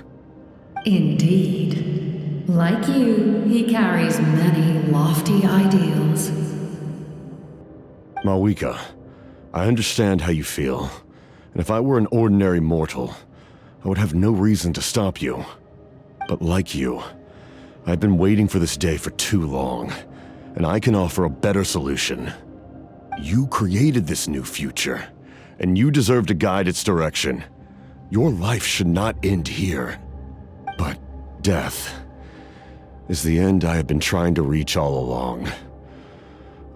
Indeed. Like you, he carries many lofty ideals. Mavuika, I understand how you feel, and if I were an ordinary mortal, I would have no reason to stop you. But like you, I've been waiting for this day for too long, and I can offer a better solution. You created this new future, and you deserve to guide its direction. Your life should not end here. But death is the end I have been trying to reach all along.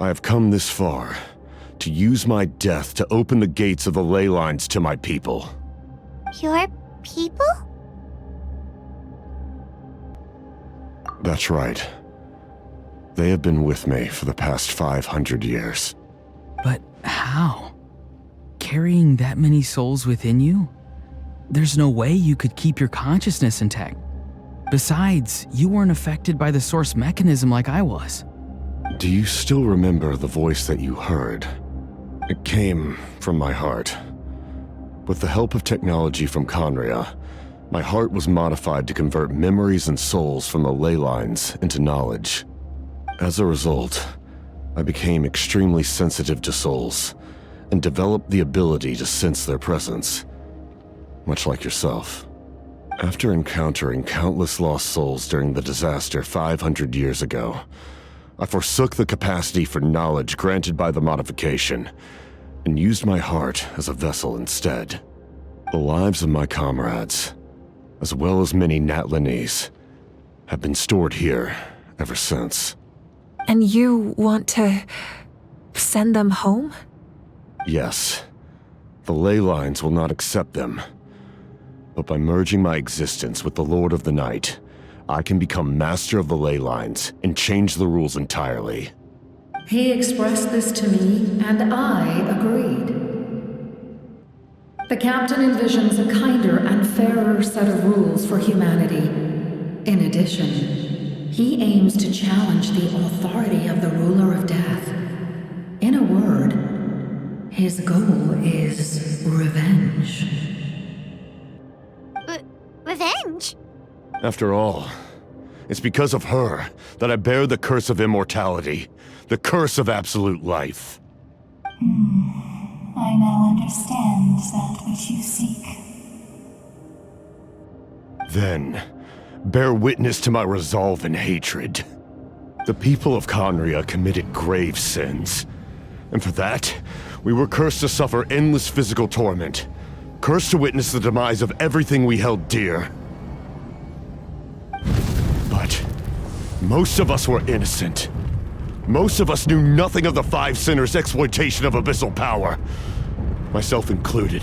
I have come this far to use my death to open the gates of the ley lines to my people. Your people? That's right. They have been with me for the past 500 years. But how? Carrying that many souls within you? There's no way you could keep your consciousness intact. Besides, you weren't affected by the source mechanism like I was. Do you still remember the voice that you heard? It came from my heart. With the help of technology from Conria, My heart was modified to convert memories and souls from the ley lines into knowledge. As a result, I became extremely sensitive to souls and developed the ability to sense their presence, much like yourself. After encountering countless lost souls during the disaster 500 years ago, I forsook the capacity for knowledge granted by the modification and used my heart as a vessel instead. The lives of my comrades, as well as many Natlanese, have been stored here ever since. And you want to send them home? Yes. The ley lines will not accept them. But by merging my existence with the Lord of the Night, I can become master of the ley lines and change the rules entirely. He expressed this to me, and I agreed. The captain envisions a kinder and fairer set of rules for humanity. In addition, he aims to challenge the authority of the ruler of death. In a word, his goal is revenge. Revenge? After all, it's because of her that I bear the curse of immortality, the curse of absolute life. I now understand that which you seek. Then, bear witness to my resolve and hatred. The people of Khaenri'ah committed grave sins, and for that, we were cursed to suffer endless physical torment, cursed to witness the demise of everything we held dear. But most of us were innocent. Most of us knew nothing of the Five Sinners' exploitation of abyssal power, myself included.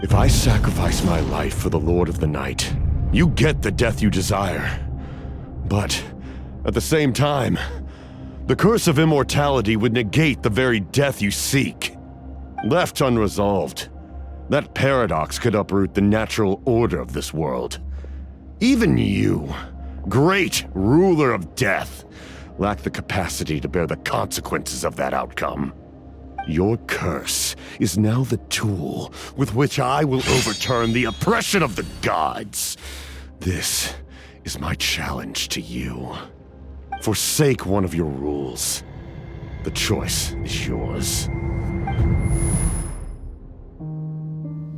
If I sacrifice my life for the Lord of the Night, you get the death you desire. But at the same time, the curse of immortality would negate the very death you seek. Left unresolved, that paradox could uproot the natural order of this world. Even you, great ruler of death, lack the capacity to bear the consequences of that outcome. Your curse is now the tool with which I will overturn the oppression of the gods. This is my challenge to you. Forsake one of your rules. The choice is yours.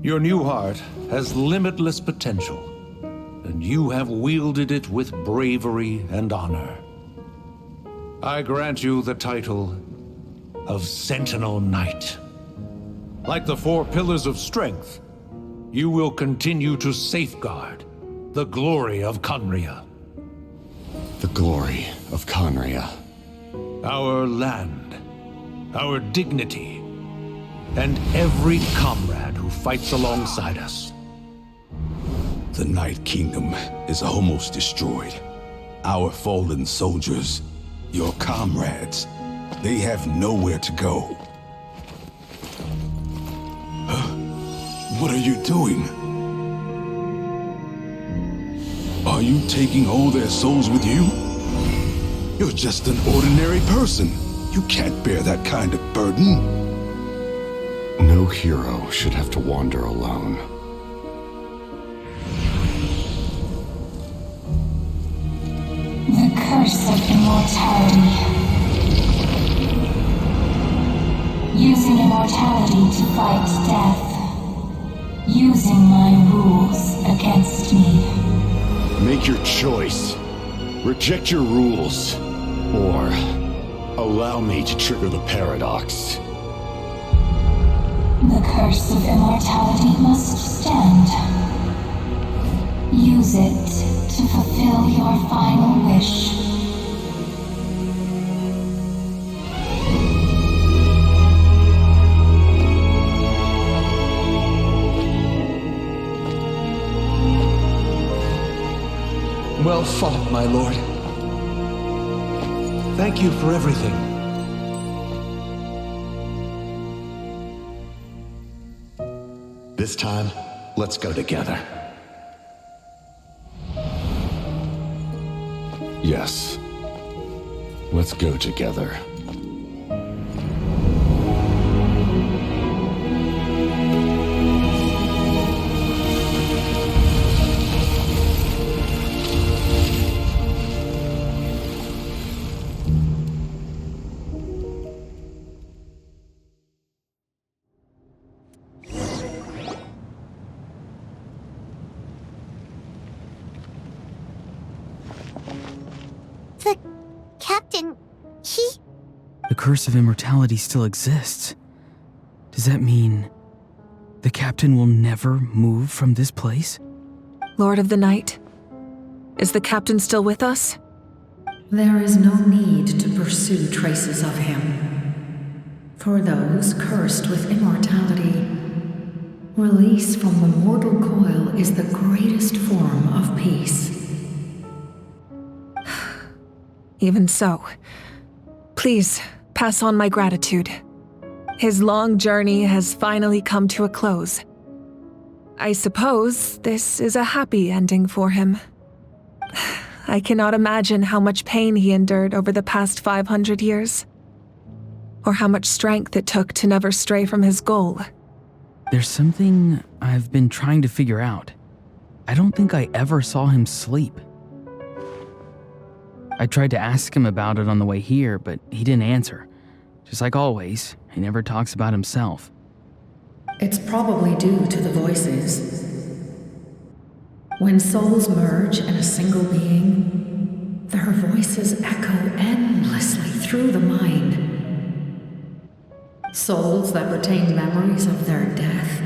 Your new heart has limitless potential, and you have wielded it with bravery and honor. I grant you the title of Sentinel Knight. Like the four pillars of strength, you will continue to safeguard the glory of Khaenri'ah. The glory of Khaenri'ah. Our land, our dignity, and every comrade who fights alongside us. The Night Kingdom is almost destroyed. Our fallen soldiers, your comrades, they have nowhere to go. What are you doing? Are you taking all their souls with you? You're just an ordinary person. You can't bear that kind of burden. No hero should have to wander alone. The curse of immortality. Using immortality to fight death. Using my rules against me. Make your choice. Reject your rules. Or allow me to trigger the paradox. The curse of immortality must stand. Use it to fulfill your final wish. Well fought, my lord. Thank you for everything. This time, let's go together. Yes. Let's go together. captain, he... The curse of immortality still exists. Does that mean the captain will never move from this place? Lord of the Night, is the captain still with us? There is no need to pursue traces of him. For those cursed with immortality, release from the mortal coil is the greatest form of peace. Even so, please pass on my gratitude. His long journey has finally come to a close. I suppose this is a happy ending for him. I cannot imagine how much pain he endured over the past 500 years, or how much strength it took to never stray from his goal. There's something I've been trying to figure out. I don't think I ever saw him sleep. I tried to ask him about it on the way here, but he didn't answer. Just like always, he never talks about himself. It's probably due to the voices. When souls merge in a single being, their voices echo endlessly through the mind. Souls that retain memories of their death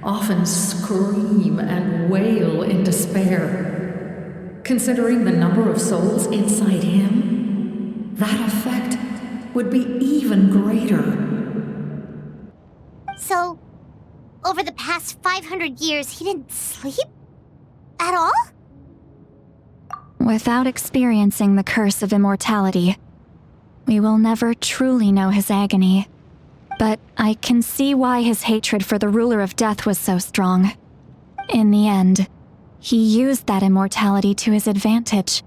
often scream and wail in despair. Considering the number of souls inside him, that effect would be even greater. So, over the past 500 years, he didn't sleep? At all? Without experiencing the curse of immortality, we will never truly know his agony. But I can see why his hatred for the ruler of death was so strong. In the end, he used that immortality to his advantage,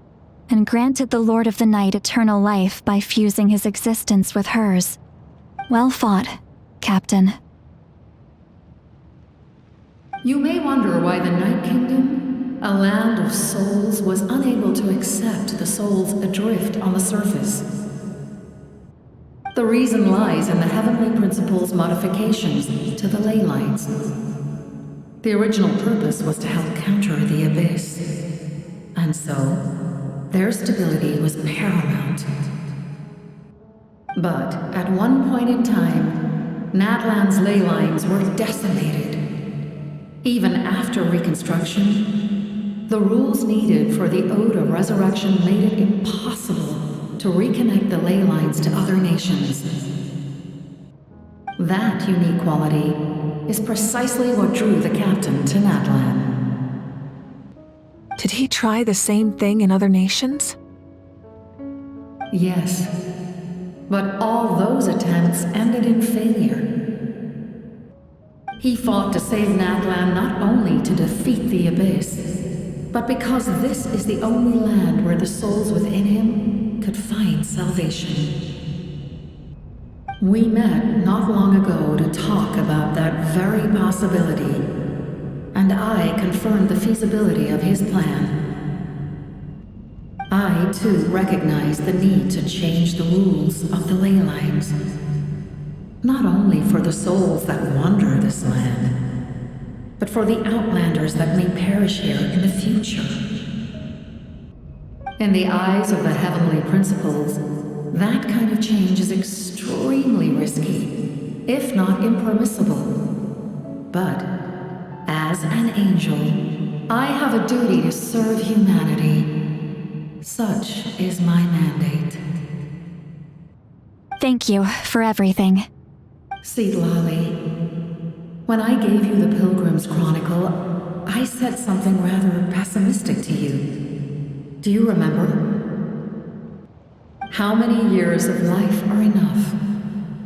and granted the Lord of the Night eternal life by fusing his existence with hers. Well fought, Captain. You may wonder why the Night Kingdom, a land of souls, was unable to accept the souls adrift on the surface. The reason lies in the Heavenly Principle's modifications to the ley lines. The original purpose was to help counter the Abyss, and so their stability was paramount. But at one point in time, Natlan's ley lines were decimated. Even after reconstruction, the rules needed for the Ode of Resurrection made it impossible to reconnect the ley lines to other nations. That unique quality is precisely what drew the captain to Natlan. Did he try the same thing in other nations? Yes, but all those attempts ended in failure. He fought to save Natlan not only to defeat the Abyss, but because this is the only land where the souls within him could find salvation. We met not long ago to talk about that very possibility, and I confirmed the feasibility of his plan. I, too, recognize the need to change the rules of the ley lines, not only for the souls that wander this land, but for the outlanders that may perish here in the future. In the eyes of the Heavenly Principles, that kind of change is extremely risky, if not impermissible. But, as an angel, I have a duty to serve humanity. Such is my mandate. Thank you for everything. Citlali, when I gave you the Pilgrim's Chronicle, I said something rather pessimistic to you. Do you remember? How many years of life are enough?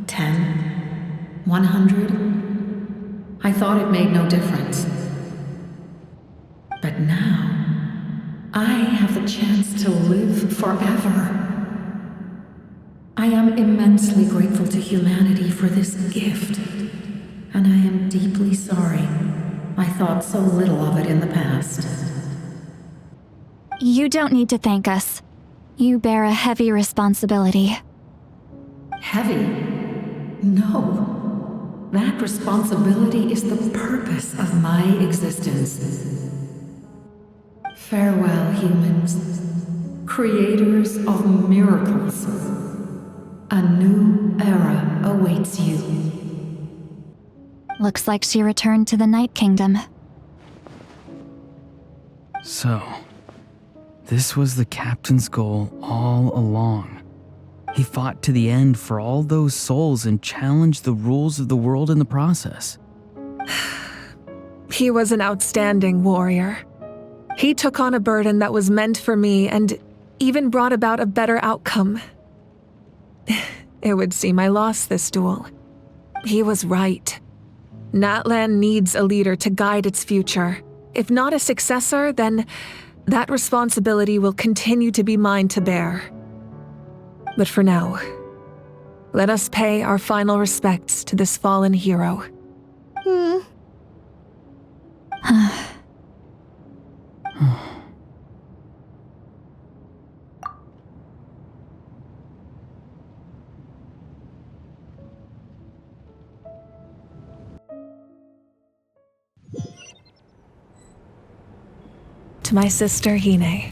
10? 100? I thought it made no difference. But now, I have the chance to live forever. I am immensely grateful to humanity for this gift, and I am deeply sorry I thought so little of it in the past. You don't need to thank us. You bear a heavy responsibility. Heavy? No. That responsibility is the purpose of my existence. Farewell, humans. creators of miracles, a new era awaits you. Looks like she returned to the Night Kingdom. So, this was the captain's goal all along. He fought to the end for all those souls and challenged the rules of the world in the process. He was an outstanding warrior. He took on a burden that was meant for me and even brought about a better outcome. It would seem I lost this duel. He was right. Natlan needs a leader to guide its future. If not a successor, then that responsibility will continue to be mine to bear. But for now, let us pay our final respects to this fallen hero. To my sister, Hine.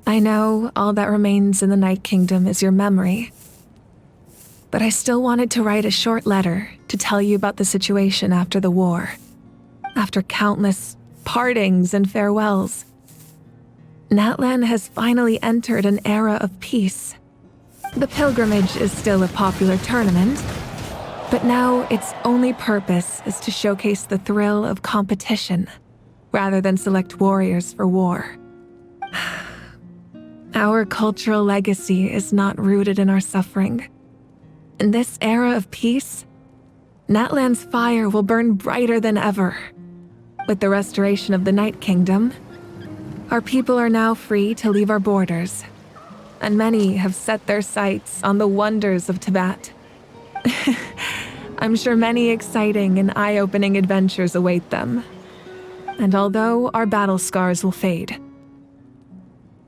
I know all that remains in the Night Kingdom is your memory, but I still wanted to write a short letter to tell you about the situation after the war. After countless partings and farewells, Natlan has finally entered an era of peace. The pilgrimage is still a popular tournament, but now its only purpose is to showcase the thrill of competition, rather than select warriors for war. Our cultural legacy is not rooted in our suffering. In this era of peace, Natlan's fire will burn brighter than ever. With the restoration of the Night Kingdom, our people are now free to leave our borders, and many have set their sights on the wonders of Tibet. I'm sure many exciting and eye-opening adventures await them. And although our battle scars will fade,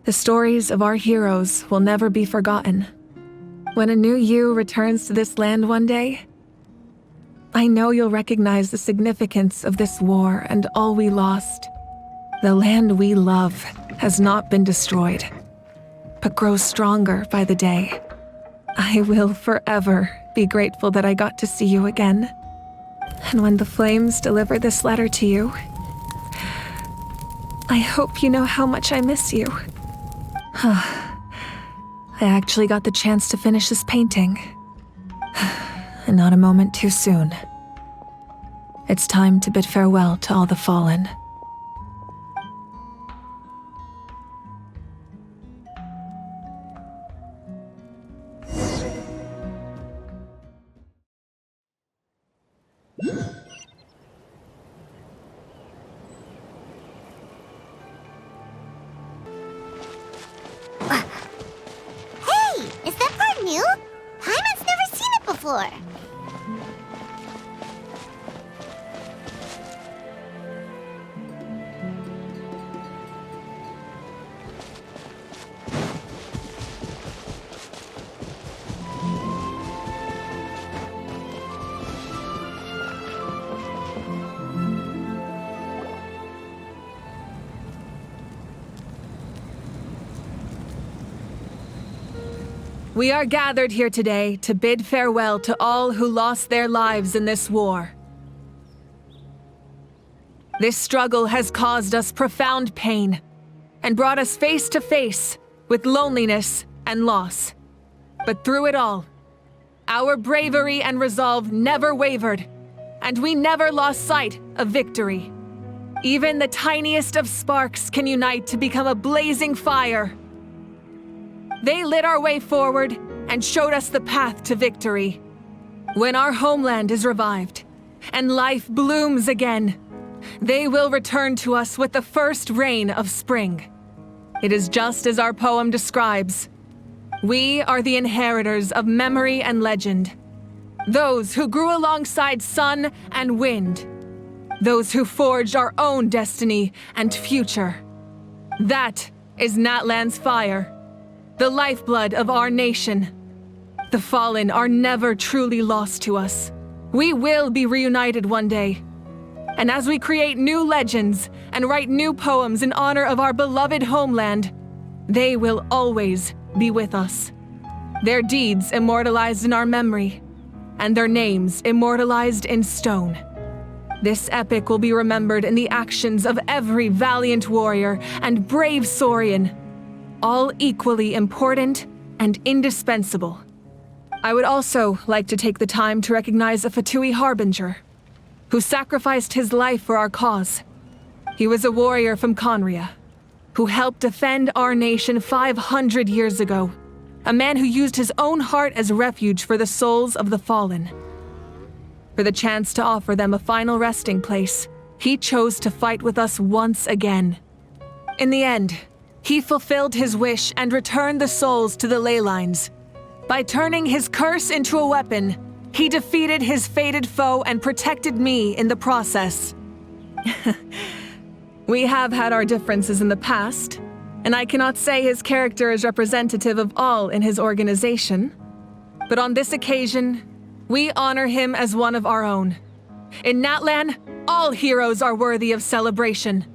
the stories of our heroes will never be forgotten. When a new you returns to this land one day, I know you'll recognize the significance of this war and all we lost. The land we love has not been destroyed, but grows stronger by the day. I will forever be grateful that I got to see you again. And when the flames deliver this letter to you, I hope you know how much I miss you. I actually got the chance to finish this painting. And not a moment too soon. It's time to bid farewell to all the fallen. Hey, is that part new? Paimon's never seen it before. We are gathered here today to bid farewell to all who lost their lives in this war. This struggle has caused us profound pain and brought us face to face with loneliness and loss. But through it all, our bravery and resolve never wavered, and we never lost sight of victory. Even the tiniest of sparks can unite to become a blazing fire. They lit our way forward and showed us the path to victory. When our homeland is revived and life blooms again, they will return to us with the first rain of spring. It is just as our poem describes. We are the inheritors of memory and legend. Those who grew alongside sun and wind. Those who forged our own destiny and future. That is Natlan's fire. The lifeblood of our nation. The fallen are never truly lost to us. We will be reunited one day. And as we create new legends and write new poems in honor of our beloved homeland, they will always be with us. Their deeds immortalized in our memory, and their names immortalized in stone. This epic will be remembered in the actions of every valiant warrior and brave Saurian, all equally important and indispensable. I would also like to take the time to recognize a Fatui Harbinger, who sacrificed his life for our cause. He was a warrior from Conria, who helped defend our nation 500 years ago. A man who used his own heart as refuge for the souls of the fallen. For the chance to offer them a final resting place, he chose to fight with us once again. In the end, he fulfilled his wish and returned the souls to the ley lines. By turning his curse into a weapon, he defeated his fated foe and protected me in the process. We have had our differences in the past, and I cannot say his character is representative of all in his organization. But on this occasion, we honor him as one of our own. In Natlan, all heroes are worthy of celebration.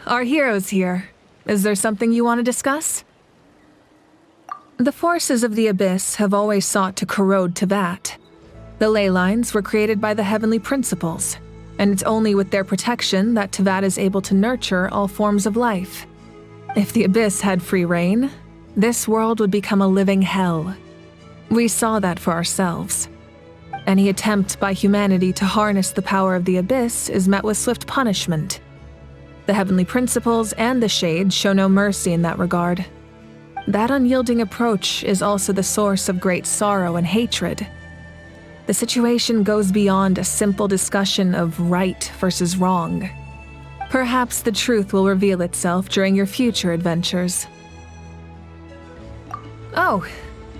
Our hero's here. Is there something you want to discuss? The forces of the Abyss have always sought to corrode Teyvat. The ley lines were created by the heavenly principles, and it's only with their protection that Teyvat is able to nurture all forms of life. If the Abyss had free reign, this world would become a living hell. We saw that for ourselves. Any attempt by humanity to harness the power of the Abyss is met with swift punishment. The heavenly principles and the Shade show no mercy in that regard. That unyielding approach is also the source of great sorrow and hatred. The situation goes beyond a simple discussion of right versus wrong. Perhaps the truth will reveal itself during your future adventures. Oh,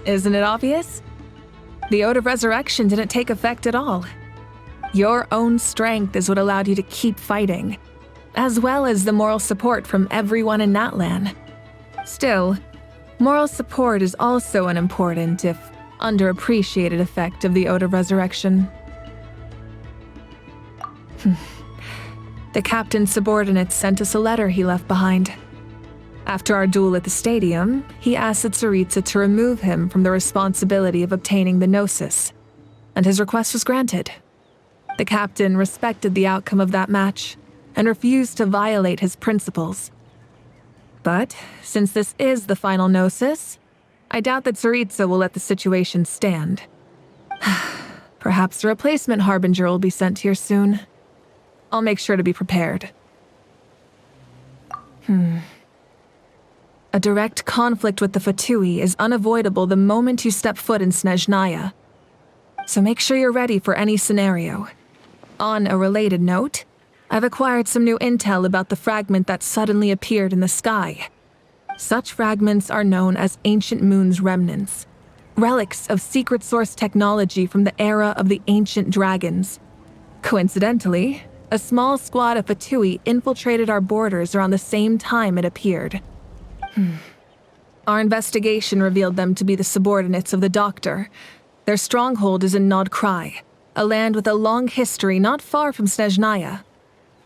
isn't it obvious? The Ode of Resurrection didn't take effect at all. Your own strength is what allowed you to keep fighting, as well as the moral support from everyone in Natlan. Still, moral support is also an important, if underappreciated, effect of the Ode of Resurrection. The captain's subordinates sent us a letter he left behind. After our duel at the stadium, he asked Tsaritsa to remove him from the responsibility of obtaining the Gnosis, and his request was granted. The captain respected the outcome of that match and refused to violate his principles. But since this is the final Gnosis, I doubt that Tsaritsa will let the situation stand. Perhaps a replacement Harbinger will be sent here soon. I'll make sure to be prepared. A direct conflict with the Fatui is unavoidable the moment you step foot in Snezhnaya. So make sure you're ready for any scenario. On a related note, I've acquired some new intel about the fragment that suddenly appeared in the sky. Such fragments are known as Ancient Moon's remnants, relics of secret source technology from the era of the ancient dragons. Coincidentally, a small squad of Fatui infiltrated our borders around the same time it appeared. Our investigation revealed them to be the subordinates of the Doctor. Their stronghold is in Nod Krai, a land with a long history not far from Snezhnaya.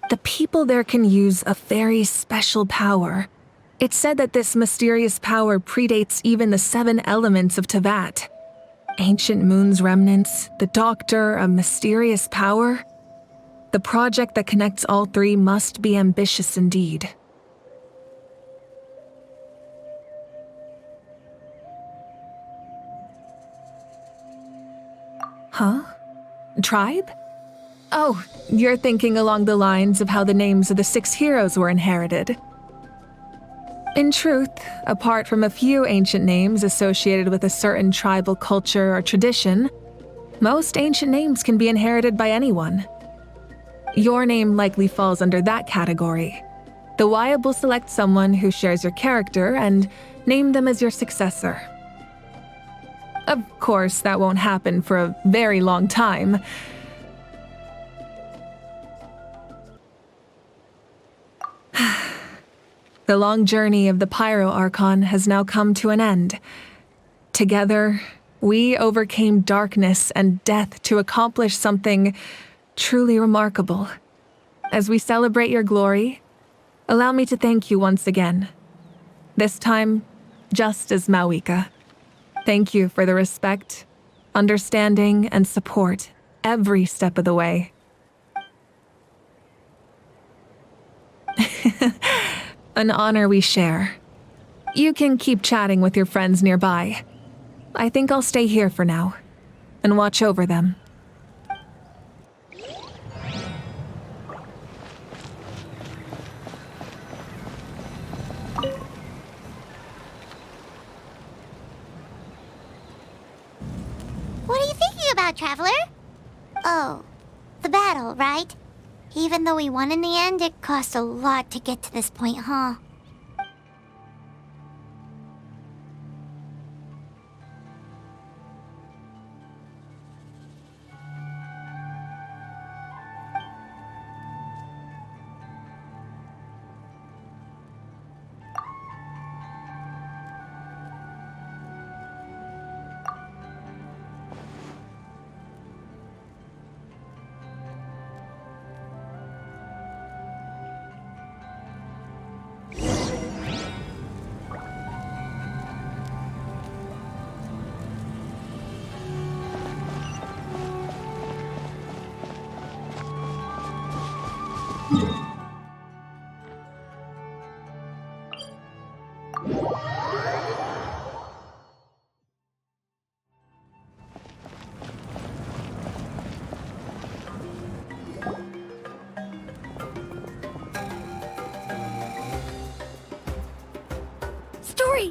The people there can use a very special power. It's said that this mysterious power predates even the 7 elements of Teyvat. Ancient Moon's remnants, the Doctor, a mysterious power. The project that connects all 3 must be ambitious indeed. Huh? Tribe? Oh, you're thinking along the lines of how the names of the 6 heroes were inherited. In truth, apart from a few ancient names associated with a certain tribal culture or tradition, Most ancient names can be inherited by anyone. Your name likely falls under that category. The Wyab will select someone who shares your character and name them as your successor. Of course, that won't happen for a very long time. The long journey of the Pyro Archon has now come to an end. Together, we overcame darkness and death to accomplish something truly remarkable. As we celebrate your glory, allow me to thank you once again. This time, just as Mavuika. Thank you for the respect, understanding, and support every step of the way. An honor we share. You can keep chatting with your friends nearby. I think I'll stay here for now and watch over them. What are you thinking about, Traveler? Oh, the battle, right? Even though we won in the end, it cost a lot to get to this point, huh?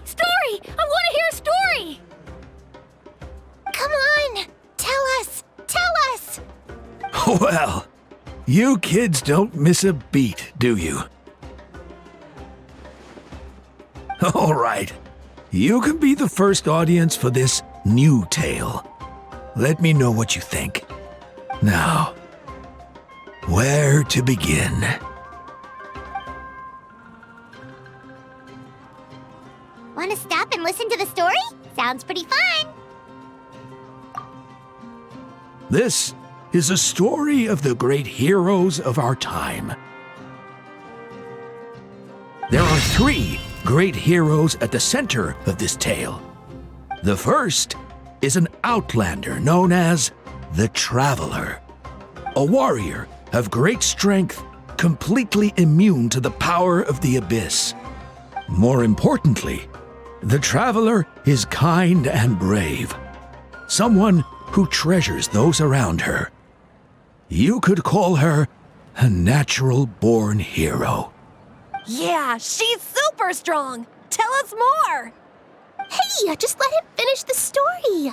Story! I want to hear a story! Come on! Tell us! Tell us! Well, you kids don't miss a beat, do you? All right. You can be the first audience for this new tale. Let me know what you think. Now, where to begin? Want to stop and listen to the story? Sounds pretty fun! This is a story of the great heroes of our time. There are 3 great heroes at the center of this tale. The first is an outlander known as the Traveler, a warrior of great strength, completely immune to the power of the abyss. More importantly, the Traveler is kind and brave, someone who treasures those around her. You could call her a natural-born hero. Yeah, she's super strong! Tell us more! Hey, just let him finish the story!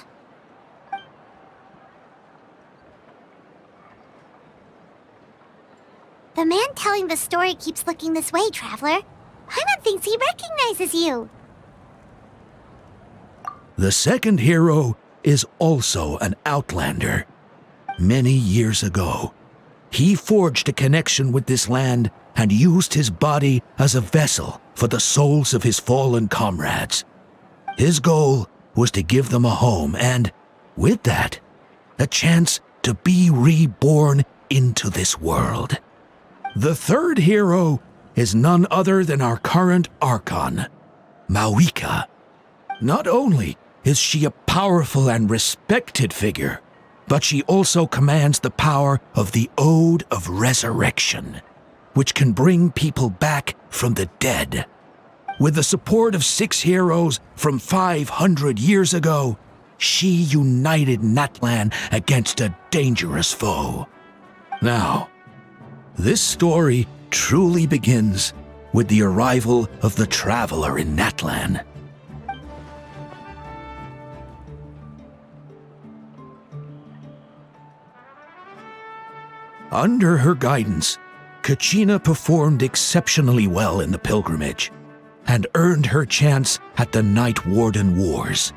The man telling the story keeps looking this way, Traveler. Paimon thinks he recognizes you. The second hero is also an outlander. Many years ago, he forged a connection with this land and used his body as a vessel for the souls of his fallen comrades. His goal was to give them a home and, with that, a chance to be reborn into this world. The third hero is none other than our current Archon, Mavuika. Not only is she a powerful and respected figure, but she also commands the power of the Ode of Resurrection, which can bring people back from the dead. With the support of 6 heroes from 500 years ago, she united Natlan against a dangerous foe. Now, this story truly begins with the arrival of the Traveler in Natlan. Under her guidance, Kachina performed exceptionally well in the pilgrimage and earned her chance at the Night Warden Wars.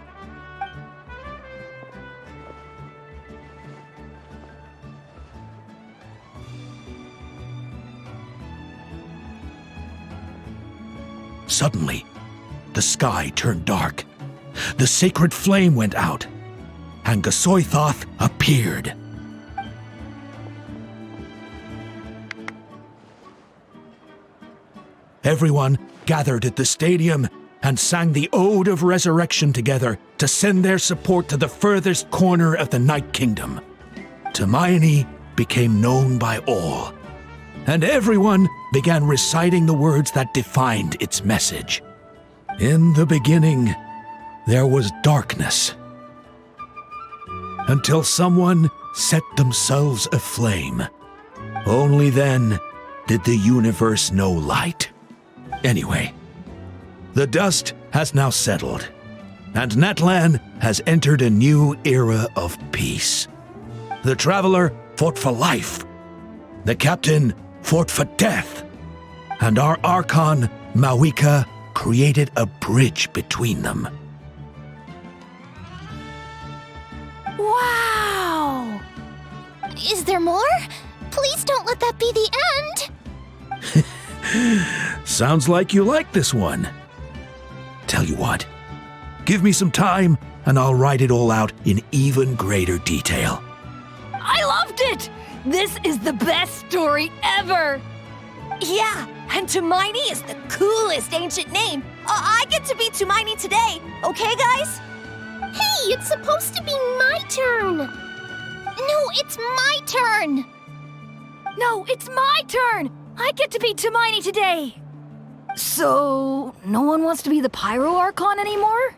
Suddenly, the sky turned dark. The sacred flame went out, and Gasoithoth appeared. Everyone gathered at the stadium and sang the Ode of Resurrection together to send their support to the furthest corner of the Night Kingdom. Hermione became known by all, and everyone began reciting the words that defined its message. In the beginning, there was darkness, until someone set themselves aflame. Only then did the universe know light. Anyway, the dust has now settled, and Natlan has entered a new era of peace. The Traveler fought for life, the Captain fought for death, and our Archon, Mavuika, created a bridge between them. Wow! Is there more? Please don't let that be the end! Sounds like you like this one. Tell you what, give me some time and I'll write it all out in even greater detail. I loved it! This is the best story ever! Yeah, and Hermione is the coolest ancient name. I get to be Hermione today, okay, guys? Hey, it's supposed to be my turn! No, it's my turn! No, it's my turn! I get to be Hermione today! So, no one wants to be the Pyro Archon anymore?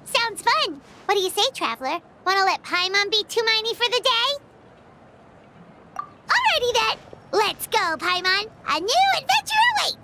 Sounds fun! What do you say, Traveler? Wanna let Paimon be Hermione for the day? Alrighty then! Let's go, Paimon! A new adventure awaits!